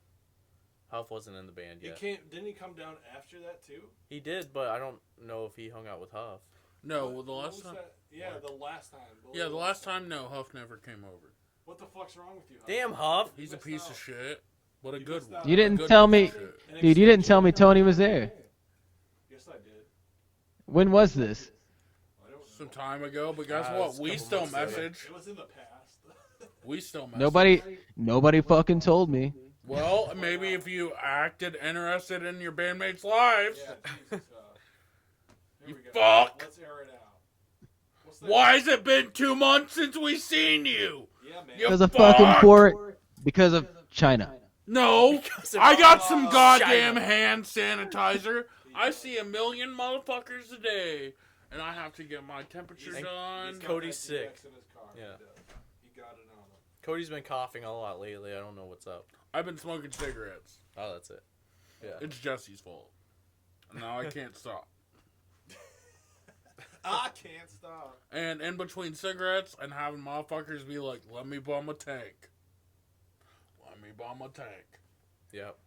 Huff wasn't in the band He yet. came. Didn't he come down after that too? He did, but I don't know if he hung out with Huff. No, What- well, the what last was time. that? Yeah, the last time. Yeah, the last time. No, Huff never came over. What the fuck's wrong with you? Huff? Damn, Huff. He's a missed piece out. of shit, but a You good missed one. out. You didn't A good tell piece me- of shit. An Dude, you didn't tell me Tony was there. Yes, I did. When was this? I don't Some know. time ago, but guess Ah, what? it's a We couple still months ago. message. It was in the past. We still message. Nobody fucking told me. Well, maybe if you acted interested in your bandmates' lives. Yeah, Jesus. Here You we go. fuck! Let's air it out. What's that? Why has it been 2 months since we seen you? Yeah, man. You Because of fuck! fucking because of China. No, Because of I got some China. goddamn hand sanitizer. I see a million motherfuckers a day, and I have to get my temperature He's- done. He's got Cody's that sick. DX in his car. Yeah. He does. He got it on him. Cody's been coughing a lot lately. I don't know what's up. I've been smoking cigarettes. Oh, that's it. Yeah. It's Jesse's fault. Now I can't stop. I can't stop. And in between cigarettes and having motherfuckers be like, "Let me bum a tank. Let me bum a tank." Yep.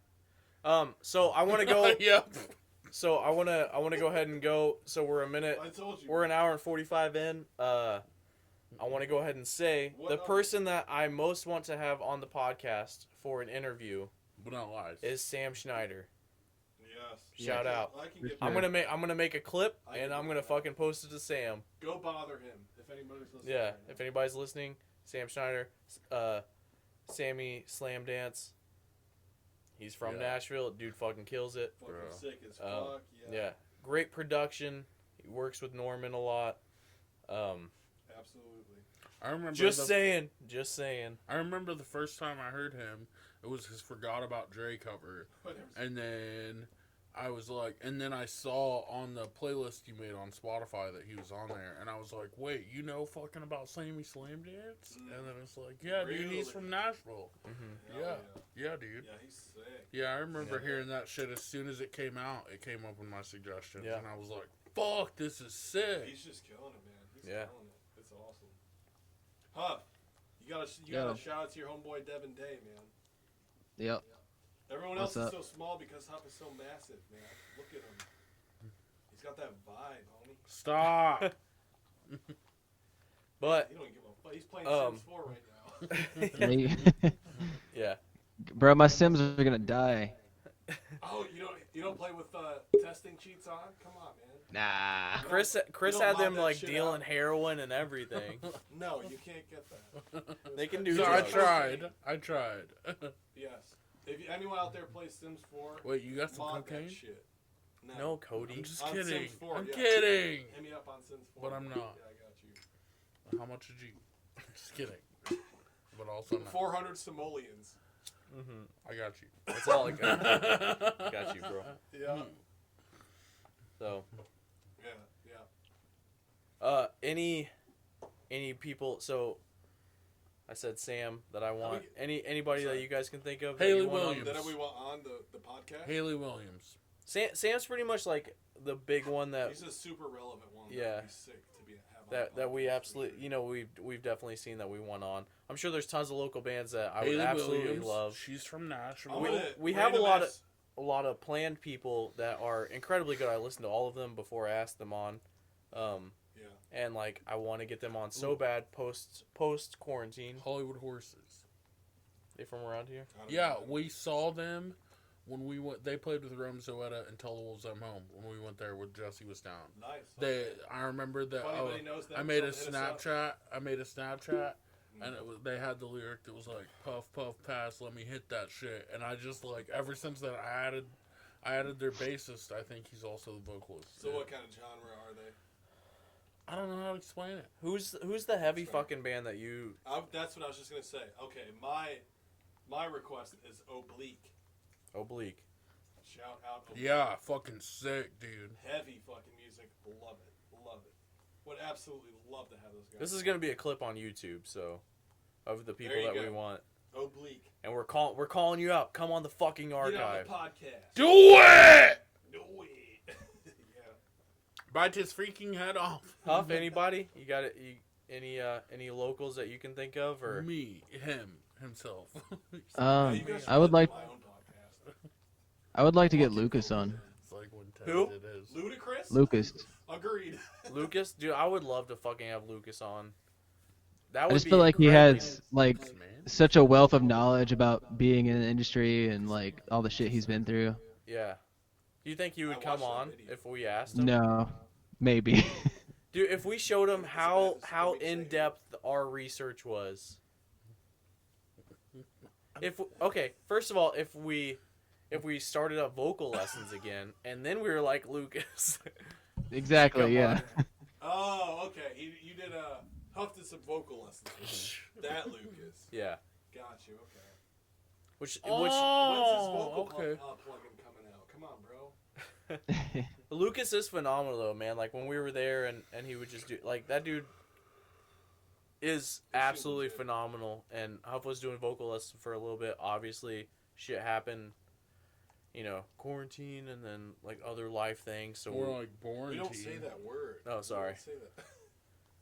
So I want to go. Yep. So I want to go ahead and go. So we're a minute. I told you. We're an hour and 45 in. I want to go ahead and say What the other- person that I most want to have on the podcast for an interview But not lies. is Sam Schneider. Yes. Shout out. I can get. Yeah. I'm gonna make a clip I and can I'm do gonna that. fucking post it to Sam. Go bother him if anybody's listening. Yeah, right if now. anybody's listening, Sam Schneider, Sammy Slam Dance. He's from Yeah. Nashville. Dude fucking kills it. Fucking Bro. sick as Um, fuck. Yeah, great production. He works with Norman a lot. Absolutely. I remember. Just saying. I remember the first time I heard him, it was his "Forgot About Dre" cover, Whatever. and then I was like, and then I saw on the playlist you made on Spotify that he was on there, and I was like, wait, you know fucking about Sammy Slam Dance? And then it's like, yeah, dude, he's Really? from Nashville. Mm-hmm. Yeah. Yeah, dude. Yeah, he's sick. Yeah, I remember Yeah. hearing that shit as soon as it came out. It came up in my suggestions, Yeah. and I was like, fuck, this is sick. He's just killing it, man. He's Yeah. killing it. It's awesome. Huff, you gotta Yeah. shout out to your homeboy Devin Day, man. Yep. Everyone What's else is up? so small because Huff is so massive, man. Look at him. He's got that vibe, homie. Stop. But He don't give a fuck. He's playing Um, Sims 4 right now. yeah, Bro, my Sims are gonna die. Oh, you don't play with testing cheats on? Come on, man. Nah. Chris You don't had mod them that like shit dealing out. heroin and everything. No, you can't get that. They can do So I drugs. tried. I tried. Yes. If anyone out there plays Sims 4, Wait, you got some mod cocaine? that shit. No, Cody. I'm just On kidding. Sims 4, I'm yeah. kidding. Hit me up on Sims 4. But I'm not. Yeah, I got you. How much did you? Just kidding. But also not. 400 simoleons. Mm-hmm. I got you. That's all I got. Got you, bro. Yeah. So, Yeah. any people? So, I said Sam that I want. we- Anybody Sorry. that you guys can think of? that Haley you want on- Williams. That we want on the podcast. Haley Williams. Sam's pretty much like the big one that He's a super relevant one. Yeah. He's sick to be have on that the that we podcast for absolutely, sure. you know, we've definitely seen that we want on. I'm sure there's tons of local bands that I would Haley absolutely Williams. love. She's from I'm Nashville. gonna we have a random lot of- ass- A lot of planned people that are incredibly good. I listen to all of them before I ask them on. Yeah. And like I want to get them on so bad post quarantine. Hollywood Horses. They from around here? I don't Yeah, know. we saw them when we went. They played with Rome Zoetta and Tell the Wolves I'm Home when we went there with Jesse was down. Nice. They, I remember that. If anybody knows them, I made a hit us up. Snapchat. And it was, they had the lyric that was like "Puff Puff Pass, let me hit that shit." And I just like ever since that I added their bassist. I think he's also the vocalist. So what kind of genre are they? I don't know how to explain it. Who's the heavy Sorry. fucking band that you? That's what I was just gonna say. Okay, my request is Oblique. Oblique. Shout out. Oblique. Yeah, fucking sick, dude. Heavy fucking music. Love it. Love it. Would absolutely love to have those guys. This is gonna be a clip on YouTube, so of the people There you that go. we want, Oblique. and we're calling you out. Come on the fucking Get on archive. the podcast. Do it! Do it. Yeah. Bite his freaking head off. Huff, anybody? You got it? Any locals that you can think of, or Me, himself. You guys I would should like do my own podcast. to get Lucas on. It's like when Who? Ted it is. Ludicrous? Lucas. Agreed. Lucas? Dude, I would love to fucking have Lucas on. That I would just be feel like he incredibly- has like Thanks, man. such a wealth of knowledge about being in the industry and like all the shit he's been through. Yeah. Do you think he would I come watched that on video. if we asked him? No, maybe. Dude, if we showed him how It's gonna be in sick. depth our research was. Okay, first of all, if we started up vocal lessons again, and then we were like Lucas. Exactly. Come Yeah. Oh, okay. You did Huff did some vocal lessons with him. That Lucas. Yeah. Got you. Okay. Which When's his Oh, vocal okay. plugin coming out? Come on, bro. Lucas is phenomenal though, man. Like when we were there and he would just do like that dude is absolutely legit. phenomenal, and Huff was doing vocal lessons for a little bit. Obviously, shit happened, quarantine and then like other life things. So More like born. We don't say that word. Oh, sorry. We don't say that.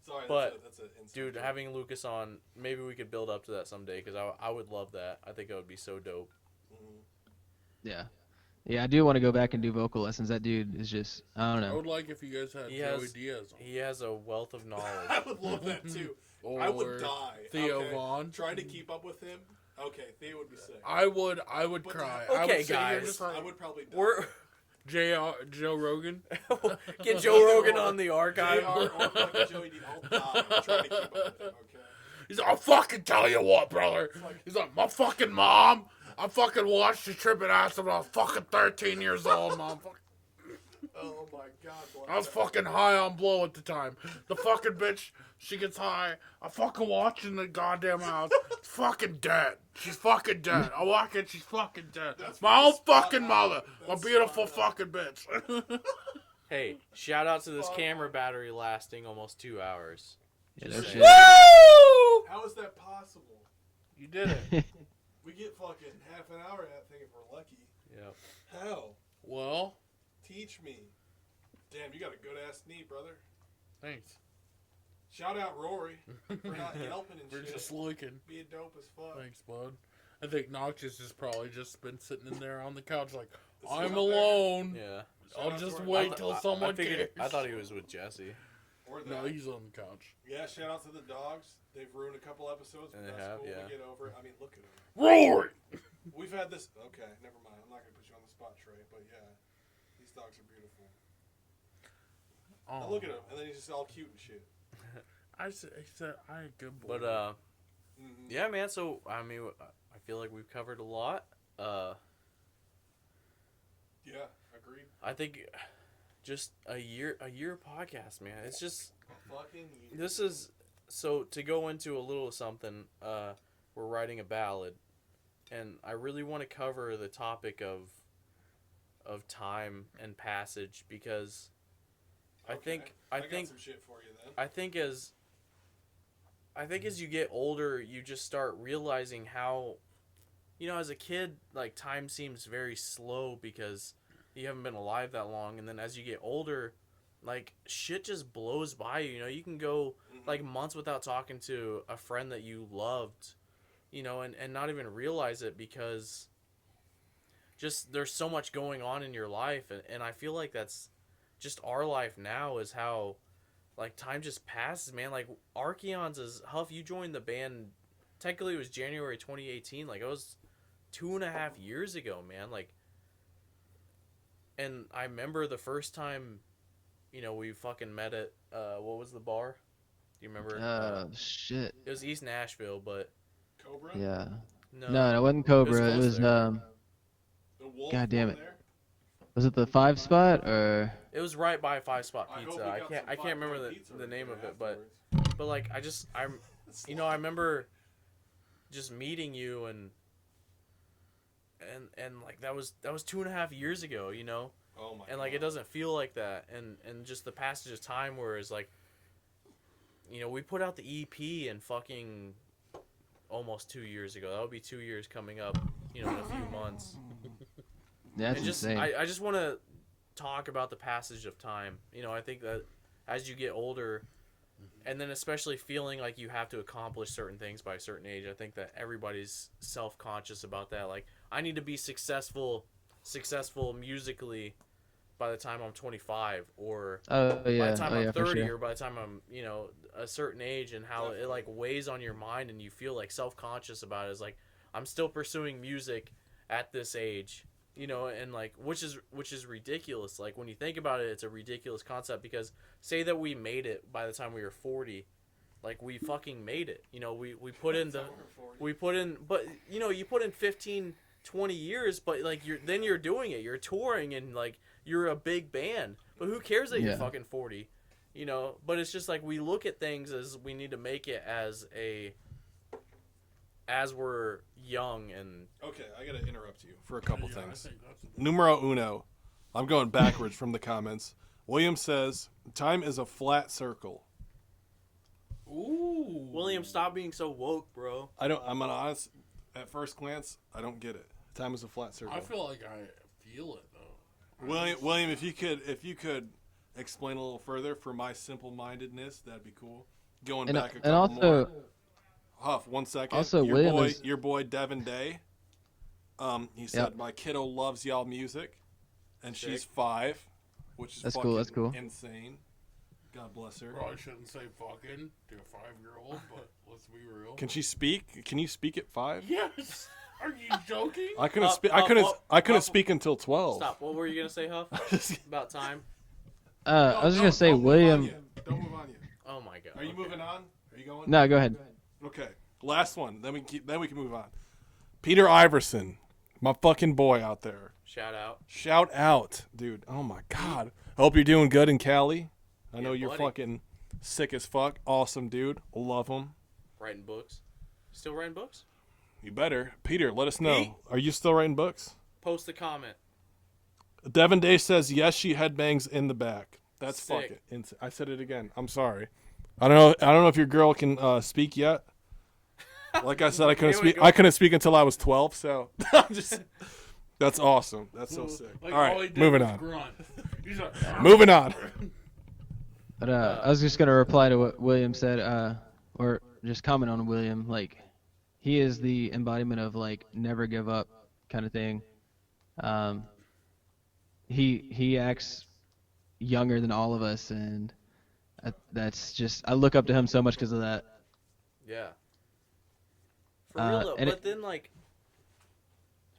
Sorry, But, that's an inside dude, joke. having Lucas on, maybe we could build up to that someday because I would love that. I think that would be so dope. Mhm. Yeah. Yeah, I do want to go back and do vocal lessons. That dude is just, I don't I know. would like if you guys had He Joey has- Diaz on. He has a wealth of knowledge. I would love that too. or I would die. Theo okay. Vaughn. Trying to keep up with him. Okay, Theo would be sick. I would But cry. Okay, I would sit here guys. just like, I would probably die. We're Joe Rogan. get Joe Rogan on the JR archive. or fucking Joey D. I'll die trying to keep up with him, okay? He's like, I'll fucking tell you what, brother. He's like, my fucking mom. I fucking watched you tripping ass when I was fucking 13 years old, mom. Oh my god. I was fucking high on blow at the time. The fucking bitch, she gets high. I fucking watch in the goddamn house. It's fucking dead. She's fucking dead. I walk in, she's fucking dead. My own fucking mother. My beautiful fucking bitch. Hey, shout out to this camera battery lasting almost 2 hours. Yeah, Just no saying. shit. Woo! How is that possible? You did it. We get fucking half an hour of that thing if we're lucky. Yep. How? Well, Teach me. Damn, you got a good ass knee, brother. thanks. Shout out Rory for not yelping and We're shit. just looking. Being dope as fuck. Thanks, bud. I think Noxious has probably just been sitting in there on the couch like, This I'm is up alone. Yeah. Shout I'll out just to our- wait till someone figured, cares. I thought he was with Jesse. Or that. No, he's on the couch. Yeah, shout out to the dogs. They've ruined a couple episodes, but And they that's have, cool. yeah. We get over it. I mean, look at them. Rory! We've had this. Okay, never mind. I'm not gonna put you on the spot, Trey. But yeah, these dogs are beautiful. Now look at him, and then he's just all cute and shit. I said I had good boy. But Mm-hmm. yeah, man. So I mean, I feel like we've covered a lot. Yeah, agreed. I think just a year podcast, man. It's just A fucking year. this is so to go into a little something. We're writing a ballad, and I really want to cover the topic of time and passage because I think got some shit for you then. I think as you get older, you just start realizing how, as a kid, like time seems very slow because you haven't been alive that long, and then as you get older, like shit just blows by you. You can go like months without talking to a friend that you loved, and not even realize it because just there's so much going on in your life, and I feel like that's just our life now is how like time just passes, man. Like Archeons is Huff, you joined the band technically it was January 2018, like it was 2.5 years ago, man. Like, and I remember the first time we fucking met at what was the bar, do you remember? Shit. It was East Nashville, but Cobra? Yeah. no, No, it wasn't Cobra. It close was there. The wolf God damn one it. there? Was it the 5 spot or? it was right by Five Spot I hope Pizza. we I got can't some remember five-point pizza the name right of it, afterwards. but like I remember just meeting you and like that was 2.5 years ago, Oh my and like God. it doesn't feel like that, and just the passage of time, whereas like we put out the EP in fucking almost 2 years ago. That would be 2 years coming up, in a few months. That's And just insane. I just want to talk about the passage of time. I think that as you get older, and then especially feeling like you have to accomplish certain things by a certain age, I think that everybody's self-conscious about that. Like, I need to be successful musically by the time I'm 25, or Oh yeah. by the time I'm for 30, sure. or by the time I'm a certain age, and how it like weighs on your mind and you feel like self-conscious about it. Is like, I'm still pursuing music at this age, and like which is ridiculous. Like, when you think about it, it's a ridiculous concept, because say that we made it by the time we were 40, like we fucking made it. We put in but you put in 15 20 years, but like you're doing it, you're touring, and like you're a big band, but who cares that you're Yeah. fucking 40, but it's just like we look at things as we need to make it as we're young. And Okay, I gotta interrupt you for a couple Yeah, I things. think that's Numero uno. I'm going backwards from the comments. William says, time is a flat circle. Ooh. William, stop being so woke, bro. I'm an honest, at first glance, I don't get it. Time is a flat circle. I feel like I feel it though. William, if you could explain a little further for my simple-mindedness, that'd be cool. Going And, back a and couple also, more. Huff, 1 second. Also, your William boy, is- your boy Devin Day. He said, Yep. my kiddo loves y'all music, and she's Sick. 5, which is That's fucking cool, that's cool. insane. God bless her. Probably shouldn't say fucking to a 5-year-old, but let's be real. Can she speak? Can you speak at 5? Yes. Are you joking? I couldn't Huff, speak. Huff, I couldn't. Huff, I couldn't Huff. speak until 12. Stop. What were you gonna say, Huff? About time? I was just gonna say Don't William. Move on yet. Don't move on yet. Oh my god. Are you okay. moving on? Are you going? No, go ahead. Okay. Last one. Then we can move on. Peter Iverson, my fucking boy out there. Shout out. Shout out, dude. Oh my god. I hope you're doing good in Cali. I know Yeah, you're buddy. fucking sick as fuck. Awesome, dude. Love him. Writing books. Still writing books? You better. Peter, let us know. Pete? Are you still writing books? Post a comment. Devin Day says yes. She headbangs in the back. That's Sick. fucking. I said it again. I'm sorry. I don't know if your girl can speak yet. Like I said, I couldn't Here we speak. go. I couldn't speak until I was 12. So I'm just. That's awesome. That's so sick. Like, All he right, did moving was on. grunt. He's like, Moving on. But I was just gonna reply to what William said, or just comment on William. Like, he is the embodiment of like never give up kind of thing. He acts younger than all of us, and that's just I look up to him so much because of that. Yeah. For real though, and but then like,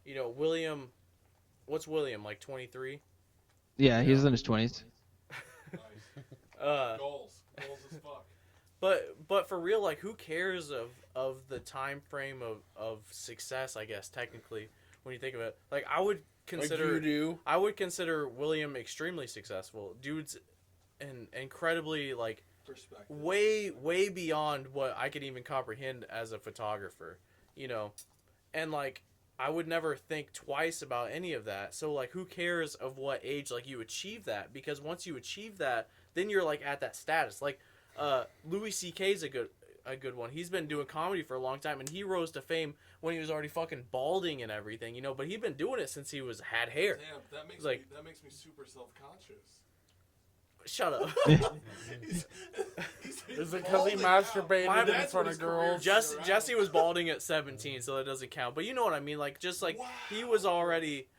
you know, William, what's William, like 23? Yeah, he's in his 20s. Goals as fuck. But for real, like, who cares of the time frame of success, I guess, technically, when you think of it. Like, I would consider like you do. I would consider William extremely successful. Dude's incredibly, like, Perspective. way beyond what I could even comprehend as a photographer, you know. And like I would never think twice about any of that. So like who cares of what age like you achieve that, because once you achieve that, then you're like at that status. Like Louis CK's a good one. He's been doing comedy for a long time, and he rose to fame when he was already fucking balding and everything, you know, but he'd been doing it since he had hair. Damn, that makes me super self-conscious. Shut up. He's Is it because he balding now. masturbated in That's front what of his career girls? is. Jesse was balding at 17, so that doesn't count. But you know what I mean? Like, just like he was already,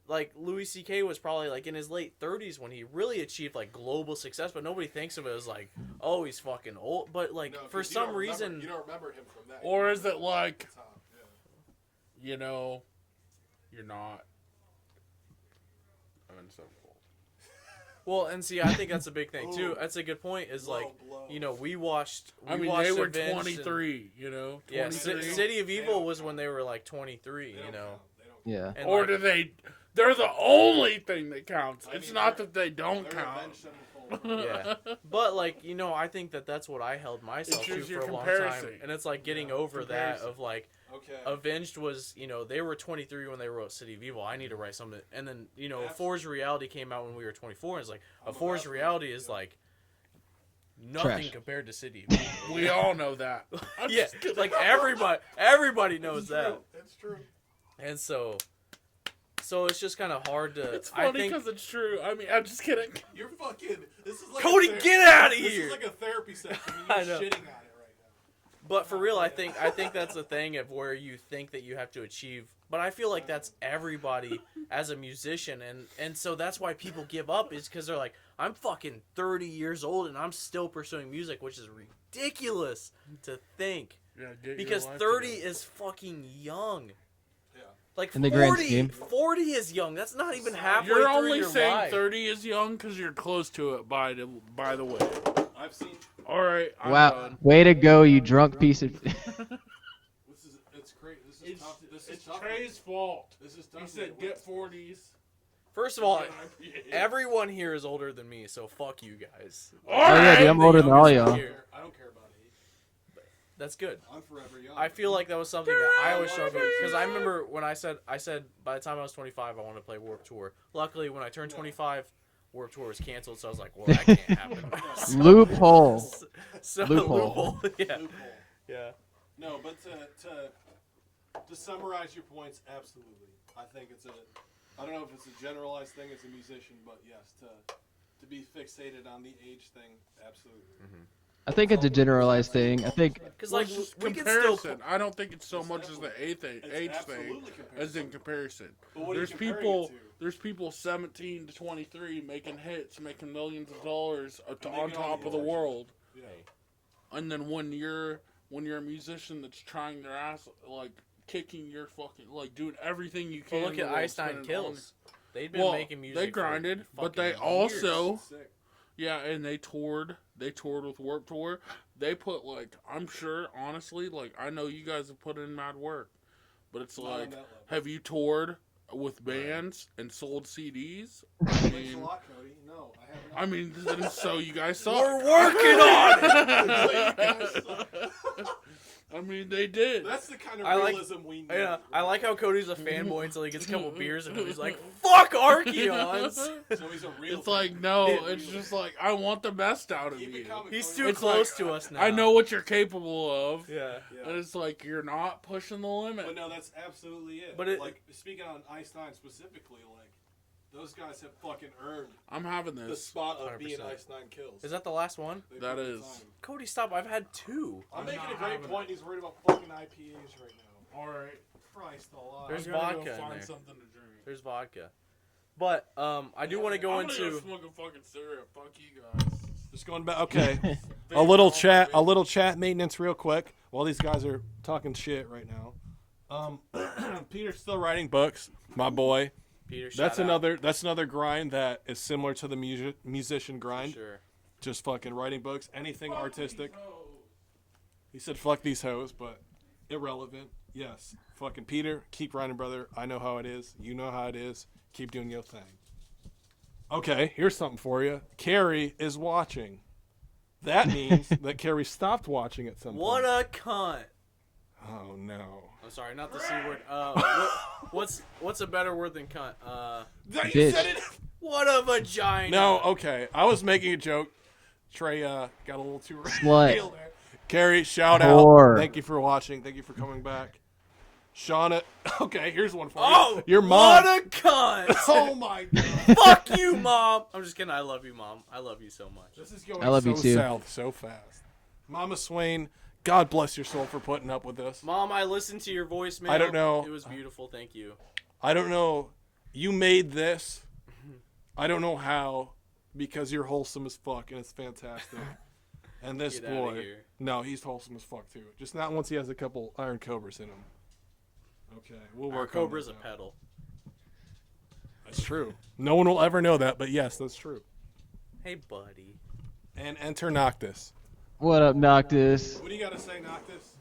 like Louis C.K. was probably like in his late 30s when he really achieved like global success. But nobody thinks of it as like, oh, he's fucking old. But like No, 'cause for you some don't remember- reason, you don't remember him from that. Or is it like, Top, yeah. you know, you're not. I'm so cold. well, and see, I think that's a big thing too. Ooh. That's a good point. Is Blow, like, blow. you know, we watched. I mean, watched they were Avenged 23, you know? And, yeah, 23? City of They Evil don't was count. when they were like 23. They You don't know, count. They don't count. Yeah. and Or like, do they? They're the only thing that counts. I It's mean, not they're- that they don't They're count. Avenged Sevenfold. yeah, but like, you know, I think that's what I held myself It's to just for your a long comparison. time, and it's like getting Yeah, over that comparison. of like Okay. Avenged was, you know, they were 23 when they wrote City of Evil. I need to write something, and then you know, Absolutely. Forged Reality came out when we were 24. And it's like I'm a Forged about to, Reality is yeah. like nothing Trash. compared to City of Evil. We all know that. I'm yeah, just kidding. like everybody knows It's that, true. It's true. and so it's just kind of hard to. It's I funny think because it's true. I mean, I'm just kidding. You're fucking. This is like Cody, a get outta This here! is like a therapy session. And I you're know. shitting on it right now. But for real, I think that's the thing of where you think that you have to achieve. But I feel like that's everybody as a musician, and so that's why people give up, is because they're like, I'm fucking 30 years old and I'm still pursuing music, which is ridiculous to think. Yeah, get your Because life 30 together. is fucking young. Yeah. Like In the grand 40, scheme. 40 is young. That's not even halfway You're through only your saying life. 30 is young because you're close to it. By the way. I've seen. All right. I'm Wow. done. Way to go, you drunk piece of. It's great. This is tough. This is It's tough. Trey's fault. This is tough. He said get 40s. First of all, Yeah. everyone here is older than me, so fuck you guys. All Oh yeah, dude, right. I'm older than all I y'all. don't care. I don't care about age. That's good. I'm forever young. I feel like that was something that I always struggled with, because I remember when I said by the time I was 25 I wanted to play Warped Tour. Luckily, when I turned 25, Warped Tour was canceled, so I was like, well, that can't happen. So- Loophole. So Loophole. yeah, Loophole. yeah. No, but to summarize your points, absolutely. I think it's I don't know if it's a generalized thing as a musician, but yes, to be fixated on the age thing, absolutely. I think it's a generalized thing. I think Because Well, like it's just we can still. comparison. I don't don't think it's so It's much as the definitely- age It's thing absolutely as in comparison. comparison. But what are you There's comparing people. it to? there's people 17 to 23 making hits, making millions of dollars And on making all top the of the attention. world. Yeah. And then when you're a musician that's trying their ass, like kicking your fucking, like doing everything you can. Well, look in at the world, Ice Nine spending Kills. They'd been Well, making music. they grinded, for but they fucking also, years. Sick. yeah, and they toured. They toured with Warped Tour. They put like, I'm sure, honestly, like I know you guys have put in mad work, but it's Not on like, that level. have you toured with bands and sold CDs? I Thanks a mean, lot, Cody. No, I haven't. I mean, then so you guys suck. We're working on it. I mean, they did. That's the kind of I like- realism we need. Yeah, I like how Cody's a fanboy until he gets a couple beers and he's like, "Fuck Archeons." So he's a real. It's like, no, it's just like, I want the best out of Keep you. it coming, He's Cody. too It's close like, to us now. I know what you're capable of. Yeah. Yeah. And it's like, you're not pushing the limit. But no, that's absolutely it. But it- like speaking on Einstein specifically, like those guys have fucking earned I'm having the this. spot of being 100%. Einstein kills. Is that the last one? They That put the is. time. Cody, stop! I've had 2. I'm I'm making not a great having point. it. He's worried about fucking IPAs right now. Alright. Christ alive. There's I'm gonna vodka in go find there. something to drink. There's vodka. But I do want to go I'm gonna go into. smoke a fucking cigarette. Fuck you guys. Just going back. Okay. They a little all chat. my A little chat maintenance, real quick, while these guys are talking shit right now. Peter's still writing books, my boy. Peter, That's shout out. another grind that is similar to the musician grind. Sure. Just fucking writing books, anything Fuck artistic. these hoes. He said, "Fuck these hoes," but irrelevant. Yes, fucking Peter, keep writing, brother. I know how it is. You know how it is. Keep doing your thing. Okay, here's something for you. Carrie is watching. That means that Carrie stopped watching at some What point. a cunt! Oh no. I'm sorry, not the C word. What's a better word than cunt? You Bitch. said it. What a vagina! No, okay. I was making a joke. Trey got a little too Slut. real there. Carrie, shout Whore. out. Thank you for watching. Thank you for coming back. Shauna. Okay, here's one for Oh, you. Your mom. What a cunt! Oh my god. Fuck you, mom. I'm just kidding. I love you, mom. I love you so much. This is going I love so you too. south so fast. Mama Swain, God bless your soul for putting up with this. Mom, I listened to your voicemail. I don't know. It was beautiful. Thank you. I don't know. You made this. I don't know how, because you're wholesome as fuck and it's fantastic. And this Get outta boy, here. no, he's wholesome as fuck too. Just not once he has a couple Iron Cobras in him. Okay, we'll Our work Cobra's a on that. pedal. That's true. No one will ever know that, but yes, that's true. Hey, buddy. And enter Noctis. What up, Noctis? What do you got to say, Noctis?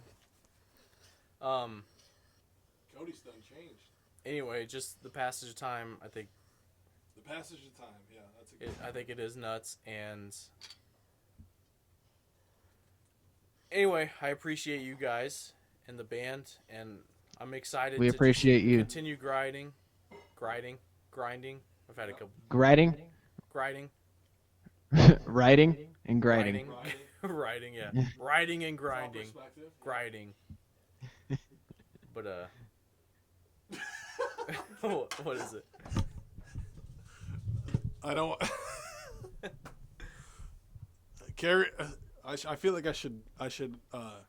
Cody's done changed. Anyway, just the passage of time. I think The passage of time, yeah, that's a good I think it is nuts. And anyway, I appreciate you guys and the band, and I'm excited. We to appreciate just you. Continue grinding. I've had a couple Grinding, grinding, writing, and grinding. writing, yeah, writing and grinding, perspective. grinding. But what is it? I don't. Carrie, I feel like I should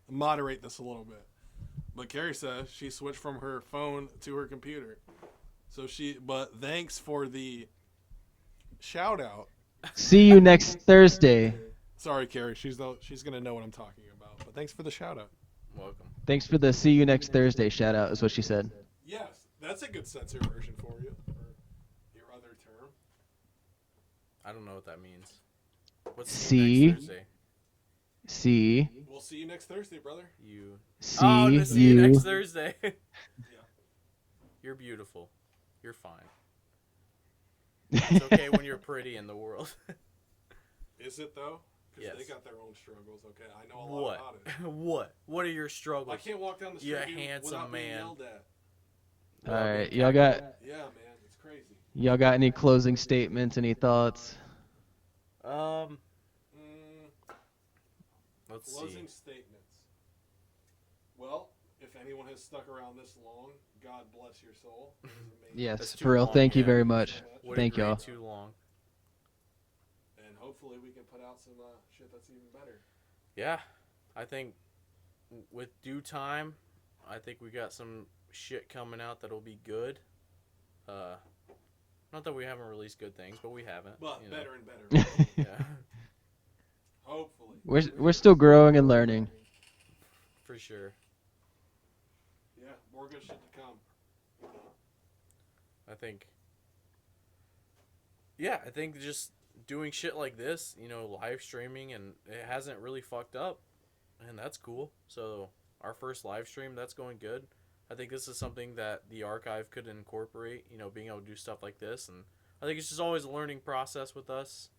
moderate this a little bit. But Carrie says she switched from her phone to her computer. So but thanks for the shout out. See you next Thursday. Sorry, Carrie, she's gonna know what I'm talking about. But thanks for the shout out. Welcome. Thanks for the see you next Thursday shout out, is what she said. Yes, that's a good censored version for you. Or your other term. I don't know what that means. What's See? next Thursday? See, We'll see you next Thursday, brother. You. see, Oh, to see you next Thursday. You're beautiful. You're fine. It's okay when you're pretty in the world. Is it though? Because Yes. they got their own struggles. Okay, I know a lot What? about it. What? What are your struggles? I can't walk down the street You're a here handsome without being man. yelled at. All right, y'all got Yeah, man, it's crazy. any closing statements, any thoughts? Mm, Mm, let's closing see. statements. Well, if anyone has stuck around this long, God bless your soul. It was amazing. Yes, That's too for real. long, Thank you yeah. very much. Would Thank agree y'all. Too long. And hopefully we can put out some shit that's even better. Yeah, I think with due time, I think we got some shit coming out that'll be good. Not that we haven't released good things, but we haven't. But you know. better and better. Yeah, Hopefully. We're still growing and learning. for sure. Yeah, more good shit to come. I think. Yeah, I think just doing shit like this, live streaming, and it hasn't really fucked up, and that's cool. So our first live stream, that's going good. I think this is something that the archive could incorporate, being able to do stuff like this, and I think it's just always a learning process with us.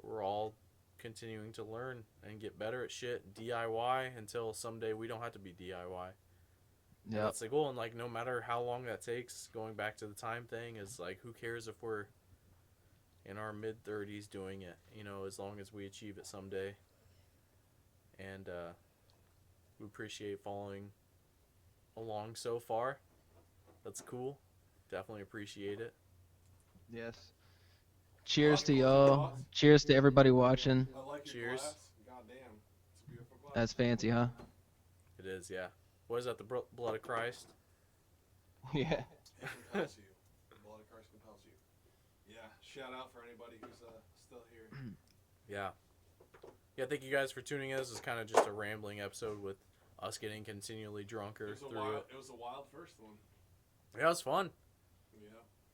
We're all continuing to learn and get better at shit DIY until someday we don't have to be DIY. And Yep. that's the goal, and like no matter how long that takes, going back to the time thing, is like who cares if we're in our mid-30s doing it, as long as we achieve it someday. And we appreciate following along so far. That's cool. Definitely appreciate it. Yes. Cheers to Closing y'all. thoughts? Cheers to everybody watching. I like your Cheers. glass. God damn. It's a beautiful glass. That's fancy, huh? It is, yeah. What is that, the blood of Christ? Yeah. It compels you. The blood of Christ compels you. Yeah. Shout out for anybody who's still here. Yeah. Yeah, thank you guys for tuning in. This is kind of just a rambling episode with us getting continually drunker through it. It was a wild first one. Yeah, it was fun. Yeah.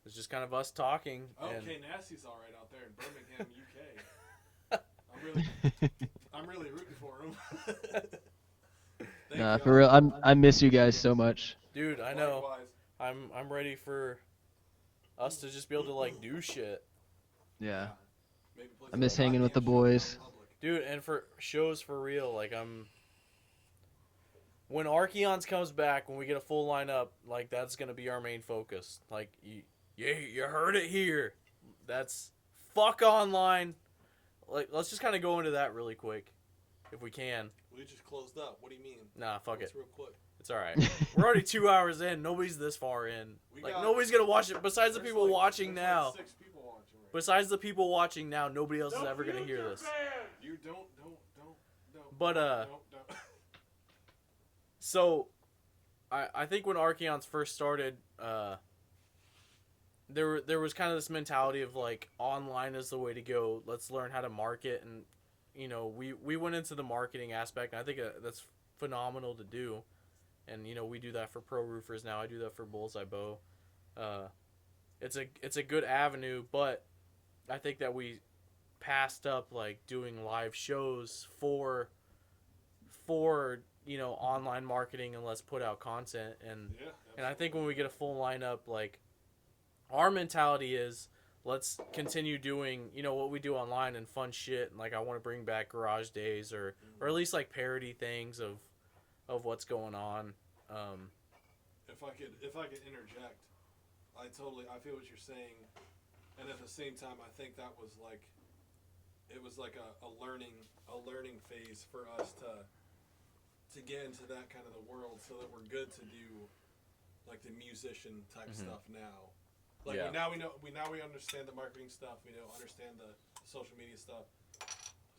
It's just kind of us talking. And Okay, Nasty's all right out there in Birmingham, UK. I'm really rooting for him. Thank Nah, y'all. for real, I miss you guys so much. dude, I know. Likewise. I'm ready for us to just be able to like do shit. Yeah. Maybe play I miss some hanging with the goddamn shows boys. in public. Dude, and for shows for real, like when Archeons comes back, when we get a full lineup, like that's gonna be our main focus. Like you heard it here. That's fuck online. Like let's just kind of go into that really quick, if we can. We just closed up. What do you mean? Nah, fuck it. It's real quick. It's all right. We're already 2 hours in. Nobody's this far in. We Like got- nobody's gonna watch it besides the There's people like- watching there's now. Like 6 people watching right Besides the people watching now, nobody else is ever gonna hear this. You don't. But, don't. So, I think when Archeons first started, there was kind of this mentality of like online is the way to go. Let's learn how to market, and we went into the marketing aspect. And I think that's phenomenal to do, and we do that for Pro Roofers now. I do that for Bullseye Bow. It's a good avenue, but I think that we passed up like doing live shows for online marketing, and let's put out content. And I think when we get a full lineup, like our mentality is let's continue doing what we do online and fun shit, and like I want to bring back garage days or at least like parody things of what's going on. If I could interject, I feel what you're saying, and at the same time, I think that was like it was like a learning phase for us to get into that kind of the world, so that we're good to do like the musician type stuff now. Like Yeah. now we understand the marketing stuff. We understand the social media stuff.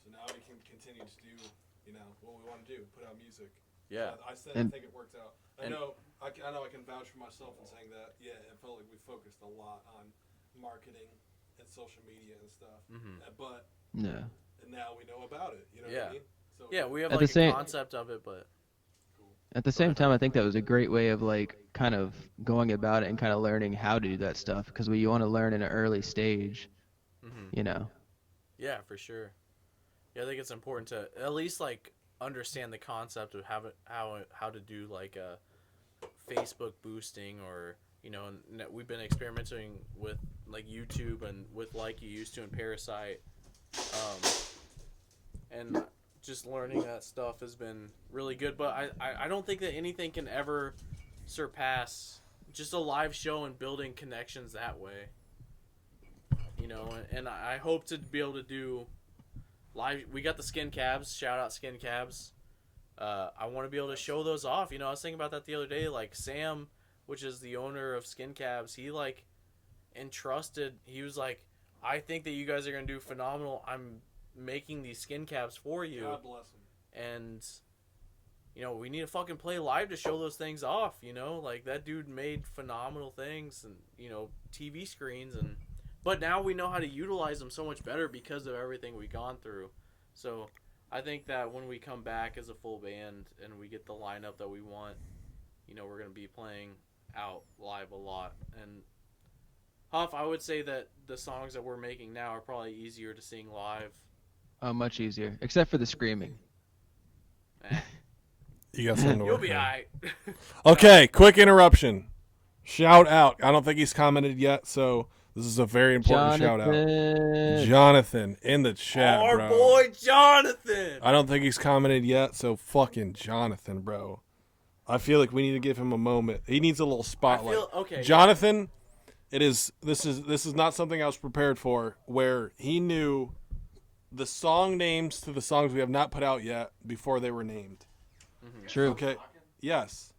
So now we can continue to do what we want to do, put out music. Yeah. I And- think it worked out. I know I can vouch for myself in saying that. Yeah, it felt like we focused a lot on marketing and social media and stuff. But Yeah. and now we know about it. You know what Yeah. I mean? So Yeah, we have At like the same- a concept of it, but At the same time, I think that was a great way of like kind of going about it and kind of learning how to do that stuff, because you want to learn in an early stage, yeah, for sure. Yeah, I think it's important to at least like understand the concept of how to do like a Facebook boosting, or and we've been experimenting with like YouTube and with Like You Used To and Parasite, and just learning that stuff has been really good. But I don't think that anything can ever surpass just a live show and building connections that way. And I hope to be able to do live. We got the skin cabs. Shout out skin cabs. I want to be able to show those off. I was thinking about that the other day. Like Sam, which is the owner of Skin Cabs, he like entrusted. He was like, I think that you guys are gonna do phenomenal. I'm making these skin cabs for you. God bless him. And we need to fucking play live to show those things off. Like that dude made phenomenal things and TV screens but now we know how to utilize them so much better because of everything we've gone through. So I think that when we come back as a full band and we get the lineup that we want, we're gonna be playing out live a lot. And Huff, I would say that the songs that we're making now are probably easier to sing live. Much easier, except for the screaming. You got something to You'll work be on. alright. Okay, quick interruption. Shout out. I don't think he's commented yet, so this is a very important shout out. Jonathan in the chat, Our bro. boy Jonathan. I don't think he's commented yet, so fucking Jonathan, bro. I feel like we need to give him a moment. He needs a little spotlight. Okay. Jonathan, this is not something I was prepared for, where he knew the song names to the songs we have not put out yet before they were named. True. Okay. Yes.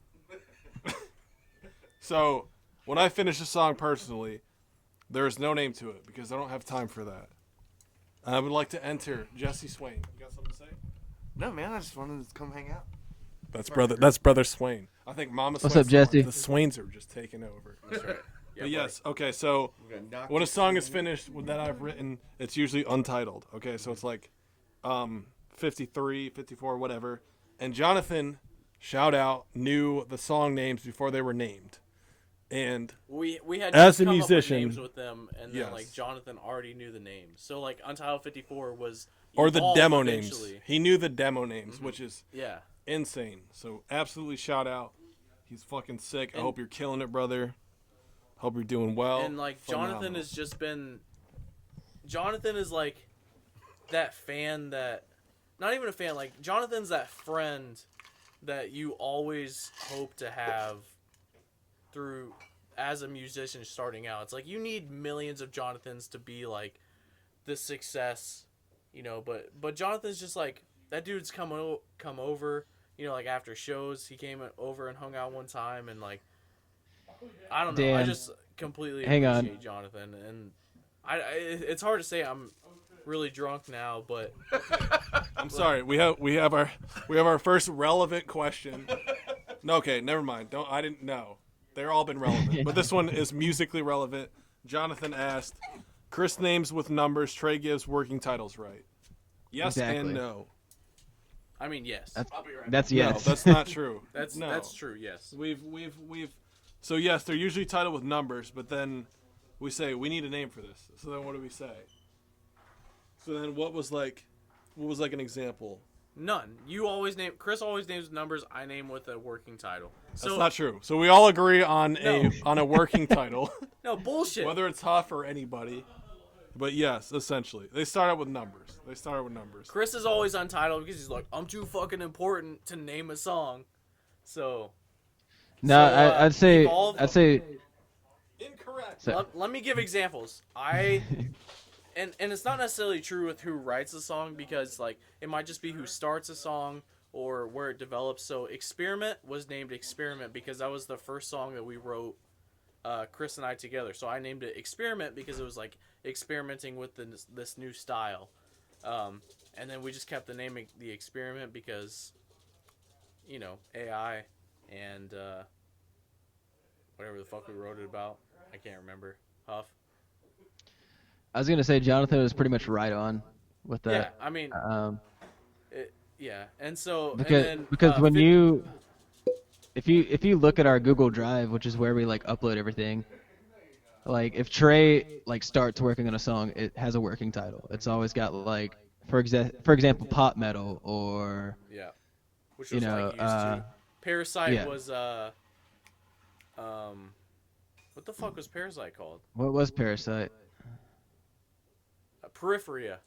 So when I finish a song personally, there is no name to it because I don't have time for that. I would like to enter Jesse Swain. You got something to say? No, man, I just wanted to come hang out. That's brother Swain. I think Mama What's Swain's up, Jesse? The Swains are just taking over. That's right. But yes, okay, so when a song is finished that I've written, it's usually untitled. Okay, so it's like 53, 54, whatever. And Jonathan, shout out, knew the song names before they were named. And we had as just a come musician, up with names with them, and then yes. like Jonathan already knew the names. So like Untitled 54 was or the evolved demo eventually. names. He knew the demo names, which is Yeah. insane. So absolutely shout out. He's fucking sick. I And- hope you're killing it, brother. Hope you're doing well. And like Jonathan Phenomenal. has just been. Jonathan is like that fan that, not even a fan. Like Jonathan's that friend that you always hope to have through as a musician starting out. It's like you need millions of Jonathans to be like the success, But Jonathan's just like that dude's come over, like after shows he came over and hung out one time and like. I don't know. Dan, I just completely hang on. appreciate Jonathan, and it's hard to say. I'm really drunk now, but I'm sorry. We have our first relevant question. No, okay, never mind. I didn't know. They're all been relevant, but this one is musically relevant. Jonathan asked, "Chris names with numbers. Trey gives working titles right. Yes Exactly. and no. I mean yes. That's yes. No, that's not true. That's true. Yes. We've So yes, they're usually titled with numbers, but then we say we need a name for this. So then what do we say? So then what was like an example? None. Chris always names numbers. I name with a working title. That's So not true. So we all agree on No. a working title, no bullshit. whether it's Huff or anybody. But yes, essentially, they start out with numbers. Chris is always untitled because he's like, I'm too fucking important to name a song. So No, So, I'd say Evolve- Incorrect. So- let me give examples. And it's not necessarily true with who writes a song because like it might just be who starts a song or where it develops. So Experiment was named Experiment because that was the first song that we wrote, Chris and I together. So I named it Experiment because it was like experimenting with this new style. And then we just kept the name the Experiment because, AI and whatever the fuck we wrote it about. I can't remember. Huff. I was gonna say Jonathan was pretty much right on with Yeah, that. I mean, yeah, and so Because and then, because when if you look at our Google Drive, which is where we like upload everything, like if Trey like starts working on a song, it has a working title. It's always got like for example pop metal or yeah, which was like used to. Parasite yeah. was what the fuck was Parasite called? what was Parasite? Peripheria.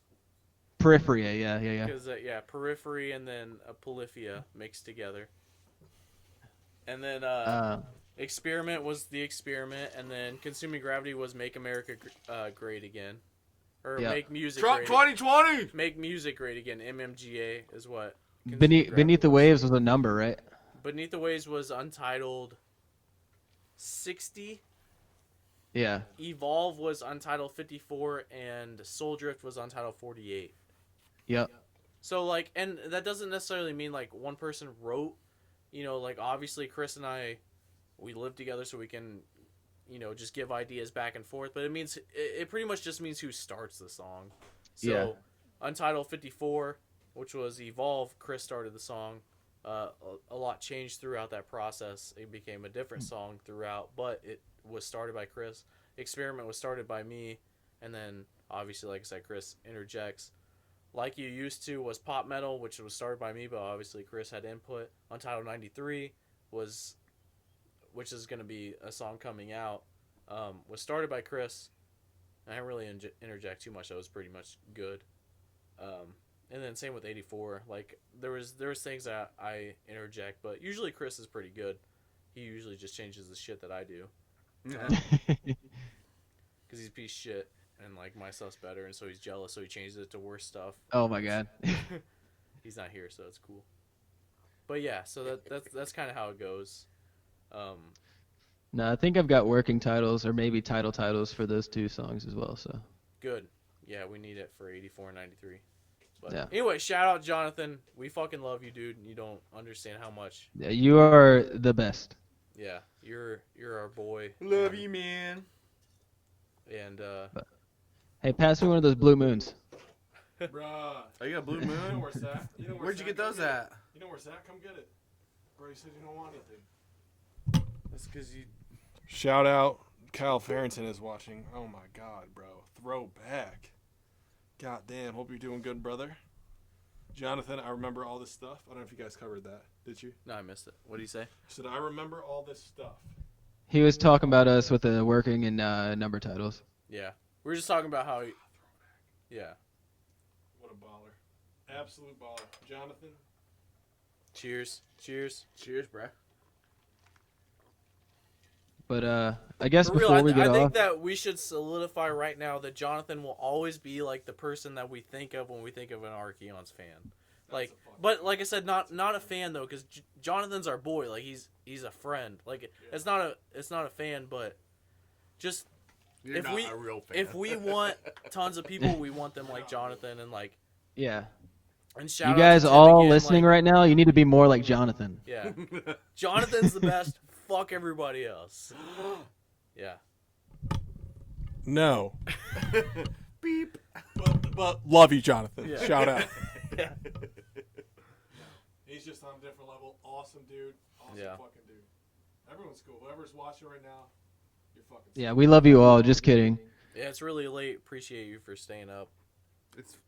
Peripheria, yeah. Because Periphery and then a Polyphia mixed together. And then Experiment was the Experiment, and then Consuming Gravity was Make America Great Again, or Yeah. Make Music Trump Great. 2020. Make Music Great Again. MMGA is what. Consuming Beneath Gravity the was. Waves was a number, right? Beneath the Waves was Untitled 60. Yeah. Evolve was Untitled 54, and Soul Drift was Untitled 48. Yep. So, like, and that doesn't necessarily mean, like, one person wrote like obviously Chris and I, we live together so we can, just give ideas back and forth. But it pretty much just means who starts the song. So, Yeah. Untitled 54, which was Evolve, Chris started the song. A lot changed throughout that process. It became a different song throughout, but it was started by Chris. Experiment was started by me, and then obviously, like I said, Chris interjects. Like You Used To was pop metal, which was started by me, but obviously Chris had input. Untitled 93 was, which is going to be a song coming out, was started by Chris. I didn't really interject too much. That was pretty much good. And then same with 84. Like there was things that I interject, but usually Chris is pretty good. He usually just changes the shit that I do because he's a piece of shit and like my stuff's better, and so he's jealous, so he changes it to worse stuff. Oh my god. He's not here, so it's cool. But yeah, so that's kind of how it goes. No, I think I've got working titles or maybe titles for those 2 songs as well. So Good. Yeah, we need it for 84 and 93. But yeah. Anyway, shout out Jonathan. We fucking love you, dude. You don't understand how much. Yeah, you are the best. Yeah, you're our boy. Love you, man. And Hey, pass me one of those blue moons. Bruh. Oh, you got Blue You know Moon? where Zach? You know where Where'd you Zach get those come at? You know where Zach? Come get it. Bro, you said you don't want anything. That's because you. Shout out, Kyle Farrington is watching. Oh my God, bro. Throwback. God damn. Hope you're doing good, brother. Jonathan, I remember all this stuff. I don't know if you guys covered that. Did you? no, I missed it. What do you say? I said, I remember all this stuff. He was talking about us with the working and number titles. Yeah, we were just talking about how. Yeah. What a baller. Absolute baller. Jonathan. Cheers. Cheers, bro. But I guess For real, before we get I think off, that we should solidify right now that Jonathan will always be like the person that we think of when we think of an Archeons fan. Like, but like I said, not a fan though, because Jonathan's our boy. Like he's a friend. Like it's not a fan, but just You're if not we a real fan. if we want tons of people, we want them like Jonathan and like yeah. and shout You out guys to Tim all again, listening like, right now, you need to be more like Jonathan. Yeah, Jonathan's the best. Fuck everybody else. Yeah. No. Beep. But love you, Jonathan. Yeah. Shout out. Yeah. He's just on a different level. Awesome dude. Awesome Yeah. fucking dude. Everyone's cool. Whoever's watching right now, you're fucking Yeah, we love you all. Just kidding. Yeah, it's really late. Appreciate you for staying up. It's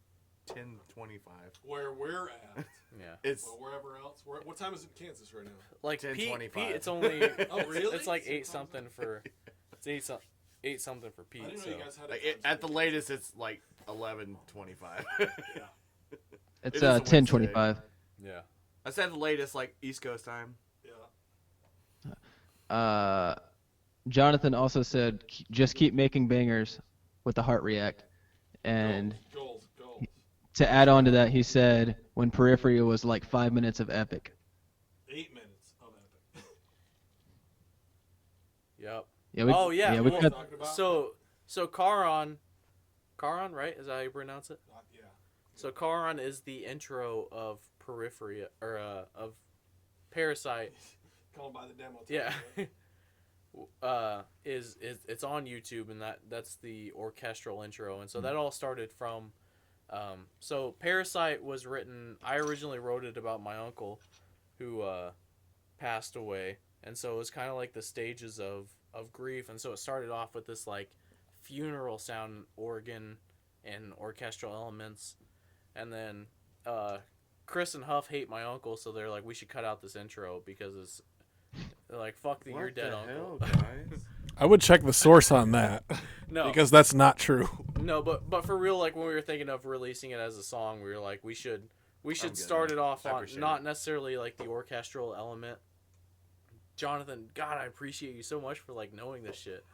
10:25. where we're at. Yeah. It's But wherever else. What time is it in Kansas right now? Like Pete, 10:25. it's only Oh, really? it's like Sometimes 8 something for it's 8 something for I Pete. didn't know So you guys had like it at the latest. It's like 11:25. Yeah. It's It is a 10:25. yeah. I said the latest, like East Coast time. Yeah. Jonathan also said, just keep making bangers with the heart react. And Goals. to add on to that, he said, when Periphery was like 5 minutes of epic. 8 minutes of epic. Yep. Yeah, we, Oh yeah. we well, cut, Talking about? so Charon, right? Is that how you pronounce it? Yeah. So Charon is the intro of Periphery or of Parasite. Call him by the demo. Yeah. Is it's on YouTube, and that's the orchestral intro, and so that all started from so Parasite was written. I originally wrote it about my uncle who passed away, and so it was kind of like the stages of grief, and so it started off with this like funeral sound organ and orchestral elements, and then Chris and Huff hate my uncle, so they're like, we should cut out this intro because they're like, fuck the you're dead uncle. guys? I would check the source on that No, because that's not true. no, but for real, like when we were thinking of releasing it as a song, we were like, we should good, start man. it off I on appreciate not it. necessarily like the orchestral element. Jonathan, God, I appreciate you so much for like knowing this shit.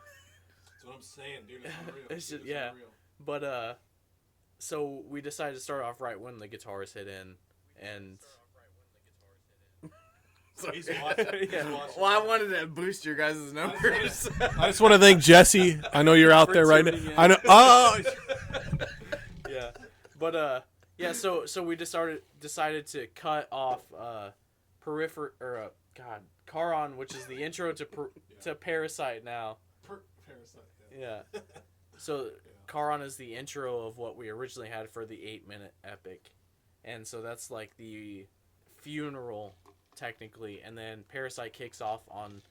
That's what I'm saying, dude. It's unreal. It's just- It's yeah. unreal. But so we decided to start off right when the guitars hit in, and He's watching. He's Yeah. watching. Well, I wanted to boost your guys' numbers. I just want to thank Jesse. I know you're out there right now. tuning in. I know. Oh, yeah, but yeah, so we decided to cut off God, Charon, which is the intro to Parasite now. Parasite. Yeah. So Charon is the intro of what we originally had for the 8-minute epic, and so that's like the funeral technically, and then Parasite kicks off on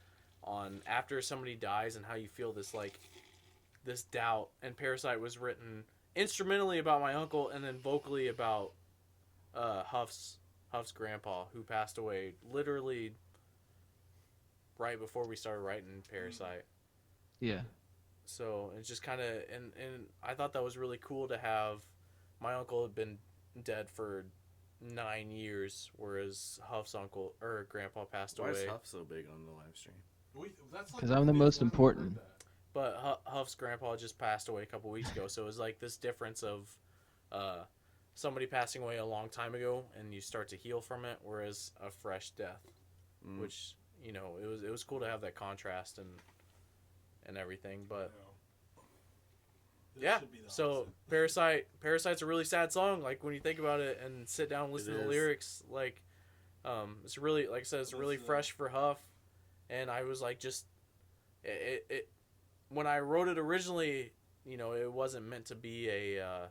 after somebody dies and how you feel this doubt. And Parasite was written instrumentally about my uncle and then vocally about Huff's grandpa, who passed away literally right before we started writing Parasite. Yeah. So it's just kind of, and I thought that was really cool to have. My uncle had been dead for 9 years, whereas Huff's uncle or grandpa passed Why away. is Huff so big on the live stream? Because I'm the most important. But Huff's grandpa just passed away a couple weeks ago, so it was like this difference of somebody passing away a long time ago, and you start to heal from it, whereas a fresh death, which it was cool to have that contrast and everything. But yeah, so Parasite's a really sad song. Like when you think about it and sit down and listen to the lyrics, like it's really, like I said, it's really fresh for Huff. And I was like, just it when I wrote it originally, it wasn't meant to be a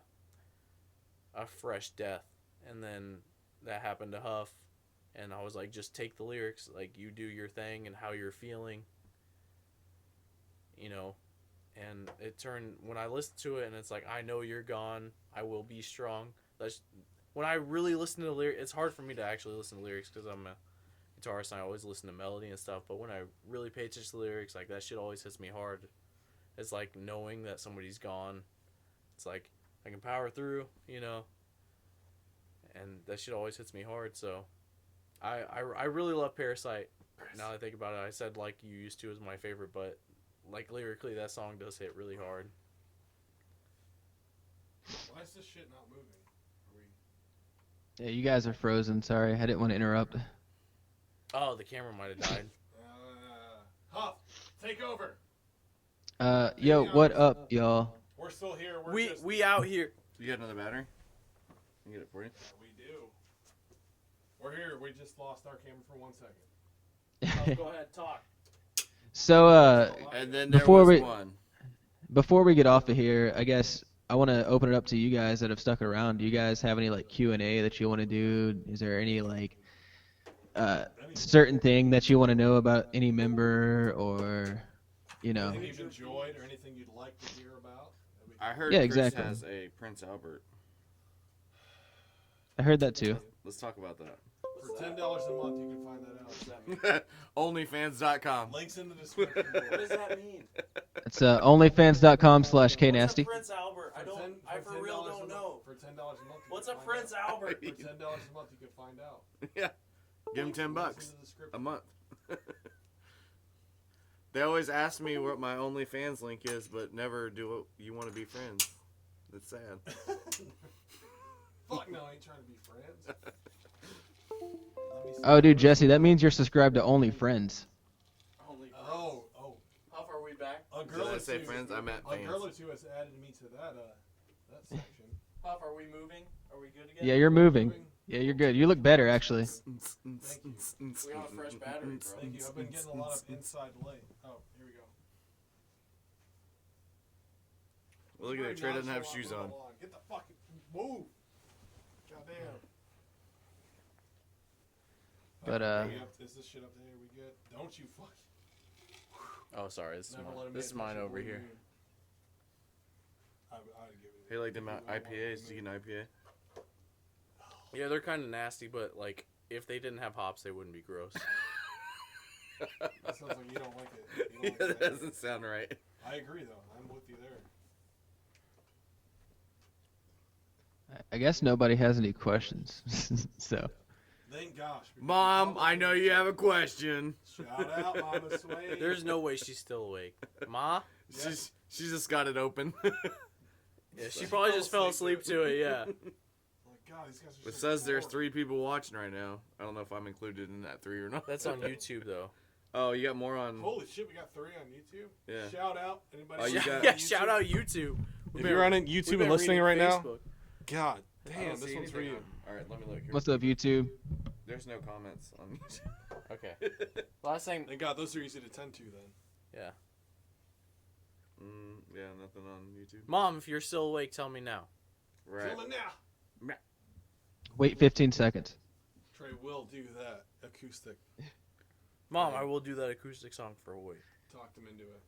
fresh death. And then that happened to Huff, and I was like, just take the lyrics, like you do your thing and how you're feeling, And it turned, when I listened to it, and it's like, I know you're gone, I will be strong. When I really listen to the lyrics, it's hard for me to actually listen to lyrics because I'm a guitarist and I always listen to melody and stuff. But when I really pay attention to the lyrics, like that shit always hits me hard. It's like knowing that somebody's gone. It's like I can power through, and that shit always hits me hard. So I really love Parasite. Now that I think about it, I said Like You Used To is my favorite, but like lyrically, that song does hit really hard. Why is this shit not moving? Yeah, you guys are frozen. Sorry, I didn't want to interrupt. Oh, the camera might have died. Huff, take over. Yo, what up, y'all? We're still here. We out here. You got another battery? Can I get it for you? We do. We're here. We just lost our camera for 1 second. Go ahead, talk. So, And then there Before was we- one. before we get off of here, I guess I want to open it up to you guys that have stuck around. Do you guys have any like Q&A that you want to do? Is there any like certain thing that you want to know about any member, or Anything you've enjoyed or anything you'd like to hear about? I heard Yeah, Chris exactly. has a Prince Albert. I heard that too. Let's talk about that. For $10 a month, you can find that out. Onlyfans.com. Links in the description. What does that mean? It's onlyfans.com/KNasty. Prince Albert? I for real don't know. For $10 a month. What's a Prince Albert? For $10 a month, you can find out. Yeah. Give him $10 Links in the description. a month. They always ask me what my OnlyFans link is, but never do you want to be friends. That's sad. Fuck no, I ain't trying to be friends. Let me see. Oh, dude, Jesse, that means you're subscribed to OnlyFriends. Oh. How far are we back? A girl Did I or say two. friends? I meant A girl or fans. two has added me to that section. Huff, are we moving? Are we good again? Yeah, you're moving. Yeah, you're good. You look better, actually. We got a fresh battery, bro. Thank you. I've been getting a lot of inside light. Oh, here we go. Well, look at that. Trey doesn't have shoes on. Get the fucking move. Goddamn. But, Is this shit up there? We good? Don't you fuck. Oh, sorry. Never let him This is hit mine that over shit. here. I'd give it. Hey, like them IPAs. Do you get an IPA? Yeah, they're kind of nasty, but like if they didn't have hops, they wouldn't be gross. That sounds like you don't like it. You Yeah, don't like that doesn't sound right. I agree though. I'm with you there. I guess nobody has any questions. So, Thank gosh. because Mom, you I know you have a question. Shout out, Mama Sway. There's no way she's still awake. Ma? She just got it open. Yeah, she probably just fell asleep to it, yeah. Like, God, these guys are It so says there's bored. 3 people watching right now. I don't know if I'm included in that 3 or not. That's on YouTube, though. Oh, you got more on. Holy shit, we got 3 on YouTube. Yeah. Shout out anybody. Oh, you got- Yeah, shout out YouTube. If you're on YouTube and listening right now, God I damn, don't this see one's for anything you. on- All right, let me look here. what's up, YouTube? There's no comments on. Okay. Last thing. Thank God, those are easy to tend to then. Yeah. Yeah, nothing on YouTube. Mom, if you're still awake, tell me now. Right. Tell me now. Wait 15 seconds. Trey will do that acoustic. Mom, I will do that acoustic song for a week. Talk them into it.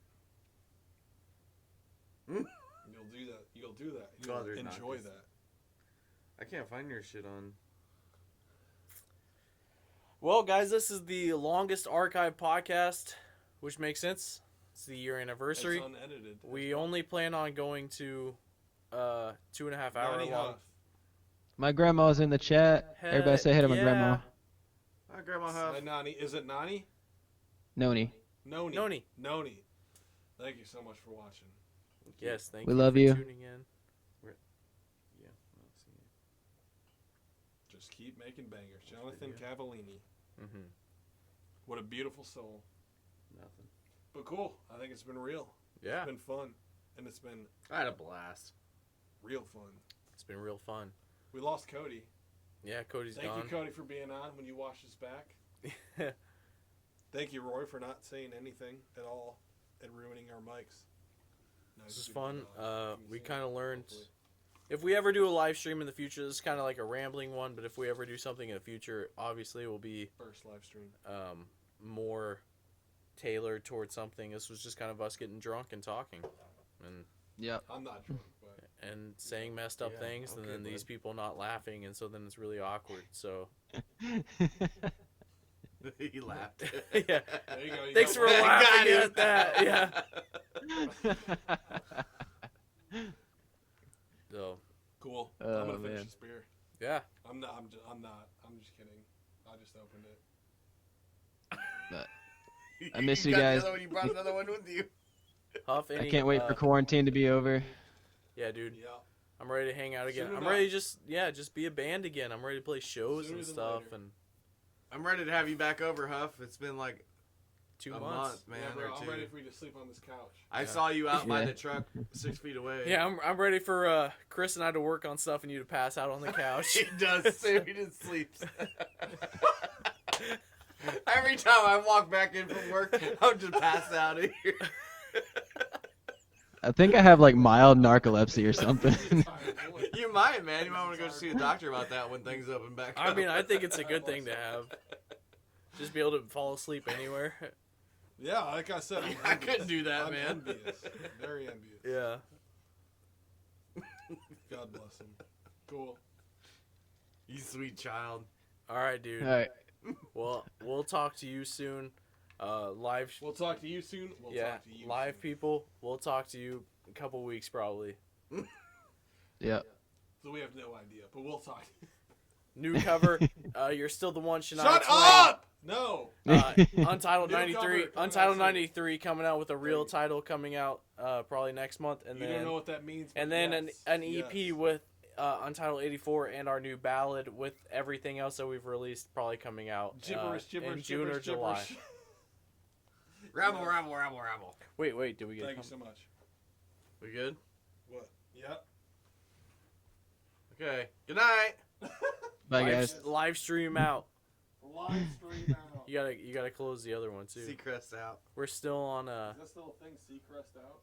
Hmm? You'll do that. You'll do that. Father You'll enjoy knockers. that. I can't find your shit on. Well, guys, this is the longest archive podcast, which makes sense. It's the year anniversary. It's unedited. We only plan on going to 2.5 hour Donnie long. Huff. My grandma's in the chat. Everybody say hey to my grandma. Hi, Grandma Huff. Nani. Is it Nani? Noni. Noni. Noni. Noni. Thank you so much for watching. Yes, thank We you love for you. tuning in. Yeah. I'll see you. Just keep making bangers. Jonathan video. Cavallini. Mm-hmm. What a beautiful soul. Nothing. But cool. I think it's been real. Yeah, It's been fun. And it's been I had a blast. real fun. it's been real fun. We lost Cody. Yeah, Cody's Thank gone. you, Cody, for being on when you washed his back. Thank you, Roy, for not saying anything at all and ruining our mics. This is fun. We kind of learned. If we ever do a live stream in the future, this is kind of like a rambling one, but if we ever do something in the future, obviously it will be First live stream. more tailored towards something. This was just kind of us getting drunk and talking and Yep. I'm not drunk, but saying messed up Yeah, things, and okay, then these bud. people not laughing, and so then it's really awkward. So He laughed. yeah, there you go. You thanks got for one. laughing him. at that. Yeah. So Cool. Oh, I'm gonna finish man. this beer. yeah, I'm not. I'm just kidding. I just opened it. I miss you got the guys. other one, you brought another one with you. Huff. I Any, can't wait for quarantine to be over. Yeah, dude. Yeah. I'm ready to hang out again. Soon I'm enough. ready to just be a band again. I'm ready to play shows Sooner and than stuff. later. And I'm ready to have you back over, Huff. It's been like 2 a months. month, man, yeah, bro. or I'm two. ready for you to sleep on this couch. I Yeah. saw you out by Yeah. the truck 6 feet away. Yeah, I'm ready for Chris and I to work on stuff and you to pass out on the couch. He does too. He just sleeps. Every time I walk back in from work, I'm just passed out of here. I think I have like mild narcolepsy or something. You might, man. You might want to go see a doctor about that when things open back up. I mean, I think it's a good thing to have. Just be able to fall asleep anywhere. Yeah, like I said, I'm I couldn't do that, I'm man. envious. Very envious. Yeah. God bless him. Cool. You sweet child. All right, dude. All right. Well, we'll talk to you soon. Live. We'll talk to you soon. We'll Yeah, talk to you live soon. people. We'll talk to you in a couple weeks probably. Yep. So we have no idea, but we'll talk. New cover. You're still the one. Shania Shut Twain. up! No. Untitled New 93. cover coming Untitled out soon. 93 coming out with a real title coming out probably next month, and You don't know then what that means. But and then yes, an EP yes. with Untitled 84 and our new ballad with everything else that we've released probably coming out gibberish, in gibberish, June gibberish, or July. gibberish. Rabble, rabble, rabble, rabble. Wait, did we get? Thank you so much. We good? What? Yep. Okay. Good night. Bye, guys. Live stream out. Live stream out. You gotta close the other one too. Seacrest out. We're still on Is that still a thing? Seacrest out?